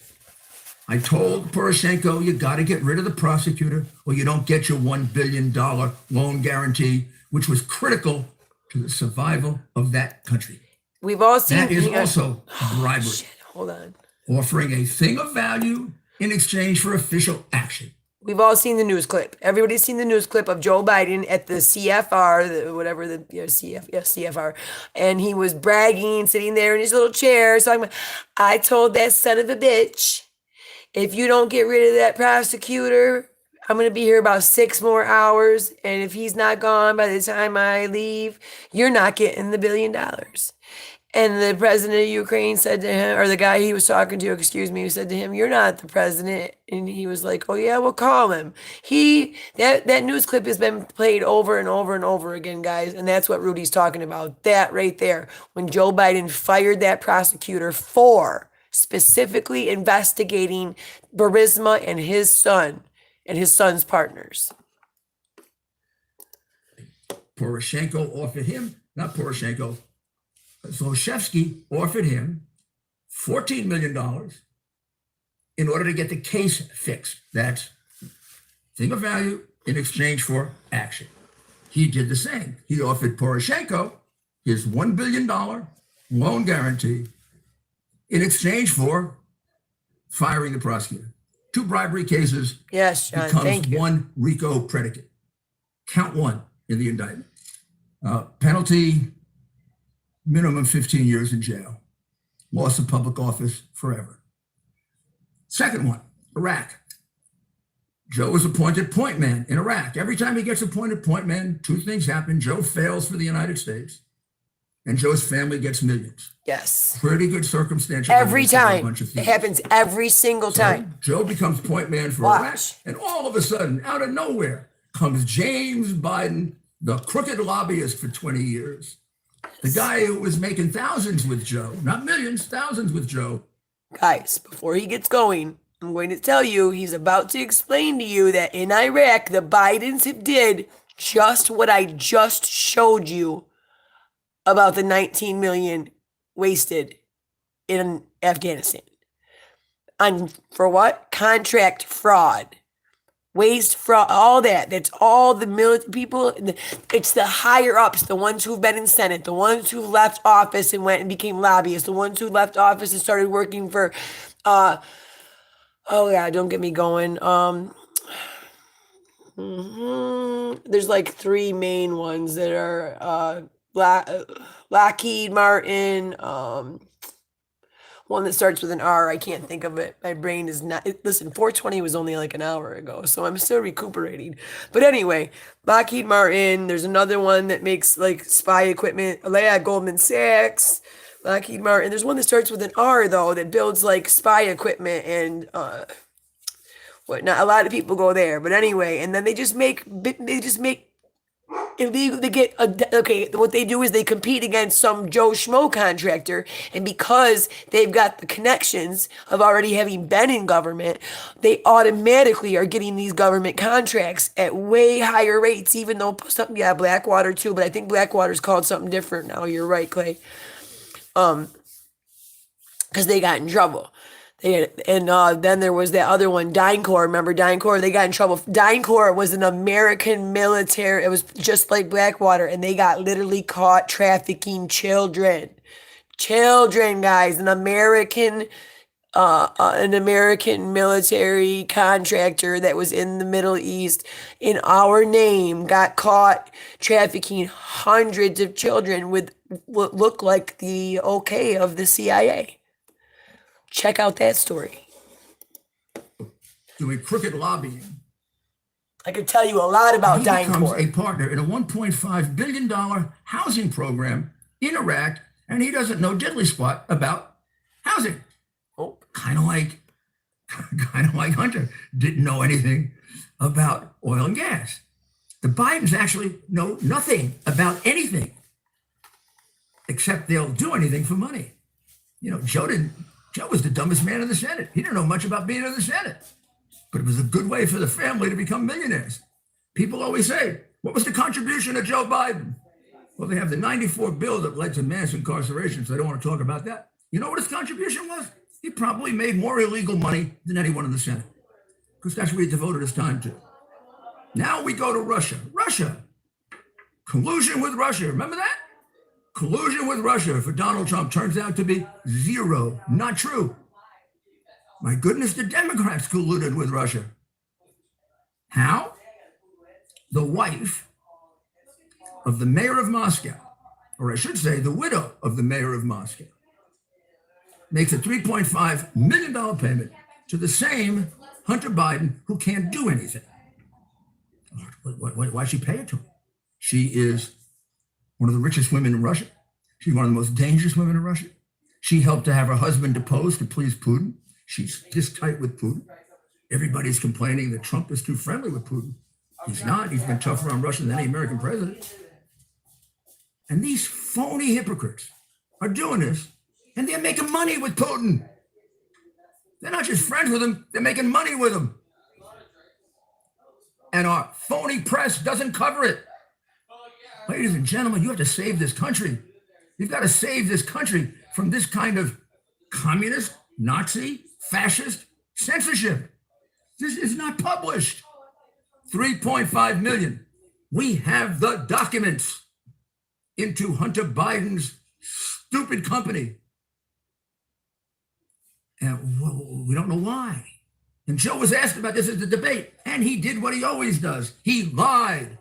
I told Poroshenko, you got to get rid of the prosecutor or you don't get your $1 billion loan guarantee, which was critical to the survival of that country. We've all seen that is also bribery. Shit, hold on. Offering a thing of value in exchange for official action. We've all seen the news clip. Everybody's seen the news clip of Joe Biden at the CFR, CFR, and he was bragging, sitting there in his little chair. So I told that son of a bitch, if you don't get rid of that prosecutor, I'm going to be here about 6 more hours. And if he's not gone by the time I leave, you're not getting the $1 billion. And the president of Ukraine said to him, or the guy he was talking to, who said to him, you're not the president. And he was like, oh yeah, we'll call him. That news clip has been played over and over and over again, guys. And that's what Rudy's talking about. That right there. When Joe Biden fired that prosecutor for specifically investigating Burisma and his son and his son's partners. Poroshenko offered him, not Poroshenko, Zlochevsky offered him $14 million in order to get the case fixed. That's thing of value in exchange for action. He did the same. He offered Poroshenko his $1 billion loan guarantee in exchange for firing the prosecutor. 2 bribery cases Yes, John, becomes thank you. 1 Rico predicate. Count 1 in the indictment. Penalty, minimum 15 years in jail. Loss of public office forever. Second one, Iraq. Joe was appointed point man in Iraq. Every time he gets appointed point man, 2 things happen. Joe fails for the United States, and Joe's family gets millions. Yes. Pretty good circumstantial. Every evidence of a time. bunch of It thieves. happens every single So time. Joe becomes point man for Watch. Iraq, and all of a sudden, out of nowhere, comes James Biden, the crooked lobbyist for 20 years. The guy who was making thousands with Joe, not millions, thousands with Joe. Guys, before he gets going, I'm going to tell you he's about to explain to you that in Iraq, the Bidens did just what I just showed you about the 19 million wasted in Afghanistan. On for what? Contract fraud. Waste, fraud, all that. That's all the military people. It's the higher ups, the ones who've been in Senate, the ones who left office and went and became lobbyists, the ones who left office and started working for, oh yeah, don't get me going. There's like 3 main ones that are Lockheed Martin, one that starts with an R. I can't think of it. My brain is not. Listen, 420 was only like an hour ago, so I'm still recuperating. But anyway, Lockheed Martin. There's another one that makes like spy equipment. Goldman Sachs, Lockheed Martin. There's one that starts with an R though that builds like spy equipment and whatnot. A lot of people go there, but anyway, and then they just make illegal. They get okay. What they do is they compete against some Joe Schmo contractor, and because they've got the connections of already having been in government, they automatically are getting these government contracts at way higher rates. Even though something, yeah, Blackwater too, but I think Blackwater's called something different now. You're right, Clay. Because they got in trouble. Then there was that other one, DynCorp. Remember DynCorp? They got in trouble. DynCorp was an American military. It was just like Blackwater, and they got literally caught trafficking children. Children, guys. An American military contractor that was in the Middle East in our name got caught trafficking hundreds of children with what looked like the okay of the CIA. Check out that story. Doing crooked lobbying. I could tell you a lot about He becomes a DynCorp. partner in a $1.5 billion housing program in Iraq, and he doesn't know diddly squat about housing. Oh, Kind of like Hunter didn't know anything about oil and gas. The Bidens actually know nothing about anything, except they'll do anything for money. You know, Joe was the dumbest man in the Senate. He didn't know much about being in the Senate, but it was a good way for the family to become millionaires. People always say, what was the contribution of Joe Biden? Well, they have the 94 bill that led to mass incarceration, so I don't want to talk about that. You know what his contribution was? He probably made more illegal money than anyone in the Senate, because that's what he devoted his time to. Now we go to Russia. Russia, collusion with Russia. Remember that? Collusion with Russia for Donald Trump turns out to be zero. Not true. My goodness, the Democrats colluded with Russia. How? The wife of the mayor of Moscow, or I should say the widow of the mayor of Moscow, makes a $3.5 million payment to the same Hunter Biden who can't do anything. Why should she pay it to him? She is one of the richest women in Russia. She's one of the most dangerous women in Russia. She helped to have her husband deposed to please Putin. She's this tight with Putin. Everybody's complaining that Trump is too friendly with Putin. He's not. He's been tougher on Russia than any American president. And these phony hypocrites are doing this, and they're making money with Putin. They're not just friends with him, they're making money with him. And our phony press doesn't cover it. Ladies and gentlemen, you have to save this country. You've got to save this country from this kind of communist, Nazi, fascist censorship. This is not published. 3.5 million. We have the documents into Hunter Biden's stupid company. And we don't know why. And Joe was asked about this at the debate, and he did what he always does. He lied.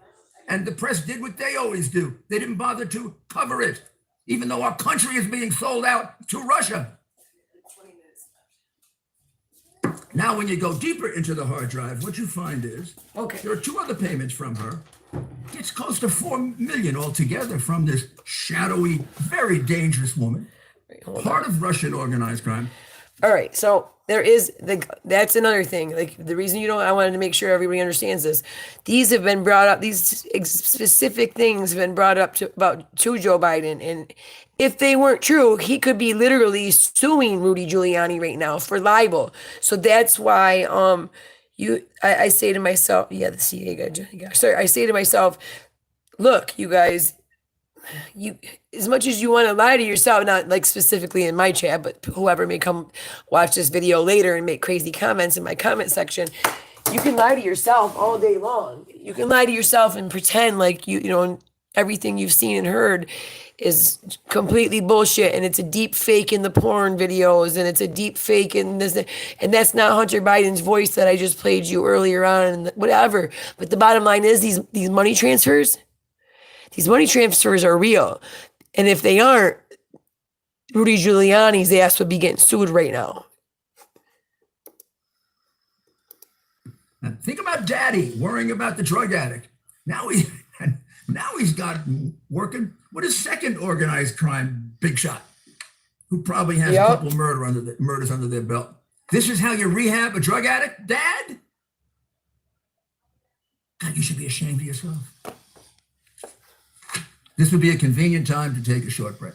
And the press did what they always do. They didn't bother to cover it, even though our country is being sold out to Russia. Now, when you go deeper into the hard drive, what you find is there are 2 other payments from her. It's close to 4 million altogether from this shadowy, very dangerous woman, part of Russian organized crime. All right, so there is that's another thing. Like the reason I wanted to make sure everybody understands this. These have been brought up. These specific things have been brought up to Joe Biden, and if they weren't true, he could be literally suing Rudy Giuliani right now for libel. So that's why I say to myself, yeah, the CA guy. Sorry, I say to myself, look, you guys. As much as you want to lie to yourself, not like specifically in my chat, but whoever may come watch this video later and make crazy comments in my comment section, you can lie to yourself all day long. You can lie to yourself and pretend like you know everything you've seen and heard is completely bullshit, and it's a deep fake in the porn videos, and it's a deep fake in this, and that's not Hunter Biden's voice that I just played you earlier on, and whatever. But the bottom line is these money transfers. These money transfers are real. And if they aren't, Rudy Giuliani's ass would be getting sued right now. Now, think about daddy worrying about the drug addict. Now he's got working with his second organized crime big shot, who probably has a couple murders under their belt. This is how you rehab a drug addict, Dad? God, you should be ashamed of yourself. This would be a convenient time to take a short break.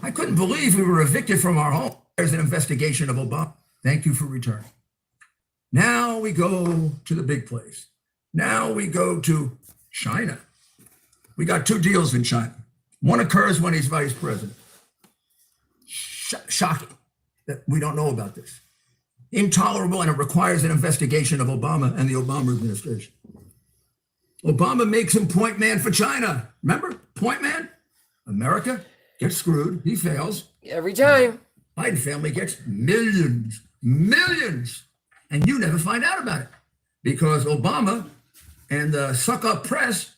I couldn't believe we were evicted from our home. There's an investigation of Obama. Thank you for returning. Now we go to the big place. Now we go to China. We got 2 deals in China. One occurs when he's vice president. Shocking that we don't know about this. Intolerable, and it requires an investigation of Obama and the Obama administration. Obama makes him point man for China. Remember? Point man? America gets screwed. He fails. Every time. Biden family gets millions. And you never find out about it because Obama and the suck-up press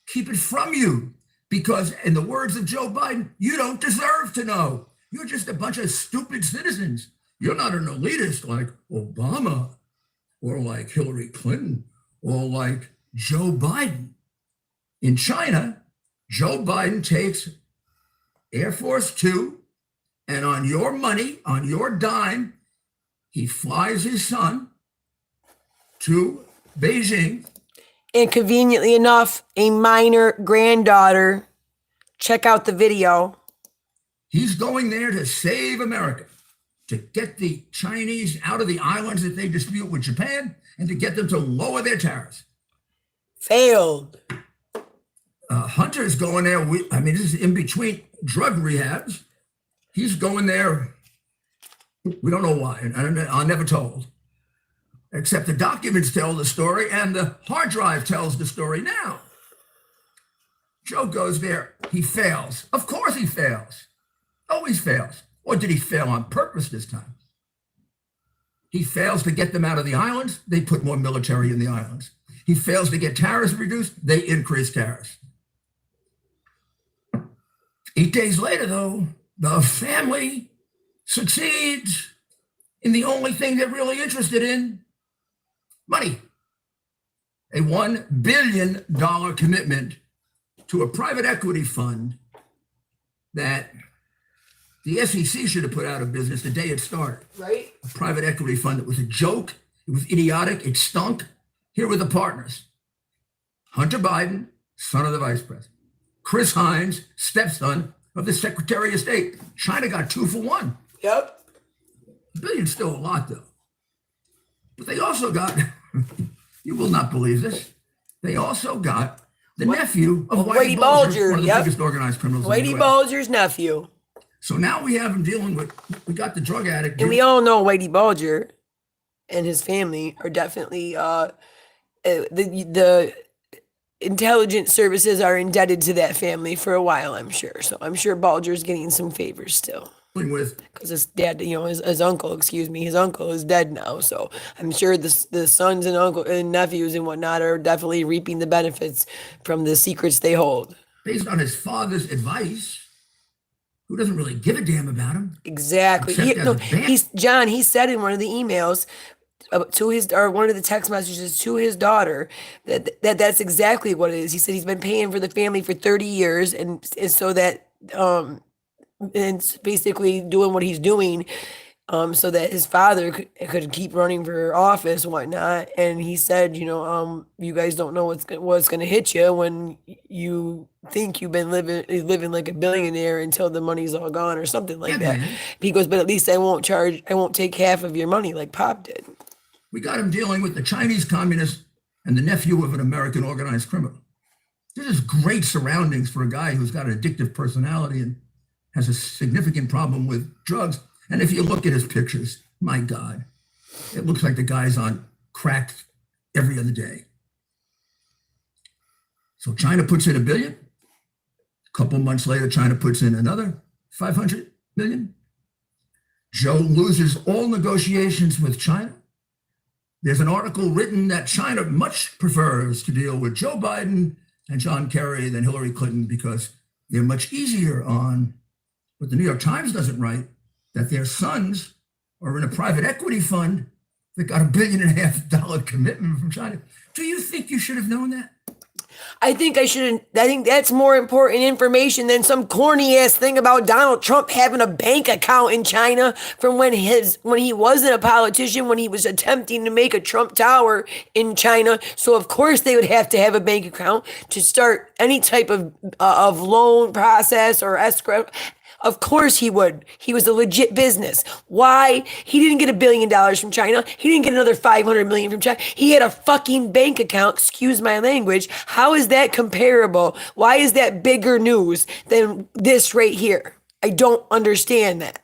keep it from you because, in the words of Joe Biden, you don't deserve to know. You're just a bunch of stupid citizens. You're not an elitist like Obama or like Hillary Clinton or like Joe Biden. In China, Joe Biden takes Air Force 2, and on your money, on your dime, he flies his son to Beijing. And conveniently enough, a minor granddaughter. Check out the video. He's going there to save America, to get the Chinese out of the islands that they dispute with Japan, and to get them to lower their tariffs. Failed. Hunter's going there. This is in between drug rehabs. He's going there. We don't know why. I'm never told. Except the documents tell the story and the hard drive tells the story now. Joe goes there. He fails. Of course he fails. Always fails. Or did he fail on purpose this time? He fails to get them out of the islands. They put more military in the islands. He fails to get tariffs reduced. They increase tariffs. 8 days later, though, the family succeeds in the only thing they're really interested in, money. A $1 billion commitment to a private equity fund that the SEC should have put out of business the day it started. Right. A private equity fund that was a joke. It was idiotic. It stunk. Here were the partners. Hunter Biden, son of the vice president. Chris Hines, stepson of the Secretary of State. China got 2 for 1. Yep. $1 billion's still a lot, though. But they also got, you will not believe this, they also got the nephew of Whitey Bulger, one of the biggest organized criminals in the Whitey US. Bulger's nephew. So now we have him dealing with, we got the drug addict. And we all know Whitey Bulger and his family are definitely the intelligence services are indebted to that family for a while, I'm sure. So I'm sure Bulger's getting some favors still. with. Because his dad, his uncle, his uncle is dead now. So I'm sure the sons and uncle and nephews and whatnot are definitely reaping the benefits from the secrets they hold. Based on his father's advice, who doesn't really give a damn about him. Exactly. Except as a band. John, he said in one of the emails to his, or one of the text messages to his daughter that's exactly what it is. He said he's been paying for the family for 30 years and so that and it's basically doing what he's doing so that his father could keep running for office and whatnot. And he said, you guys don't know what's going to hit you when you think you've been living like a billionaire until the money's all gone or something like that. Man. He goes, but at least I won't take half of your money like Pop did. We got him dealing with the Chinese communist and the nephew of an American organized criminal. This is great surroundings for a guy who's got an addictive personality and has a significant problem with drugs. And if you look at his pictures, my God, it looks like the guy's on crack every other day. So China puts in $1 billion. A couple months later, China puts in another 500 million. Joe loses all negotiations with China. There's an article written that China much prefers to deal with Joe Biden and John Kerry than Hillary Clinton because they're much easier on. But the New York Times doesn't write that their sons are in a private equity fund that got $1.5 billion commitment from China. Do you think you should have known that? I think that's more important information than some corny ass thing about Donald Trump having a bank account in China from when he wasn't a politician, when he was attempting to make a Trump Tower in China. So of course they would have to have a bank account to start any type of loan process or escrow. Of course he would. He was a legit business. Why? He didn't get $1 billion from China. He didn't get another 500 million from China. He had a fucking bank account. Excuse my language. How is that comparable? Why is that bigger news than this right here? I don't understand that.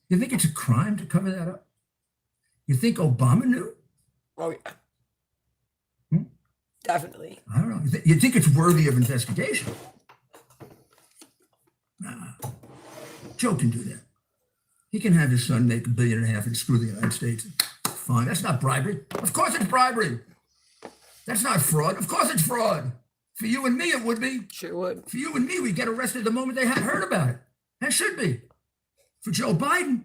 You think it's a crime to cover that up? You think Obama knew? Oh yeah. Definitely. I don't know. You think it's worthy of investigation? Nah. Joe can do that. He can have his son make $1.5 billion and screw the United States. Fine. That's not bribery. Of course it's bribery. That's not fraud. Of course it's fraud. For you and me, it would be. Sure would. For you and me, we get arrested the moment they had heard about it. That should be. For Joe Biden,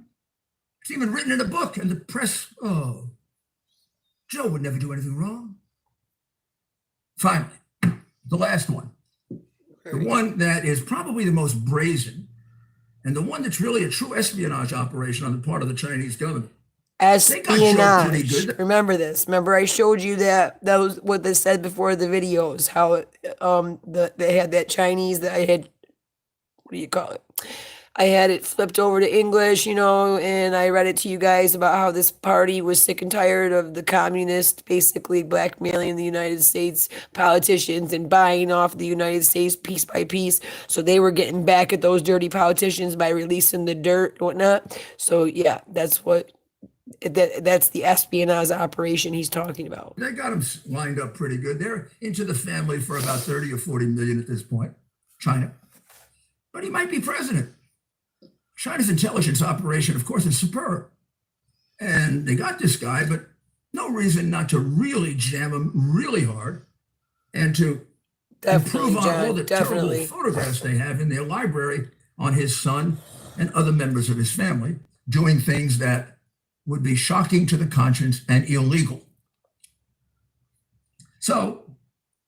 it's even written in a book and the press. Oh, Joe would never do anything wrong. Finally, the last one. The one that is probably the most brazen and the one that's really a true espionage operation on the part of the Chinese government. Espionage. Remember this. Remember I showed you that was what they said before the videos, how they had that Chinese that I had, what do you call it? I had it flipped over to English, and I read it to you guys about how this party was sick and tired of the communists basically blackmailing the United States politicians and buying off the United States piece by piece. So they were getting back at those dirty politicians by releasing the dirt and whatnot. So yeah, that's the espionage operation he's talking about. They got him lined up pretty good. They're into the family for about 30 or 40 million at this point, China. But he might be president. China's intelligence operation, of course, is superb. And they got this guy, but no reason not to really jam him really hard and to improve on all the terrible photographs they have in their library on his son and other members of his family doing things that would be shocking to the conscience and illegal. So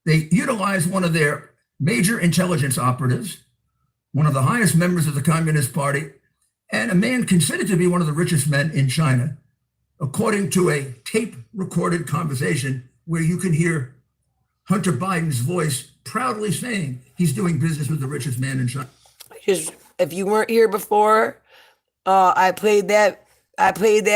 they utilized one of their major intelligence operatives, one of the highest members of the Communist Party, and a man considered to be one of the richest men in China, according to a tape-recorded conversation where you can hear Hunter Biden's voice proudly saying he's doing business with the richest man in China. If you weren't here before, I played that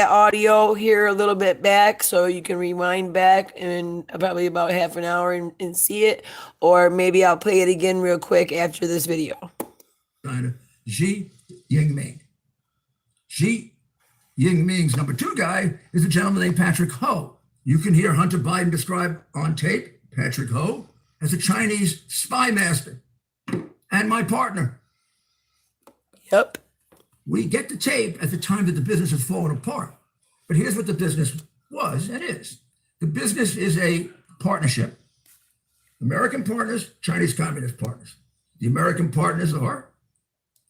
audio here a little bit back, so you can rewind back in probably about half an hour and see it, or maybe I'll play it again real quick after this video. China Xi Jinping. Xi Jinping's number 2 guy is a gentleman named Patrick Ho. You can hear Hunter Biden describe on tape Patrick Ho as a Chinese spy master and my partner. Yep. We get the tape at the time that the business is falling apart. But here's what the business was and is. The business is a partnership. American partners, Chinese communist partners. The American partners are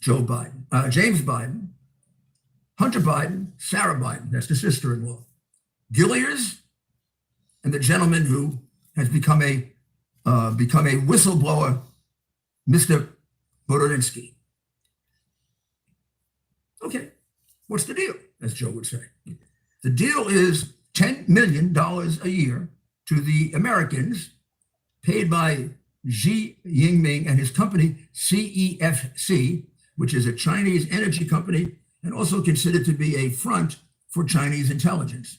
Joe Biden, James Biden, Hunter Biden, Sarah Biden, that's the sister-in-law, Gilliers, and the gentleman who has become a whistleblower, Mr. Bobulinski. Okay, what's the deal, as Joe would say? The deal is $10 million a year to the Americans paid by Xi Jinping and his company, CEFC, which is a Chinese energy company and also considered to be a front for Chinese intelligence.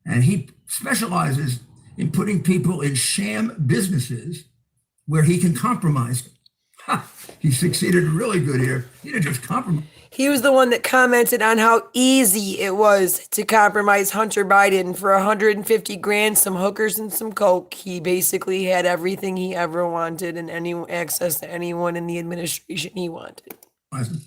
And he specializes in putting people in sham businesses where he can compromise them. Ha! He succeeded really good here. He didn't just compromise. He was the one that commented on how easy it was to compromise Hunter Biden for 150 grand, some hookers and some coke. He basically had everything he ever wanted and any access to anyone in the administration he wanted.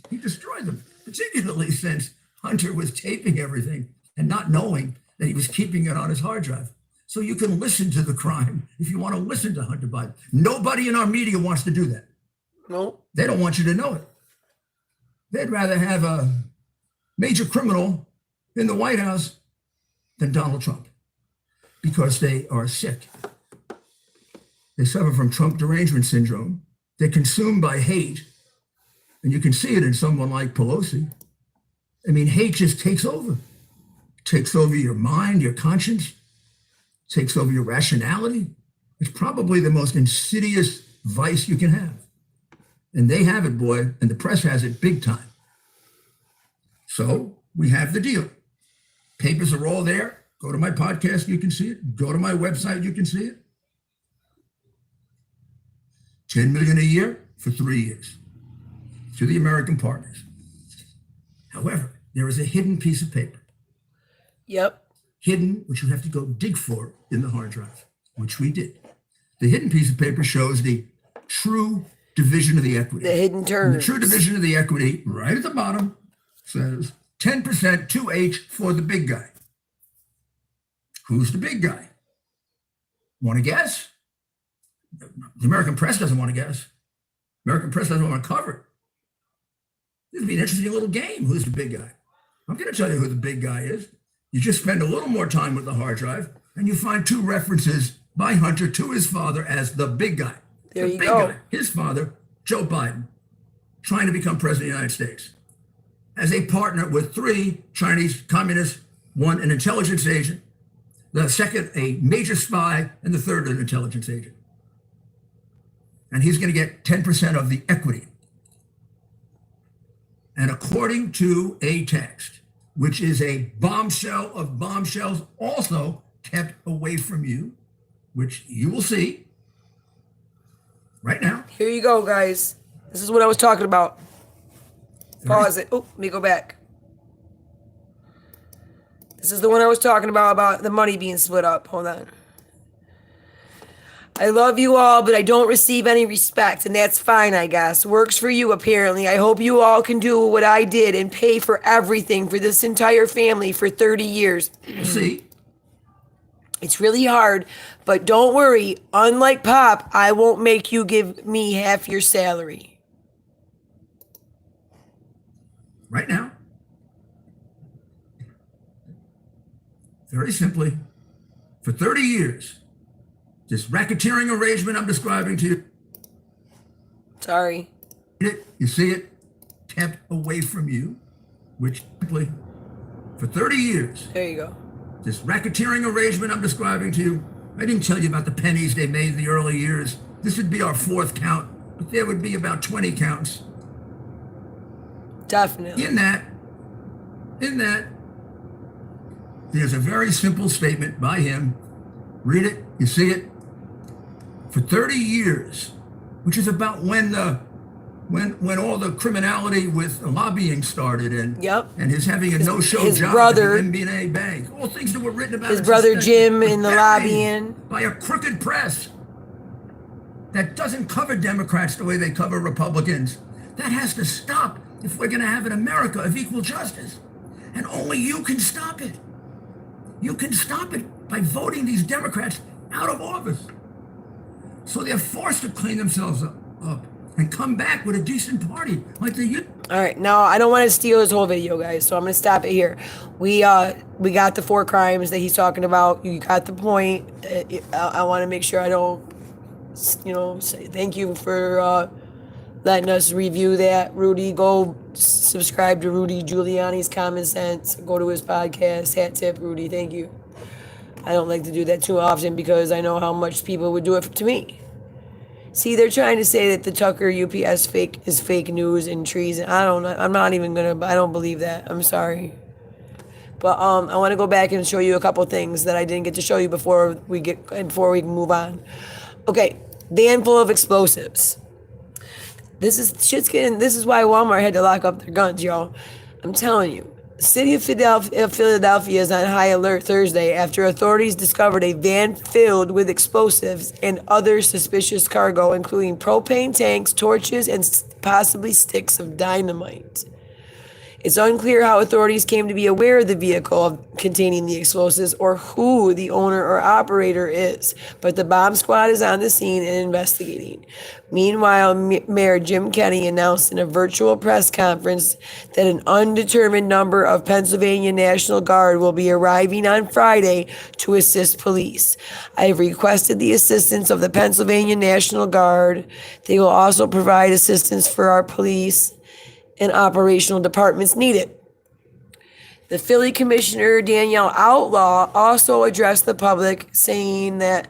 He destroyed them, particularly since Hunter was taping everything and not knowing that he was keeping it on his hard drive. So you can listen to the crime if you want to listen to Hunter Biden. Nobody in our media wants to do that. No. They don't want you to know it. They'd rather have a major criminal in the White House than Donald Trump because they are sick. They suffer from Trump derangement syndrome. They're consumed by hate. And you can see it in someone like Pelosi. I mean, hate just takes over. Takes over your mind, your conscience, takes over your rationality. It's probably the most insidious vice you can have. And they have it, boy, and the press has it big time. So we have the deal. Papers are all there. Go to my podcast, you can see it. Go to my website, you can see it. $10 million a year for 3 years to the American partners. However, there is a hidden piece of paper. Yep. Hidden, which you have to go dig for in the hard drive, which we did. The hidden piece of paper shows the true division of the equity. The hidden terms. And the true division of the equity, right at the bottom, says 10% 2H for the big guy. Who's the big guy? Want to guess? The American press doesn't want to guess. American press doesn't want to cover it. This would be an interesting little game. Who's the big guy? I'm going to tell you who the big guy is. You just spend a little more time with the hard drive and you find 2 references by Hunter to his father as the big guy. There the you big go. guy, his father, Joe Biden, trying to become president of the United States as a partner with 3 Chinese communists, 1 an intelligence agent, the second a major spy, and the third an intelligence agent. And he's going to get 10% of the equity. And according to a text, which is a bombshell of bombshells also kept away from you, which you will see right now. Here you go, guys. This is what I was talking about. Pause it. Oh, let me go back. This is the one I was talking about the money being split up. Hold on. I love you all, but I don't receive any respect, and that's fine, I guess. Works for you, apparently. I hope you all can do what I did and pay for everything for this entire family for 30 years. See? It's really hard, but don't worry. Unlike Pop, I won't make you give me half your salary. Right now. Very simply, for 30 years, this racketeering arrangement I'm describing to you. Sorry. You see it kept away from you, which simply, for 30 years, There you go. this racketeering arrangement I'm describing to you, I didn't tell you about the pennies they made in the early years. This would be our 4th count, but there would be about 20 counts. Definitely. In that, there's a very simple statement by him. Read it, you see it. For 30 years, which is about when the when all the criminality with lobbying started and Yep. and his having a no-show his job brother- at the MBNA bank, all things that were written about His and brother suspected Jim were in the buried lobbying. by a crooked press that doesn't cover Democrats the way they cover Republicans. That has to stop if we're going to have an America of equal justice. And only you can stop it. You can stop it by voting these Democrats out of office. So they're forced to clean themselves up and come back with a decent party like they used. All right, now I don't want to steal his whole video, guys, so I'm gonna stop it here. We got the 4 crimes that he's talking about. You got the point. I want to make sure I don't, say thank you for letting us review that. Rudy, go subscribe to Rudy Giuliani's Common Sense. Go to his podcast. Hat tip, Rudy. Thank you. I don't like to do that too often because I know how much people would do it to me. See, they're trying to say that the Tucker UPS fake is fake news and treason. I'm not even gonna. I don't believe that. I'm sorry. But I want to go back and show you a couple things that I didn't get to show you before we can move on. Okay, van full of explosives. This is why Walmart had to lock up their guns, y'all. I'm telling you. The city of Philadelphia is on high alert Thursday after authorities discovered a van filled with explosives and other suspicious cargo, including propane tanks, torches, and possibly sticks of dynamite. It's unclear how authorities came to be aware of the vehicle containing the explosives or who the owner or operator is, but the bomb squad is on the scene and investigating. Meanwhile, Mayor Jim Kenney announced in a virtual press conference that an undetermined number of Pennsylvania National Guard will be arriving on Friday to assist police. I have requested the assistance of the Pennsylvania National Guard. They will also provide assistance for our police and operational departments needed. The Philly Commissioner Danielle Outlaw also addressed the public, saying that,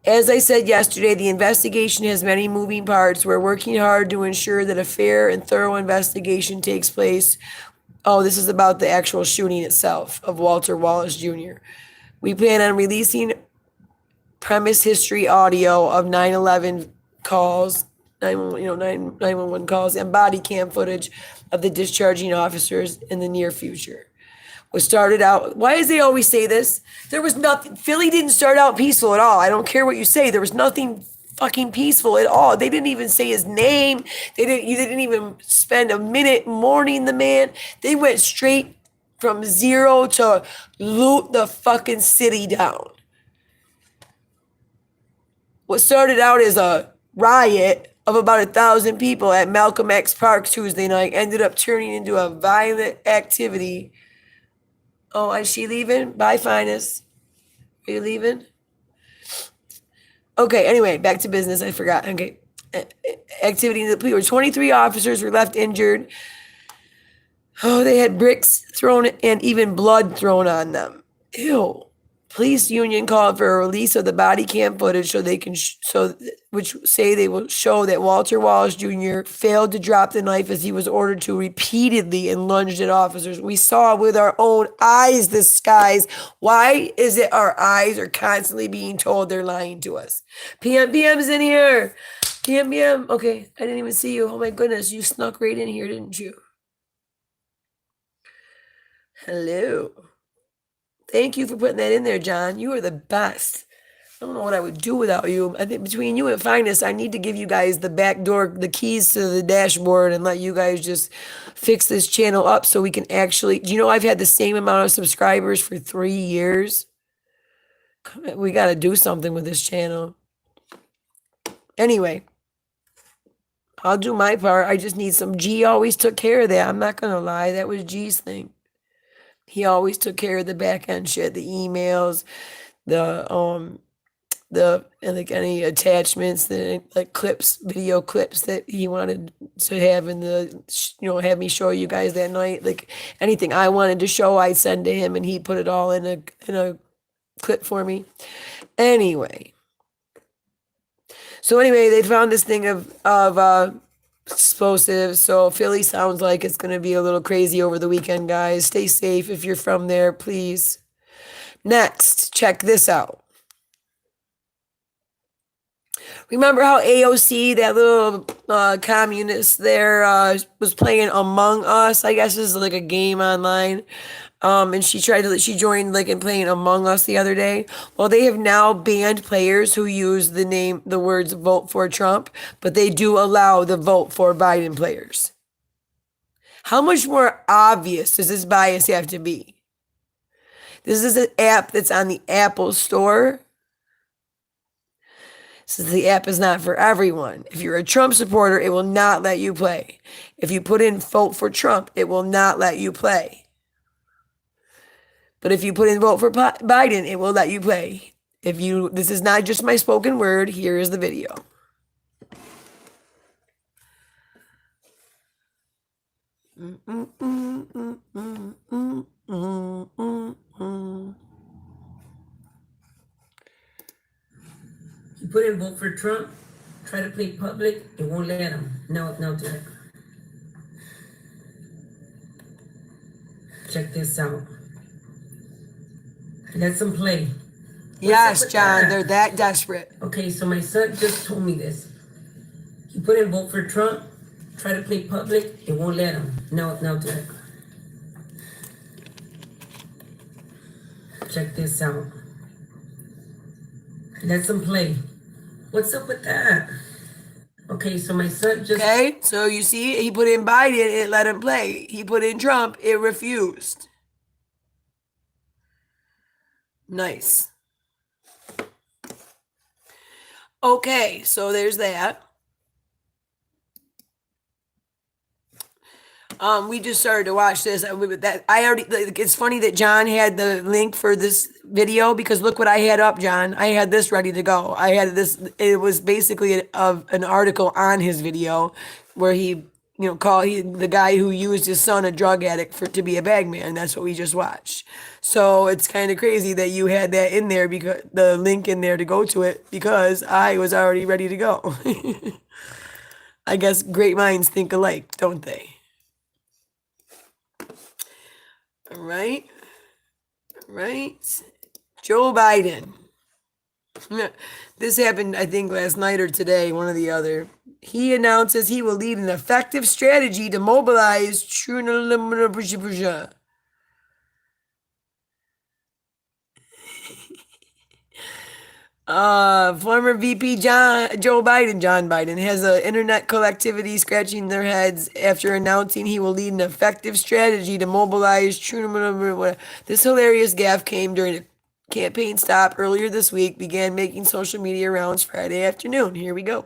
as I said yesterday, the investigation has many moving parts. We're working hard to ensure that a fair and thorough investigation takes place. Oh, this is about the actual shooting itself of Walter Wallace Jr. We plan on releasing premise history audio of 9/11 calls, 911 calls, and body cam footage of the discharging officers in the near future. What started out, why does they always say this? There was nothing, Philly didn't start out peaceful at all. I don't care what you say. There was nothing fucking peaceful at all. They didn't even say his name. You didn't even spend a minute mourning the man. They went straight from zero to loot the fucking city down. What started out as a riot of about 1,000 people at Malcolm X Park Tuesday night ended up turning into a violent activity. Oh, is she leaving? Bye, Finest. Are you leaving? Okay, anyway, back to business. I forgot. Okay. Activity in the police. 23 officers were left injured. Oh, they had bricks thrown and even blood thrown on them. Ew. Police union called for a release of the body cam footage so they can which say they will show that Walter Wallace Jr. failed to drop the knife as he was ordered to repeatedly and lunged at officers. We saw with our own eyes this, guys. Why is it our eyes are constantly being told they're lying to us? PM's in here. PM. Okay, I didn't even see you. Oh my goodness, you snuck right in here, didn't you? Hello. Thank you for putting that in there, John. You are the best. I don't know what I would do without you. I think between you and Finest, I need to give you guys the back door, the keys to the dashboard, and let you guys just fix this channel up so we can actually. Do you know I've had the same amount of subscribers for 3 years? We got to do something with this channel. Anyway, I'll do my part. I just need some. G always took care of that. I'm not going to lie. That was G's thing. He always took care of the back end shit, the emails, and like any attachments, the like clips, video clips that he wanted to have in the, have me show you guys that night. Like anything I wanted to show, I'd send to him, and he put it all in a clip for me. Anyway, they found this thing of explosives. So Philly sounds like it's going to be a little crazy over the weekend, guys. Stay safe if you're from there, please. Next, check this out. Remember how AOC, that little communist there was playing Among Us. I guess is like a game online. And she joined like in playing Among Us the other day. Well, they have now banned players who use the words vote for Trump, but they do allow the vote for Biden players. How much more obvious does this bias have to be? This is an app that's on the Apple Store. Since the app is not for everyone. If you're a Trump supporter, it will not let you play. If you put in vote for Trump, it will not let you play. But if you put in vote for Biden, it will let you play. This is not just my spoken word, here is the video. You put in vote for Trump, try to play public, it won't let him. No, Jack. Check this out. Let them play. Yes, John, they're that desperate. Okay, so my son just told me this. You put in vote for Trump, try to play public, it won't let him. No, Jack. Check this out. Let them play. What's up with that? Okay, so my son just... Okay, so you see, he put in Biden, it let him play. He put in Trump, it refused. Nice. Okay, so there's that. We just started to watch this. It's funny that John had the link for this video because look what I had up, John. I had this ready to go. I had this. It was basically an article on his video where he, the guy who used his son, a drug addict, to be a bagman. That's what we just watched. So it's kind of crazy that you had that in there, because the link in there to go to it, because I was already ready to go. I guess great minds think alike, don't they? All right. Joe Biden. This happened, I think, last night or today, one or the other. He announces he will lead an effective strategy to mobilize former VP Joe Biden, John Biden, has an internet collectivity scratching their heads after announcing he will lead an effective strategy to mobilize. This hilarious gaffe came during a campaign stop earlier this week, began making social media rounds Friday afternoon. Here we go.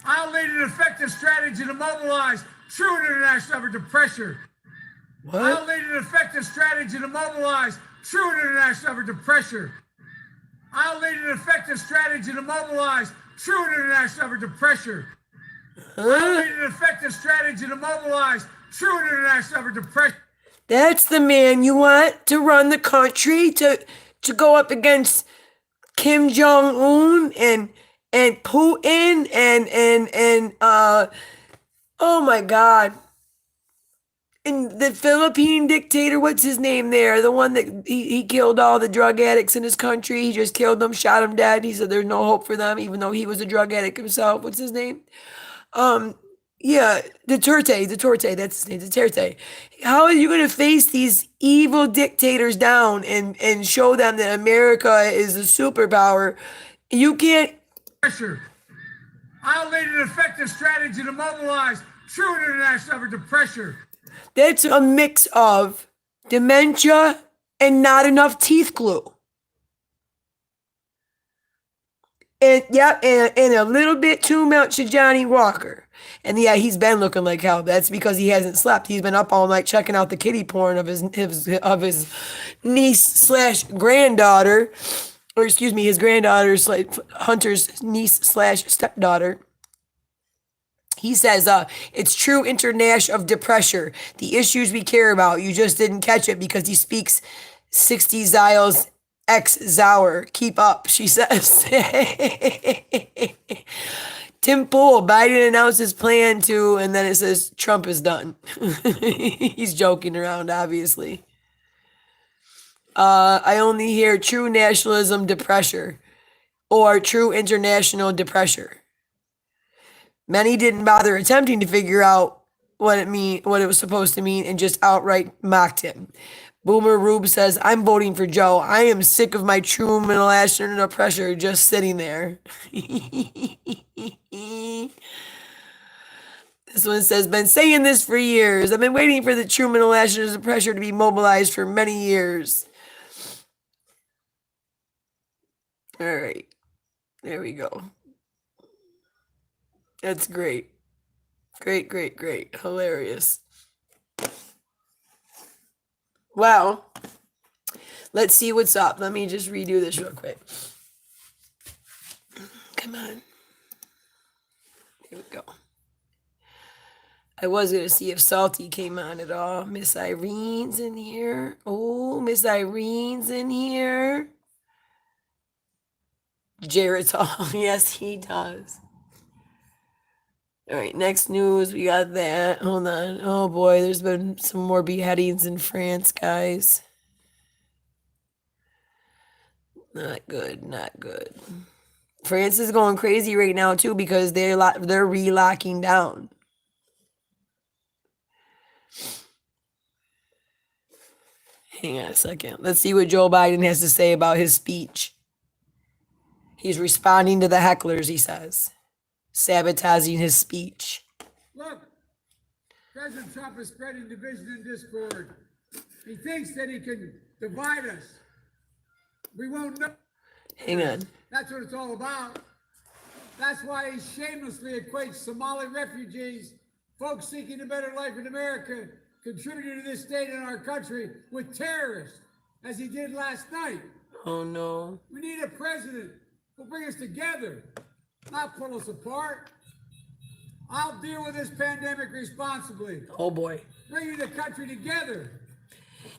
I'll lead an effective strategy to mobilize true international effort to pressure. What? I'll lead an effective strategy to mobilize true international effort to pressure. I'll lead an effective strategy to mobilize true international effort to pressure. I'll lead an effective strategy to mobilize true international effort to pressure. That's the man you want to run the country, to go up against Kim Jong-un and Putin and oh my God. And the Philippine dictator, what's his name there? The one that he killed all the drug addicts in his country. He just killed them, shot them dead. He said there's no hope for them, even though he was a drug addict himself. What's his name? Yeah, Duterte, that's his name, Duterte. How are you going to face these evil dictators down and show them that America is a superpower? You can't. Pressure. I'll lead an effective strategy to mobilize true international effort to pressure. That's a mix of dementia and not enough teeth glue. And a little bit too much of Johnny Walker. And yeah, he's been looking like hell. That's because he hasn't slept. He's been up all night checking out the kiddie porn of his niece slash granddaughter, or excuse me, his granddaughter's like Hunter's niece slash stepdaughter. He says, it's true international of depression. The issues we care about. You just didn't catch it because he speaks 60 Zyles X Zauer. Keep up, she says. Tim Pool, Biden announced his plan to, and then it says Trump is done. He's joking around, obviously. I only hear true nationalism depression or true international depression. Many didn't bother attempting to figure out what it was supposed to mean, and just outright mocked him. Boomer Rube says, I'm voting for Joe. I am sick of my Truman Lasher under pressure just sitting there. This one says, been saying this for years. I've been waiting for the Truman Lasher under pressure to be mobilized for many years. All right. There we go. That's great. Great, great, great. Hilarious. Well, let's see what's up. Let me just redo this real quick. Come on. Here we go. I was going to see if Salty came on at all. Miss Irene's in here. Oh, Miss Irene's in here. Jared's all. Yes, he does. All right, next news. We got that. Hold on. Oh, boy, there's been some more beheadings in France, guys. Not good, not good. France is going crazy right now, too, because they're relocking down. Hang on a second. Let's see what Joe Biden has to say about his speech. He's responding to the hecklers, he says, sabotaging his speech. Look, President Trump is spreading division and discord. He thinks that he can divide us. We won't know. Hang on. That's what it's all about. That's why he shamelessly equates Somali refugees, folks seeking a better life in America, contributing to this state in our country, with terrorists, as he did last night. Oh, no. We need a president who'll bring us together, not pull us apart. I'll deal with this pandemic responsibly, Oh, boy. bringing the country together.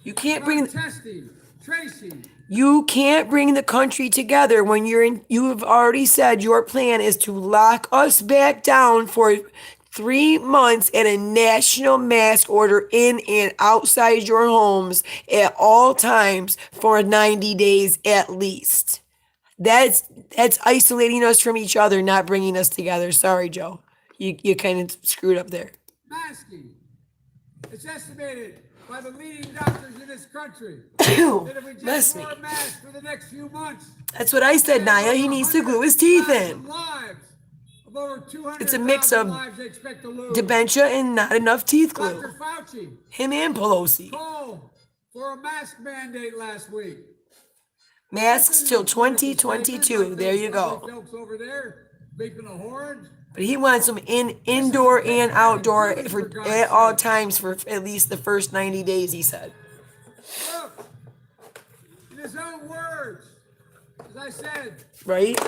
You can't bring Testing, tracing. You can't bring the country together when you have already said your plan is to lock us back down for 3 months and a national mask order in and outside your homes at all times for 90 days at least. That's isolating us from each other, not bringing us together. Sorry, Joe. You kind of screwed up there. Masking. It's estimated by the leading doctors in this country that if we just wear masks for the next few months, That's what I said, Naya. He needs to glue his teeth in. lives of over 200,000 It's a mix of lives they expect to lose. dementia and not enough teeth glue. Dr. Fauci Him and Pelosi. called for a mask mandate last week. Masks till 2022. There you go. Folks over there beeping the horns. But he wants them indoor and outdoor at all times for at least the first 90 days, he said. Look, in his own words, as I said, Right?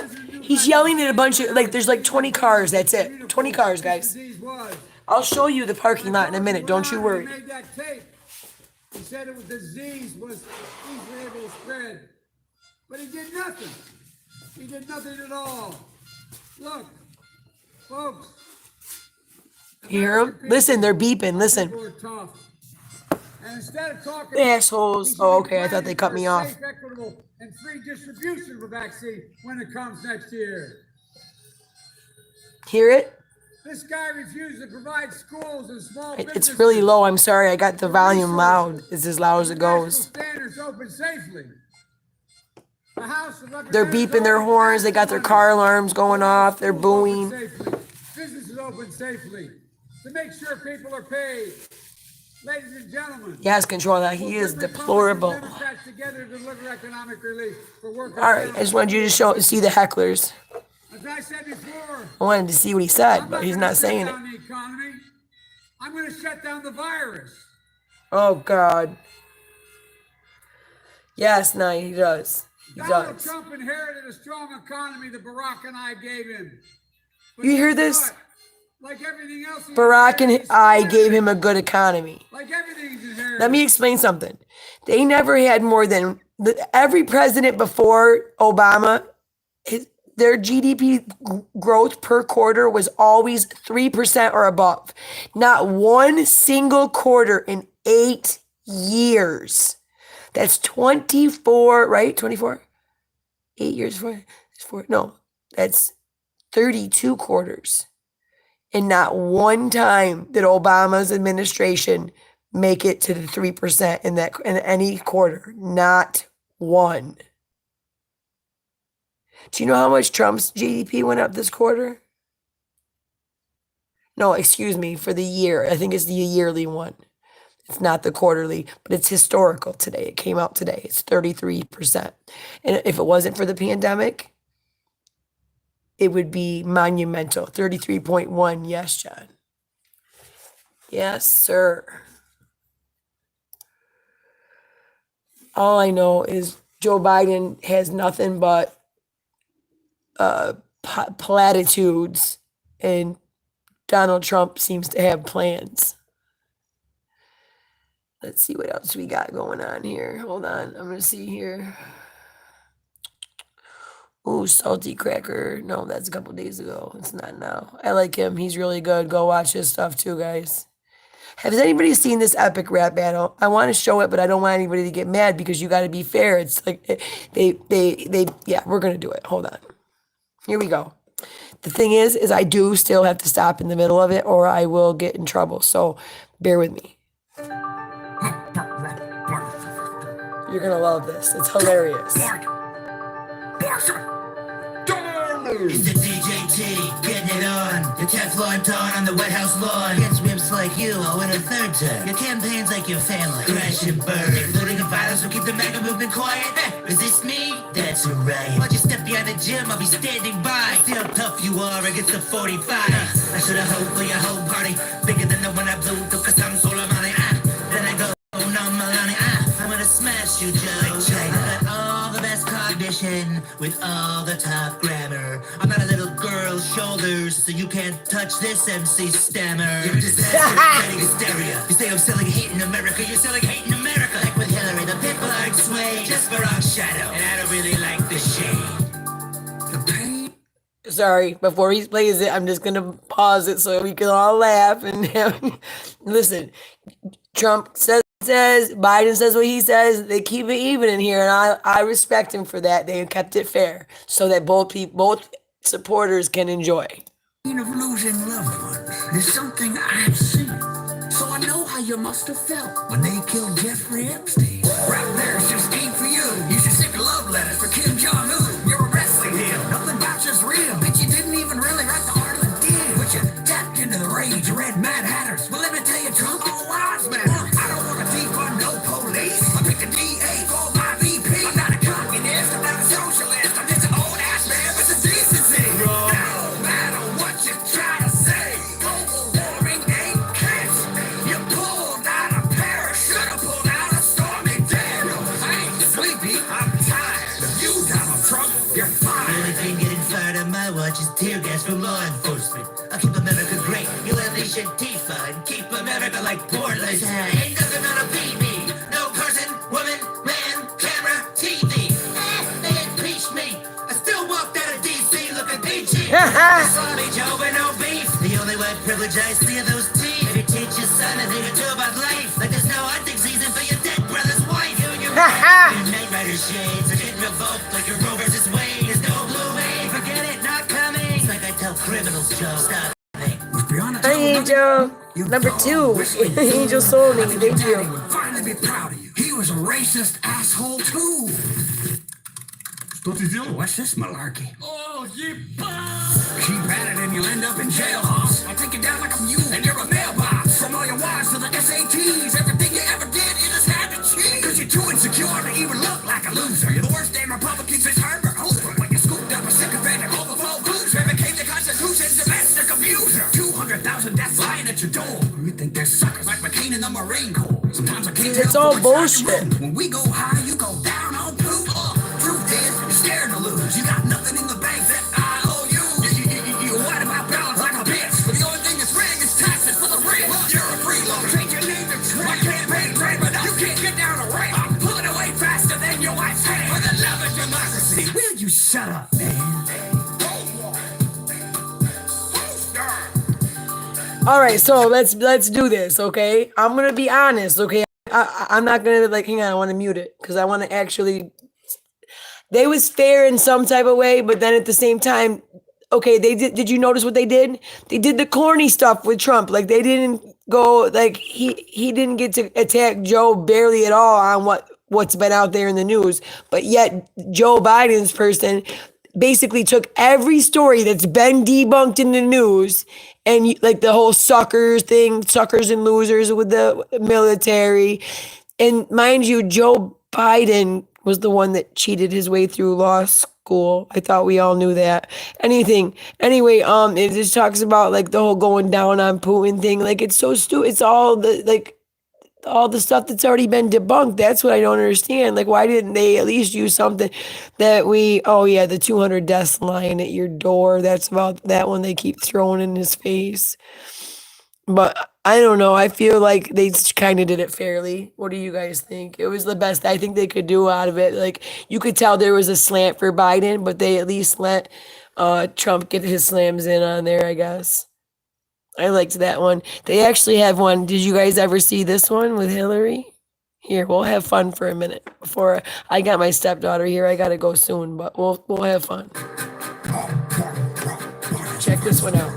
He's yelling at a bunch of, there's 20 cars. That's it. 20 cars, guys. I'll show you the parking lot in a minute. Don't you worry. He made that tape. He said disease was easily able to spread. But he did nothing. He did nothing at all. Look, folks. You hear them? Listen, they're beeping. Listen. People are tough. And instead of talking, Assholes. Oh, okay. I thought they cut me off. safe, equitable, and free distribution of a vaccine when it comes next year. Hear it? This guy refused to provide schools and small businesses. It's really low. I'm sorry. I got the volume loud. It's as loud as it goes. Standards open safely. The House of They're beeping their horns. They got their car alarms going off. They're booing. Businesses open safely to make sure people are paid. Ladies and gentlemen. Yes, control that. He is deplorable. All right. I just wanted you to see the hecklers. As I said before, I wanted to see what he said, but he's not saying it. I'm going to shut down the virus. Oh, God. Yes, no, he does. He Donald does. Trump inherited a strong economy that Barack and I gave him. But You hear guess this? what? Like everything else, Barack and I gave him a good economy. Like everything he's inherited. Let me explain something. They never had more than every president before Obama. Their GDP growth per quarter was always 3% or above. Not one single quarter in 8 years. That's 24, right? 24? 8 years, four, no, that's 32 quarters And not one time did Obama's administration make it to the 3% in any quarter. Not one. Do you know how much Trump's GDP went up this quarter? No, excuse me, for the year. I think it's the yearly one. It's not the quarterly, but it's historical today. It came out today. It's 33%. And if it wasn't for the pandemic, it would be monumental. 33.1. Yes, John. Yes, sir. All I know is Joe Biden has nothing but platitudes, and Donald Trump seems to have plans. Let's see what else we got going on here. Hold on. I'm going to see here. Ooh, Salty Cracker. No, that's a couple days ago. It's not now. I like him. He's really good. Go watch his stuff too, guys. Has anybody seen this epic rap battle? I want to show it, but I don't want anybody to get mad because you got to be fair. It's like yeah, we're going to do it. Hold on. Here we go. The thing is I do still have to stop in the middle of it or I will get in trouble. So bear with me. You're going to love this. It's hilarious. It's the DJT, getting it on. The Teflon Dawn on the White House lawn. Against wimps like you, I'll win a third time. Your campaign's like your family. Crash and burn. Looting and violence will keep the MAGA movement quiet. Resist me? That's a riot. Watch you step behind the gym, I'll be standing by. See how tough you are against the 45. I should've hoped for your whole party. Bigger than the one I blew through cause I'm solo money. Then I go, oh no, Milani. I'm gonna smash you, Joe. I got all the best cognition with all the top grammar. I'm not a little girl's shoulders, so you can't touch this MC stammer. You're just spreading hysteria. You say I'm selling hate in America, you're selling hate in America. Like with Hillary, the people are sway. Just for our shadow, and I don't really like the shade. The pain. Sorry, before he plays it, I'm just going to pause it so we can all laugh and listen. Trump says, Biden says what he says. They keep it even in here, and I respect him for that. They kept it fair so that both supporters can enjoy. Of losing loved ones is something I've seen, so I know how you must have felt when they killed Jeffrey Epstein. Right there, it's just ain't for you. You should send love letters for Kim Jong-un. You're a wrestling heel. Nothing about you's real. But you didn't even really write the heart of the deal. But you tapped into the rage. You read Mad Hatters. Well, let me tell you, Trump, all lives matter. I don't want to defund no police. I picked the DA for my VP. I'm not a communist. I'm not a socialist. I'm just an old ass man with some decency. No matter what you try to say, global warming ain't catch. You pulled out a parachute. I pulled out a stormy Daniel. I ain't sleepy. I'm tired of you, Donald Trump. You're fine. The only thing getting fired on my watch is tear gas from law enforcement. I'll keep America great. You'll unleash Antifa and keep America like Portland. Ain't nothing gonna beat me. No person, woman, man, camera, TV. They impeached me. I still walked out of D.C. looking peachy. Sloppy Joe with no beef. The only white privilege I see are those teeth. If you teach your son a thing or two about life, like there's no hunting season for your dead brother's wife. You and your Night Rider shades are getting revoked like your Roe versus Wade. There's no blue wave. Forget it, not coming. It's like I tell criminals, Joe. Stop. Hi, Angel. Number 2. Angel sold me. Thank you. Would finally be proud of you. He was a racist asshole too. What's this malarkey? Oh, keep at it and you'll end up in jail, hoss. I'll take you down like a mule and you're a mailbox. From all your wives to the SATs, everything you ever did, you just had to cheat. Cause you're too insecure to even look like a loser. You're the worst damn Republican since Herbert Hoover. When you scooped up a sycophant and overflow loser, became the Constitution's domestic abuser. 200,000 deaths lying at your door. You think they're suckers like McCain in the Marine Corps. Sometimes I can't tell. It's all bullshit. When we go high, you go down on poop. Truth is, you're scared to lose. You got nothing in the bank that I owe you. You're white about balance like a bitch. But the only thing that's ring is taxes for the rich. You're a freeloader. Change your name to Trump. My campaign train, but you can't get down a ramp. I'm pulling away faster than your wife's hand. For the love of democracy, will you shut up, man? All right, so let's do this, okay? I'm gonna be honest, okay? I'm not gonna hang on. I want to mute it because I want to actually. They was fair in some type of way, but then at the same time, okay, they did you notice what they did? They did the corny stuff with Trump. Like they didn't go, like he didn't get to attack Joe barely at all on what's been out there in the news. But yet Joe Biden's person basically took every story that's been debunked in the news, and like the whole suckers thing, suckers and losers with the military. And mind you, Joe Biden was the one that cheated his way through law school. I thought we all knew that. Anyway, it just talks about like the whole going down on Putin thing. Like it's so stupid. It's all the stuff that's already been debunked. That's what I don't understand. Like, why didn't they at least use something that the 200 deaths lying at your door. That's about that one they keep throwing in his face. But I don't know. I feel like they kind of did it fairly. What do you guys think? It was the best I think they could do out of it. Like, you could tell there was a slant for Biden, but they at least let Trump get his slams in on there, I guess. I liked that one. They actually have one. Did you guys ever see this one with Hillary? Here, we'll have fun for a minute before I got my stepdaughter here. I gotta go soon, but we'll have fun. Check this one out.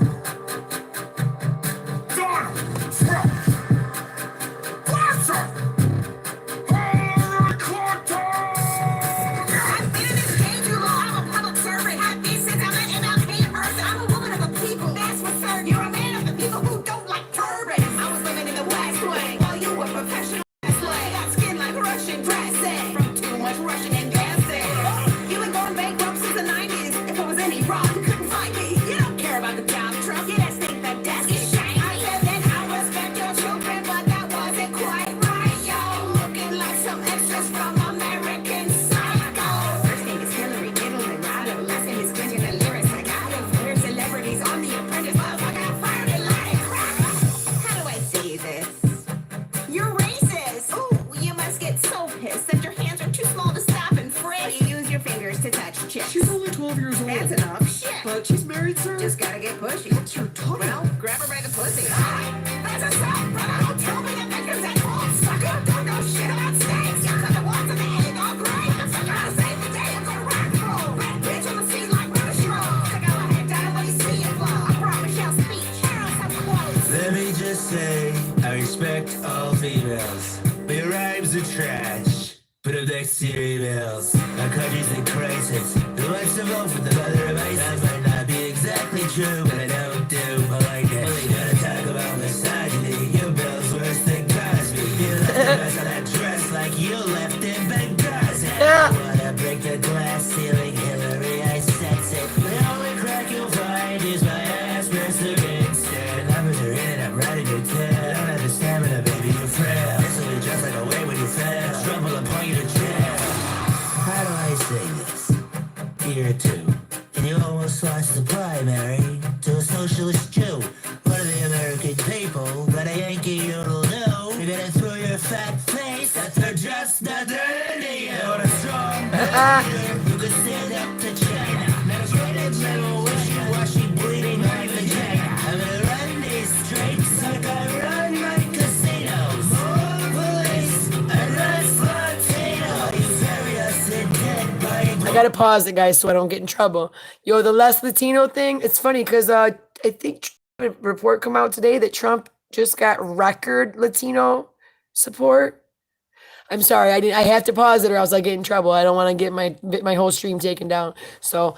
She's only 12 years old. That's enough. Shit. But she's married, sir. Just gotta get pushy. What's your tongue? Well, grab her by the pussy. That's assault, brother. Don't tell me that victim's at fault, sucker. Don't know shit about snakes. You cut the walls of the egg all great. I'm sucker to save the day. I'm gonna rock and roll. Red bitch on the scene like Rudy. Check out my head down when you see it blow. I brought Michelle's speech. Here are some quotes. Let me just say, I respect all females. But your rhymes are trash. Put up next to your emails. Our country's in crisis. Who wants to vote for the mother of ISIS? That might not be exactly true, but I don't do politeness. Only gonna talk about misogyny. Your bill's worse than Cosby. You left the rest of that dress like you left in Benghazi. I wanna break the glass ceiling, Hillary, I sense it. The only crack you'll find is my ass, Mr. Kingston. Numbers are in and I'm writing your tip. I don't have the stamina, baby, you're frail. This'll be just like a way when you fail. Trouble upon you to jail. How do I say this? Year two, and you almost lost the primary to a socialist Jew. One of the American people, but a Yankee you'll know. You're gonna throw your fat face that they're just not into you. What a strong leader who could stand up to China. Now straight and gentle, wishy-washy, bleeding like vagina. I'm gonna run these streets like I run my casinos. More police and less Latino. You serious and dead by I gotta pause it, guys, so I don't get in trouble. Yo, the less Latino thing, it's funny because I think a report come out today that Trump just got record Latino support. I'm sorry, I have to pause it or else I get in trouble. I don't want to get my whole stream taken down. So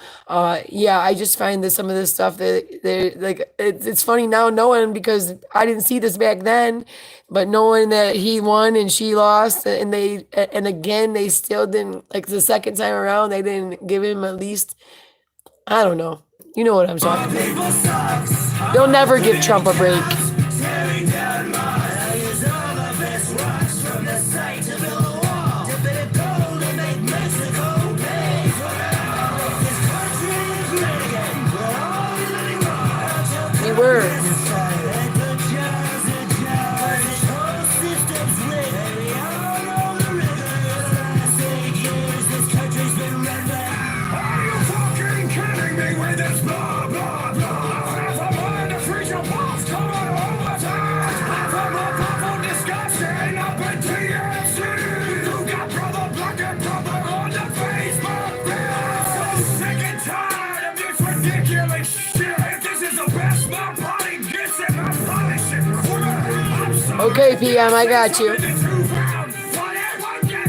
yeah, I just find that some of this stuff that they like it's funny now knowing, because I didn't see this back then, but knowing that he won and she lost, and again they still didn't, like the second time around they didn't give him at least, I don't know. You know what I'm talking about. They'll never give Trump a break. tearing down Mars. I use all the best rocks from the site to build a wall. Dip it in gold and make Mexico pay for it all. This country is great again. We're all living wrong. We were. And the jobs are jobs. This whole system's lit. And we all know the rigor. For the last 8 years, this country's been run by. Are you fucking kidding me with this blah, blah, blah? Half a mind to freeze your balls, come on over time. Half a more powerful disgusting up in TFC. You got brother black and brother on the Facebook. I'm so sick and tired of this ridiculous My body gets it, my body should quarter. I'm sorry. Okay, PM, I got you.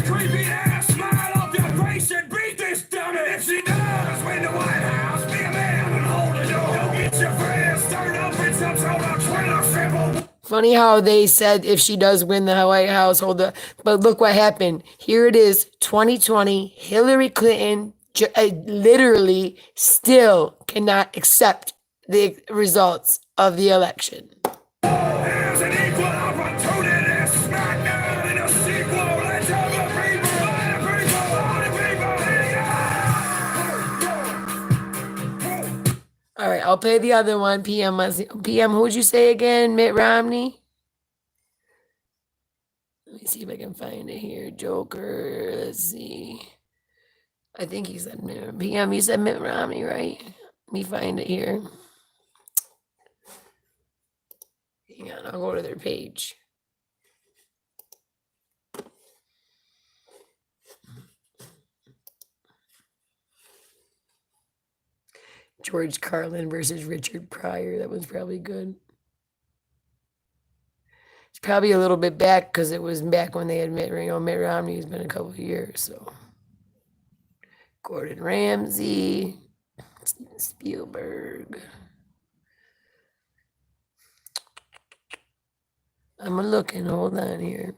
Creepy ass smile of your face and beat this dummy. If she does win the White House, be a man and hold the door. Go get your friends, start up in some sort of Twitter symbol. Funny how they said if she does win the White House, hold the. But look what happened. Here it is, 2020. Hillary Clinton literally still cannot accept the results of the election. There's an equal opportunity smackdown in a sequel. Let's have the people, All right, I'll play the other one. PM, who'd you say again? Mitt Romney? Let me see if I can find it here. Joker, let's see. I think he said Mitt. PM, you said Mitt Romney, right? Let me find it here. Hang on, I'll go to their page. George Carlin versus Richard Pryor. That was probably good. It's probably a little bit back because it was back when they had Mitt Romney's been a couple of years. So Gordon Ramsay, Steven Spielberg. I'm looking. Hold on here.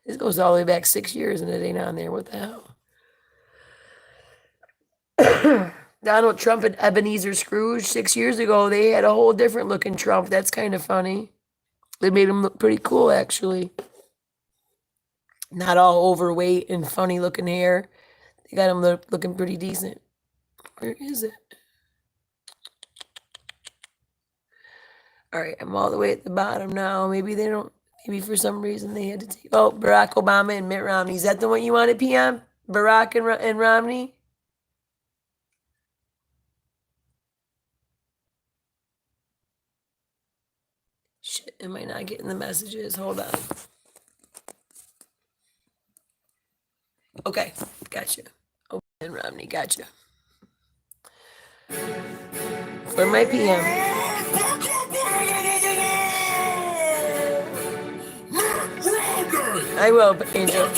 This goes all the way back 6 years and it ain't on there. What the hell? Donald Trump and Ebenezer Scrooge 6 years ago, they had a whole different looking Trump. That's kind of funny. They made him look pretty cool, actually. Not all overweight and funny looking hair. They got him looking pretty decent. Where is it? All right, I'm all the way at the bottom now. Maybe they don't, maybe for some reason they had to take, oh, Barack Obama and Mitt Romney. Is that the one you wanted, PM? Barack and Romney? Shit, am I not getting the messages? Hold on. Okay, gotcha. Oh, and Romney, gotcha. For my PM. I will, Angel. I'm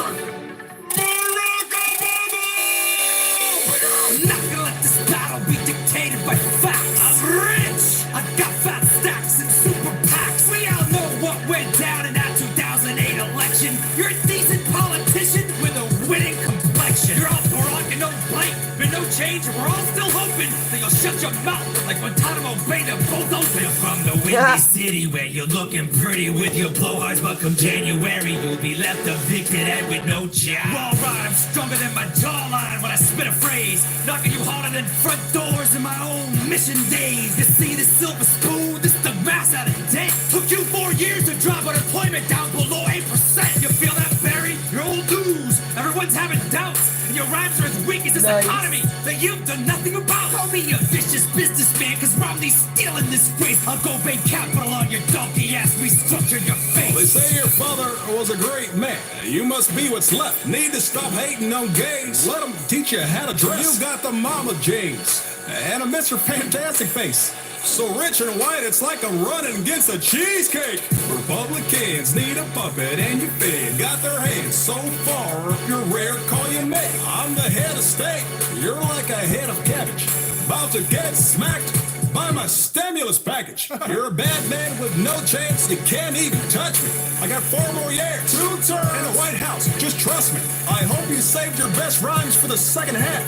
not gonna let this battle be dictated by facts. I'm rich. I got fat stacks and super PACs. We all know what went down in that 2008 election. You're a decent politician with a winning complexion. You're all Barack and no blank, but no change. We're all still hoping that you'll shut your mouth like Guantanamo Bay to bulldozer. From the windy city where you're looking pretty with your blowhards, but come January you'll be left evicted and with no job. All right, I'm stronger than my jawline when I spit a phrase, knocking you harder than front doors in my own mission days. You see this silver spoon, this the mass out of date. Took you 4 years to drop unemployment down below 8%. You feel that, Barry? You're old news. Everyone's having doubts, and your rhymes are as weak as this economy that you've done nothing about. Call me a vicious businessman, cause Romney's stealing this race. I'll go bank capital on your donkey ass, restructure your face. They say your father was a great man. You must be what's left. Need to stop hating on gays. Let them teach you how to dress. You got the mama jeans and a Mr. Fantastic face. So rich and white, it's like a running against a cheesecake. Republicans need a puppet and you fit. Got their hands so far up your rear, call you mate. I'm the head of state. You're like a head of cabbage. About to get smacked by my stimulus package. You're a bad man with no chance. You can't even touch me. I got 4 more years. 2 terms in the White House. Just trust me. I hope you saved your best rhymes for the second half.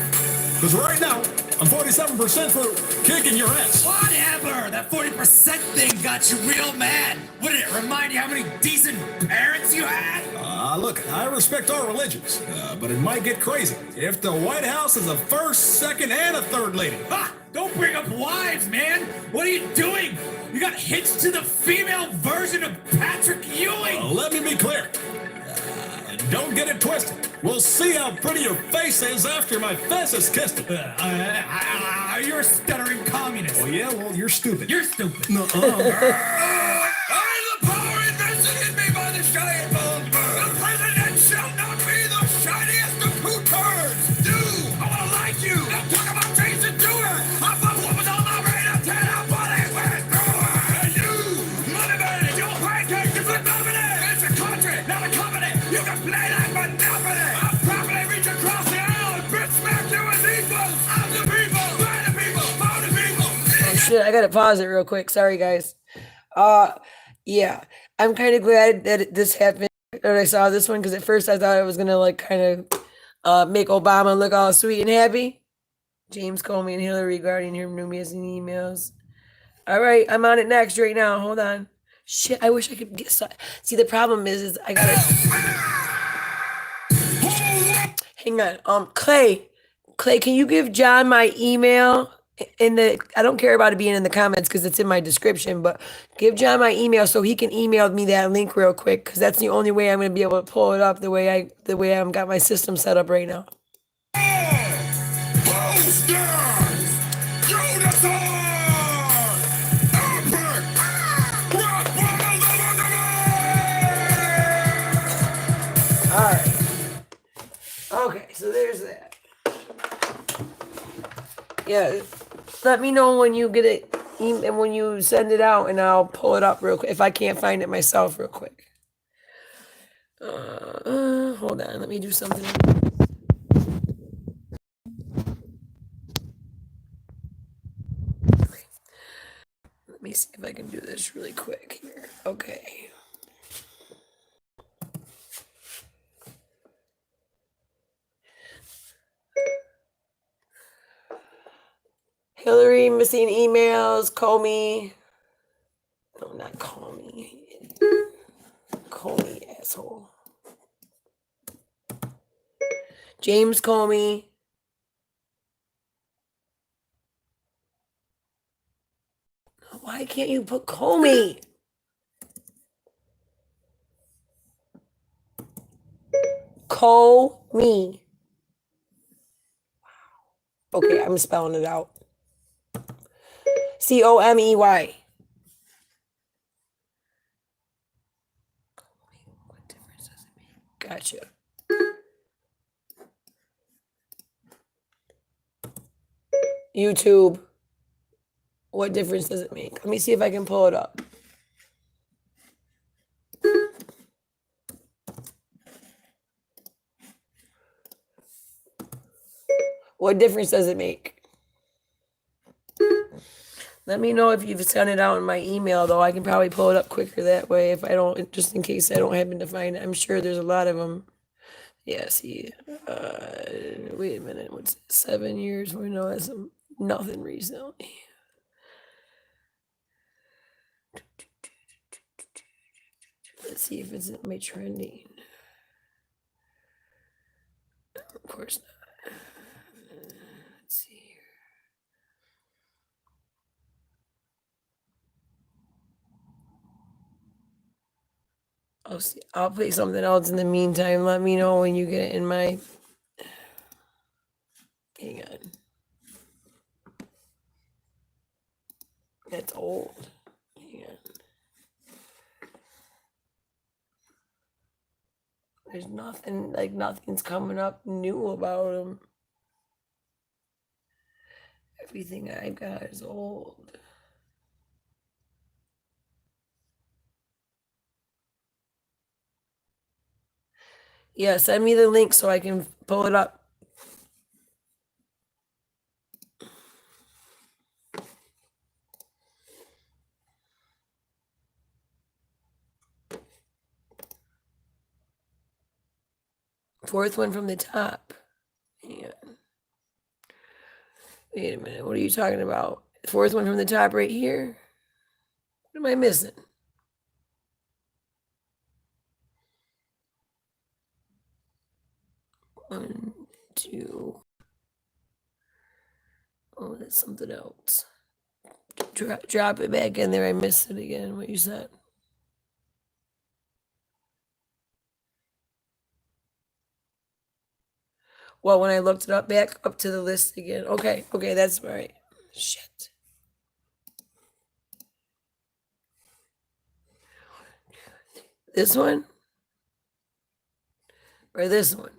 Because right now, I'm 47% for kicking your ass. Whatever. That 40% thing got you real mad. What did it remind you how many decent parents you had? Look, I respect our religions, but it might get crazy if the White House is a first, second, and a third lady. Ha! Don't bring up wives, man. What are you doing? You got hitched to the female version of Patrick Ewing. Let me be clear. Don't get it twisted. We'll see how pretty your face is after my fist is kissed it. You're a stuttering communist. Oh, yeah? Well, you're stupid. You're stupid. No. I the power invested in me by the giant bulb. The president shall not be the shiniest of 2 turds. Dude, I want to like you. Don't talk about Jason Stewart. I thought what was on my radar, 10 out by shit, I gotta pause it real quick. Sorry, guys. Yeah, I'm kind of glad that this happened, that I saw this one, because at first I thought it was gonna like kind of make Obama look all sweet and happy. James Comey and Hillary regarding her new missing emails. All right, I'm on it next right now. Hold on. Shit, I wish I could get. See, the problem is I gotta. Hang on. Clay, can you give John my email? I don't care about it being in the comments because it's in my description, but give John my email so he can email me that link real quick, because that's the only way I'm gonna be able to pull it up the way I've got my system set up right now. All right. Okay, so there's that. Yeah, let me know when you get it, and when you send it out, and I'll pull it up real quick if I can't find it myself real quick. Hold on, let me do something. Let me see if I can do this really quick here. Okay. Hillary missing emails, Comey. No, not Comey. Comey, asshole. James Comey. Why can't you put Comey? Comey. Okay, I'm spelling it out. Comey. What difference does it make? Gotcha. YouTube. What difference does it make? Let me see if I can pull it up. What difference does it make? Let me know if you've sent it out in my email, though. I can probably pull it up quicker that way if I don't, just in case I don't happen to find it. I'm sure there's a lot of them. Yeah, see. Wait a minute. What's it, 7 years? We know that's nothing recently. Let's see if it's in my trending. Of course not. Let's see here. I'll play something else in the meantime. Let me know when you get it in my. Hang on. That's old. Hang on. There's nothing, like nothing's coming up new about him. Everything I got is old. Yeah, send me the link so I can pull it up. Fourth one from the top. Yeah. Wait a minute. What are you talking about? Fourth one from the top right here? What am I missing? One, two. Oh, that's something else. Drop it back in there. I missed it again. What you said? Well, when I looked it up, back up to the list again. Okay, that's right. Shit. This one? Or this one?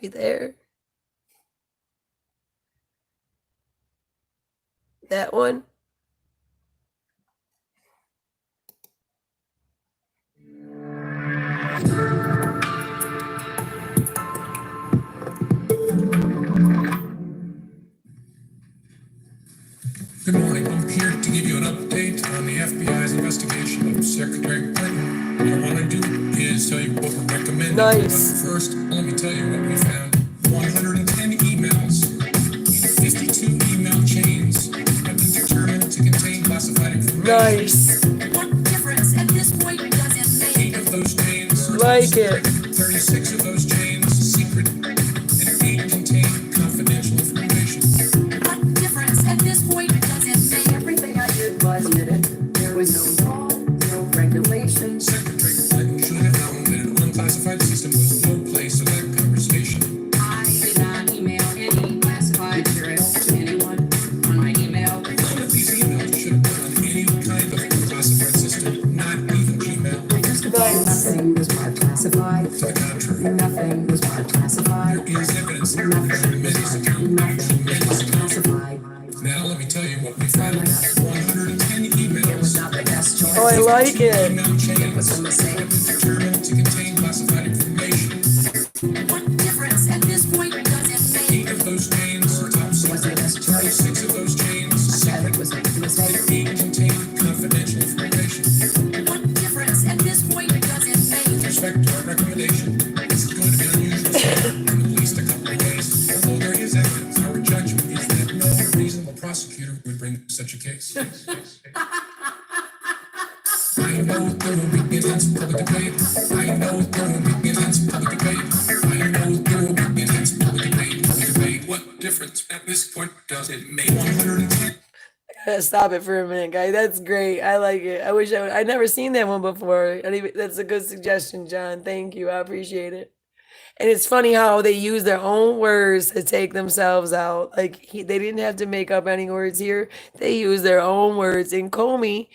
right there. That one. Good morning. I'm here to give you an update on the FBI's investigation of Secretary Clinton. What I want to do is tell you what we're recommending. Nice. But first, let me tell you what we found. 110 emails in 52 email chains have been determined to contain classified information. Nice. What difference at this point does it make? 8 of those chains are Like top it. secret, 36 of those chains secret, and 8 contain confidential information. What difference at this point does it make? Everything I did was admitted. There was no law, no regulations. Secretary Clinton should have known that an unclassified system was no place for that conversation. I did not email any classified material to anyone on my email. None of these emails should have been on any kind of classified system, not even Gmail. First of all, nothing was marked classified. To the contrary, Nothing was marked classified. there is evidence of Nothing was tremendous marked tremendous classified. Now let me tell you what we found. 110 It was emails. not the best choice. Oh, I like it. Email chains was a mistake. have been determined to contain classified information. What difference at this point does it 8 make? of those chains are top Was the secret. best choice. 36 of those chains Said secret. it was a mistake. 8 contain confidential information. What difference at this point does it With make? respect to our recommendation, this is going to be unusual in at least a couple of ways. Although there is evidence, our judgment is that no reasonable prosecutor would bring such a case. I know there will be intense public debate. I know there will be intense public debate. I know there will be intense public debate. What difference at this point does it make? 110. Gotta stop it for a minute, guys. That's great. I like it. I wish I'd never seen that one before. That's a good suggestion, John. Thank you. I appreciate it. And it's funny how they use their own words to take themselves out. Like they didn't have to make up any words here. They use their own words. And Comey,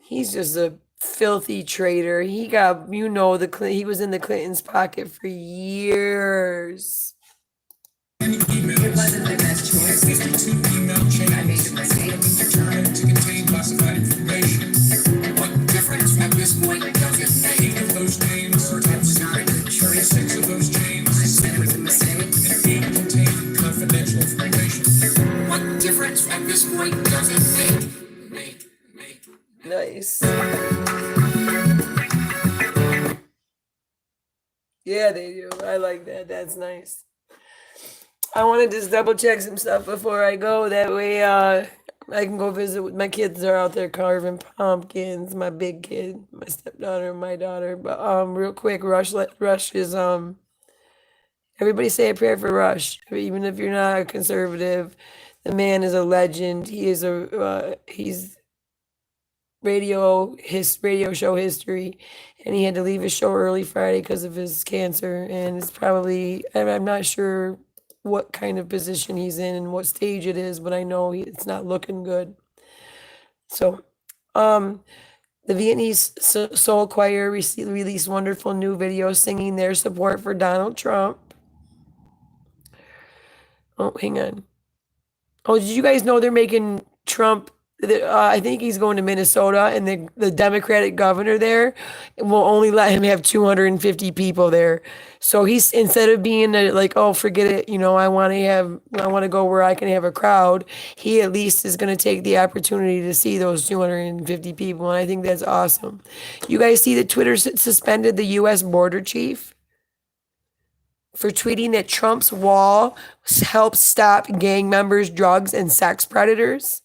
he's just a filthy traitor. He got, he was in the Clintons' pocket for years. It wasn't the best choice. 52 email chains I made a mistake. have been determined to contain classified information. What difference at this point does it make? 8 of those chains are top secret. 36 of those chains Said it was a mistake. and 8 contain confidential information. What difference at this point does it make? Nice. Yeah, they do. I like that. That's nice. I want to just double check some stuff before I go. That way, I can go visit with my kids. Are out there carving pumpkins. My big kid, my stepdaughter, and my daughter. But real quick, Rush is Everybody say a prayer for Rush. Even if you're not a conservative, the man is a legend. He is he's radio show history, and he had to leave his show early Friday because of his cancer. And it's probably, I'm not sure what kind of position he's in and what stage it is, but I know it's not looking good. So, the Vietnamese Soul Choir released wonderful new videos singing their support for Donald Trump. Oh, hang on. Oh, did you guys know they're making Trump? I think he's going to Minnesota, and the Democratic governor there will only let him have 250 people there. So he's, instead of being like, oh, forget it, I want to go where I can have a crowd. He at least is going to take the opportunity to see those 250 people, and I think that's awesome. You guys see that Twitter suspended the U.S. border chief for tweeting that Trump's wall helps stop gang members, drugs, and sex predators?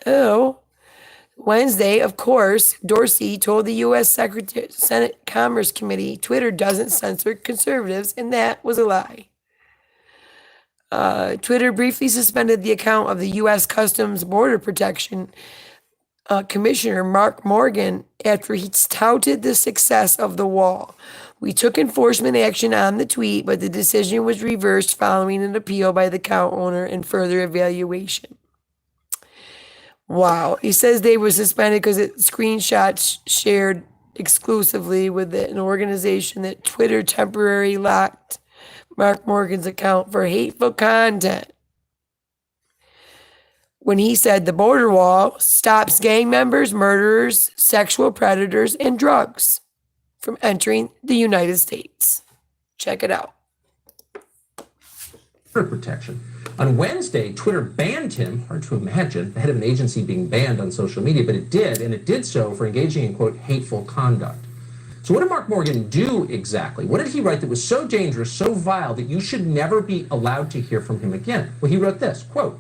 Oh, Wednesday, of course, Dorsey told the U.S. Senate Commerce Committee Twitter doesn't censor conservatives, and that was a lie. Twitter briefly suspended the account of the U.S. Customs Border Protection Commissioner Mark Morgan after he touted the success of the wall. We took enforcement action on the tweet, but the decision was reversed following an appeal by the account owner and further evaluation. Wow. He says they were suspended because it screenshots shared exclusively with an organization that Twitter temporarily locked Mark Morgan's account for hateful content when he said the border wall stops gang members, murderers, sexual predators, and drugs from entering the United States. Check it out. Protection. On Wednesday, Twitter banned him, hard to imagine, the head of an agency being banned on social media, but it did, and it did so for engaging in, quote, hateful conduct. So what did Mark Morgan do exactly? What did he write that was so dangerous, so vile, that you should never be allowed to hear from him again? Well, he wrote this, quote,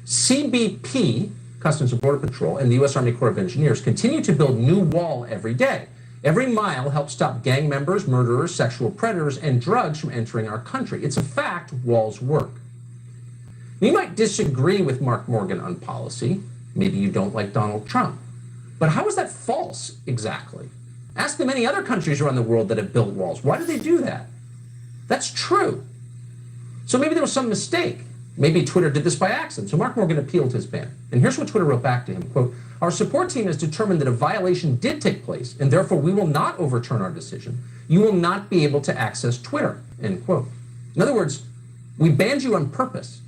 CBP, Customs and Border Patrol, and the U.S. Army Corps of Engineers continue to build new wall every day. Every mile helps stop gang members, murderers, sexual predators, and drugs from entering our country. It's a fact, walls work. You might disagree with Mark Morgan on policy. Maybe you don't like Donald Trump. But how is that false exactly? Ask the many other countries around the world that have built walls. Why do they do that? That's true. So maybe there was some mistake. Maybe Twitter did this by accident. So Mark Morgan appealed his ban. And here's what Twitter wrote back to him, quote, our support team has determined that a violation did take place, and therefore we will not overturn our decision. You will not be able to access Twitter, end quote. In other words, we banned you on purpose.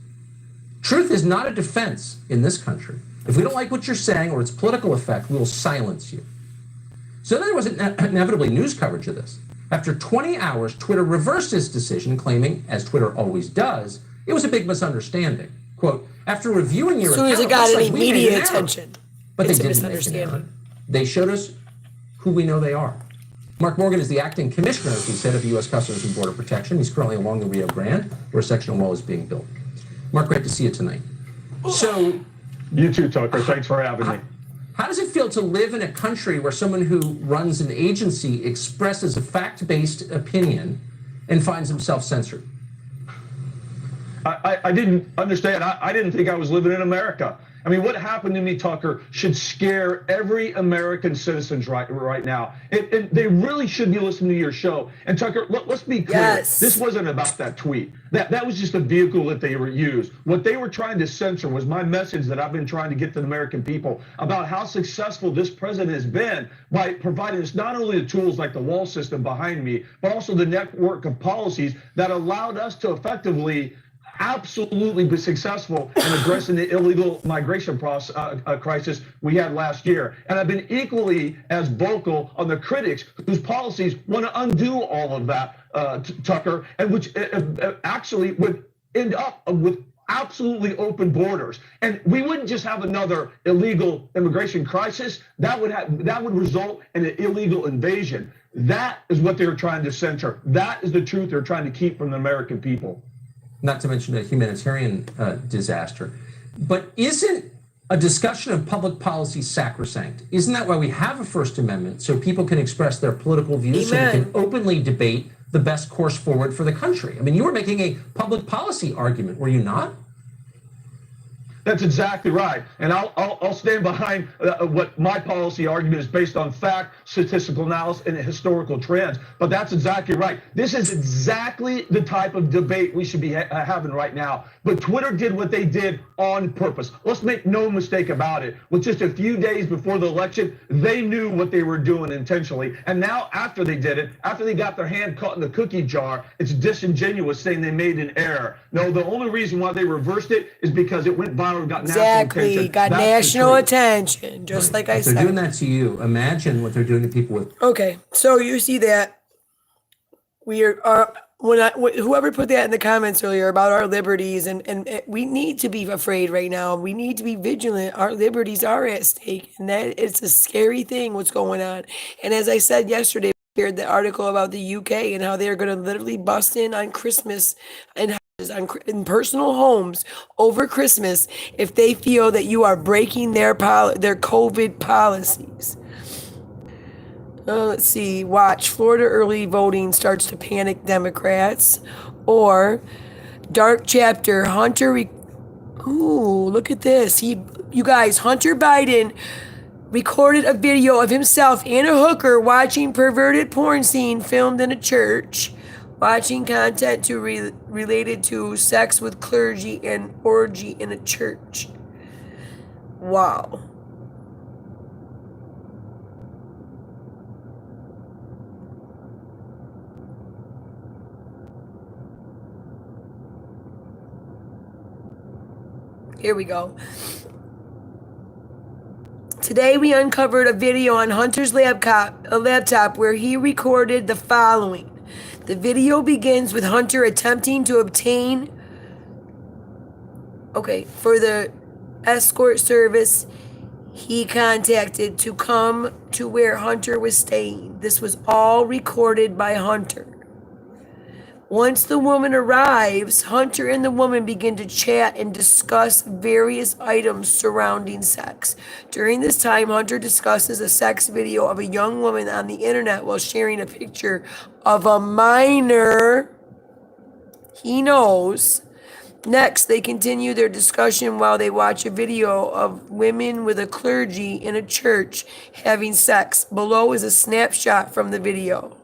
Truth is not a defense in this country. If we don't like what you're saying or its political effect, we will silence you. So then there was inevitably news coverage of this. After 20 hours, Twitter reversed its decision, claiming, as Twitter always does, it was a big misunderstanding. Quote, after reviewing your account, as soon as it got any we made media an error. attention, But they it's a didn't make an error. misunderstanding. They showed us who we know they are. Mark Morgan is the acting commissioner, as we said, of the U.S. Customs and Border Protection. He's currently along the Rio Grande, where a sectional wall is being built. Mark, great to see you tonight. So, you too, Tucker. Thanks for having me. How does it feel to live in a country where someone who runs an agency expresses a fact-based opinion and finds himself censored? I didn't understand. I didn't think I was living in America. I mean, what happened to me, Tucker, should scare every American citizen right now. And they really should be listening to your show. And Tucker, let's be clear. Yes. This wasn't about that tweet. That was just a vehicle that they were used. What they were trying to censor was my message that I've been trying to get to the American people about how successful this president has been by providing us not only the tools like the wall system behind me, but also the network of policies that allowed us to effectively absolutely be successful in addressing the illegal migration crisis we had last year. And I've been equally as vocal on the critics whose policies want to undo all of that, Tucker, and which actually would end up with absolutely open borders. And we wouldn't just have another illegal immigration crisis. That would result in an illegal invasion. That is what they were trying to censor. That is the truth they're trying to keep from the American people. Not to mention a humanitarian disaster. But isn't a discussion of public policy sacrosanct? Isn't that why we have a First Amendment, so people can express their political views, so we can openly debate the best course forward for the country? I mean, you were making a public policy argument, were you not? That's exactly right. And I'll stand behind what my policy argument is based on fact, statistical analysis, and historical trends. But that's exactly right. This is exactly the type of debate we should be having right now. But Twitter did what they did on purpose. Let's make no mistake about it. With just a few days before the election, they knew what they were doing intentionally. And now after they did it, after they got their hand caught in the cookie jar, it's disingenuous saying they made an error. No, the only reason why they reversed it is because it went viral. Got exactly, got national attention, just like I said. They're doing that to you. Imagine what they're doing to people with. Okay, so you see that we are whoever put that in the comments earlier about our liberties, and we need to be afraid right now. We need to be vigilant. Our liberties are at stake, and that it's a scary thing what's going on. And as I said yesterday, I shared the article about the UK and how they're going to literally bust in on Christmas and in personal homes over Christmas if they feel that you are breaking their COVID policies. Let's see. Watch. Florida early voting starts to panic Democrats. Or dark chapter. Ooh, look at this. You guys, Hunter Biden recorded a video of himself and a hooker watching perverted porn scene filmed in a church. Watching content related to sex with clergy and orgy in a church. Wow. Here we go. Today we uncovered a video on Hunter's laptop where he recorded the following. The video begins with Hunter attempting to obtain, for the escort service he contacted to come to where Hunter was staying. This was all recorded by Hunter. Once the woman arrives, Hunter and the woman begin to chat and discuss various items surrounding sex. During this time, Hunter discusses a sex video of a young woman on the internet while sharing a picture of a minor he knows. Next, they continue their discussion while they watch a video of women with a clergy in a church having sex. Below is a snapshot from the video.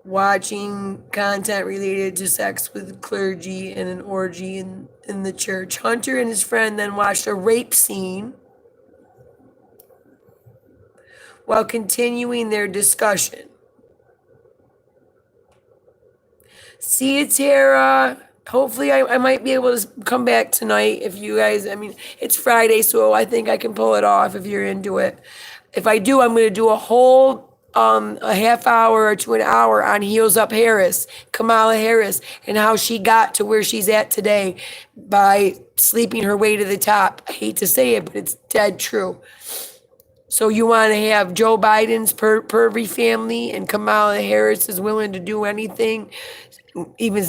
Watching content related to sex with clergy and an orgy in the church. Hunter and his friend then watched a rape scene while continuing their discussion. See you, Tara. Hopefully I might be able to come back tonight if you guys, it's Friday, so I think I can pull it off if you're into it. If I do, I'm going to do a whole a half hour to an hour on Heels Up Harris, Kamala Harris, and how she got to where she's at today by sleeping her way to the top. I hate to say it, but it's dead true. So you want to have Joe Biden's pervy family and Kamala Harris is willing to do anything, even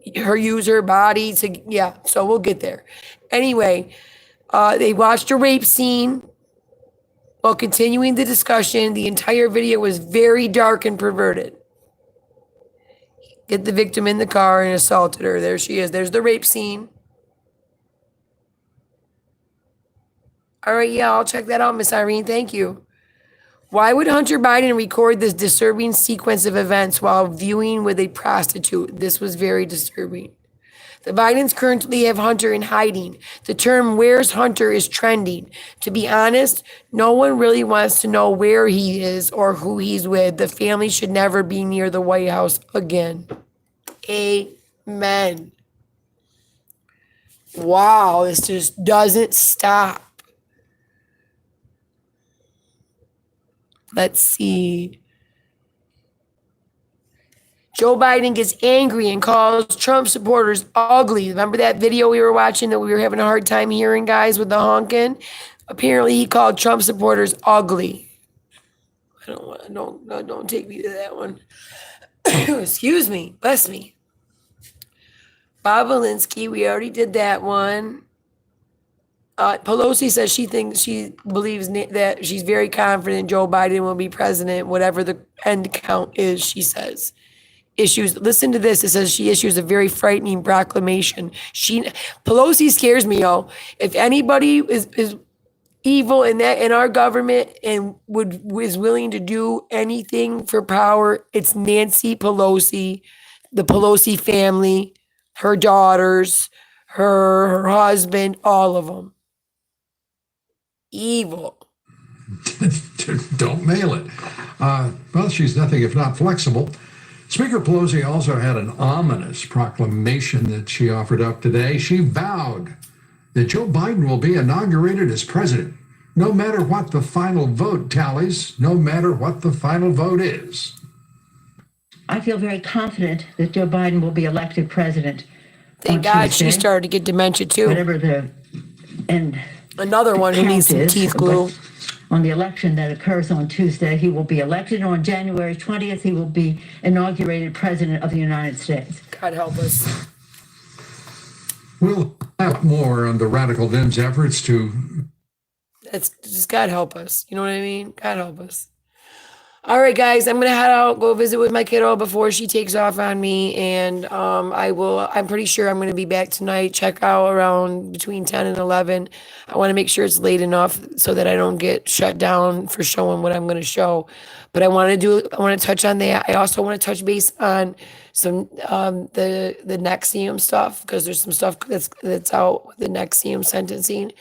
use her body to, so we'll get there. Anyway, they watched a rape scene. While continuing the discussion, the entire video was very dark and perverted. Get the victim in the car and assaulted her. There she is. There's the rape scene. All right, I'll check that out, Miss Irene. Thank you. Why would Hunter Biden record this disturbing sequence of events while viewing with a prostitute? This was very disturbing. The Bidens currently have Hunter in hiding. The term "where's Hunter" is trending. To be honest, no one really wants to know where he is or who he's with. The family should never be near the White House again. Amen. Wow, this just doesn't stop. Let's see. Joe Biden gets angry and calls Trump supporters ugly. Remember that video we were watching that we were having a hard time hearing, guys, with the honking? Apparently he called Trump supporters ugly. Don't take me to that one. Excuse me. Bless me. Bobulinski, we already did that one. Pelosi says she believes that she's very confident Joe Biden will be president, whatever the end count is, she says. Listen to this. It says she issues a very frightening proclamation. Pelosi scares me, yo. If anybody is evil in our government and is willing to do anything for power, it's Nancy Pelosi, the Pelosi family, her daughters, her husband, all of them. Evil. Don't mail it. Well, she's nothing if not flexible. Speaker Pelosi also had an ominous proclamation that she offered up today. She vowed that Joe Biden will be inaugurated as president, no matter what the final vote tallies, no matter what the final vote is. I feel very confident that Joe Biden will be elected president. Thank God she started to get dementia too. Whatever the another one who needs some teeth glue. On the election that occurs on Tuesday, he will be elected. On January 20th, he will be inaugurated president of the United States. God help us. We'll have more on the radical Dems' efforts to... That's just God help us. You know what I mean? God help us. All right, guys, I'm going to head out, go visit with my kiddo before she takes off on me. And I'm pretty sure I'm going to be back tonight. Check out around between 10 and 11. I want to make sure it's late enough so that I don't get shut down for showing what I'm going to show. But I want to touch on that. I also want to touch base on some the NXIVM stuff, because there's some stuff that's out with the NXIVM sentencing.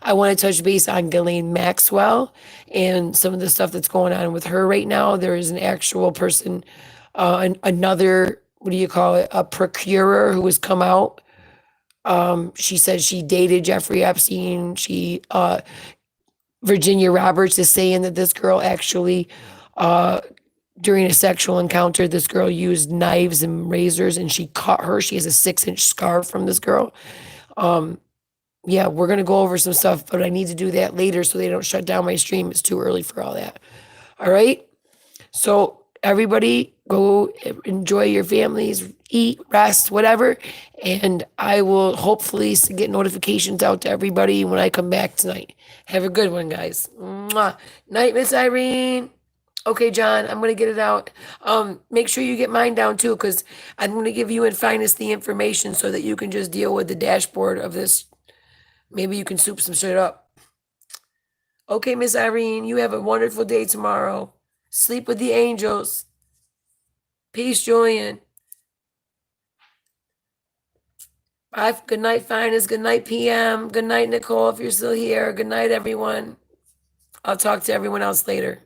I want to touch base on Ghislaine Maxwell and some of the stuff that's going on with her right now. There is an actual person, another what do you call it, a procurer who has come out. She said she dated Jeffrey Epstein. Virginia Roberts is saying that this girl actually, during a sexual encounter, this girl used knives and razors and she cut her. She has a 6-inch scar from this girl. Yeah, we're going to go over some stuff, but I need to do that later so they don't shut down my stream. It's too early for all that. All right. So everybody go enjoy your families, eat, rest, whatever. And I will hopefully get notifications out to everybody when I come back tonight. Have a good one, guys. Mwah. Night, Miss Irene. Okay, John, I'm going to get it out. Make sure you get mine down too, because I'm going to give you and Finest the information so that you can just deal with the dashboard of this. Maybe you can soup some shit up. Okay, Miss Irene, you have a wonderful day tomorrow. Sleep with the angels. Peace, Julian. Bye. Good night, Finest. Good night, PM. Good night, Nicole, if you're still here. Good night, everyone. I'll talk to everyone else later.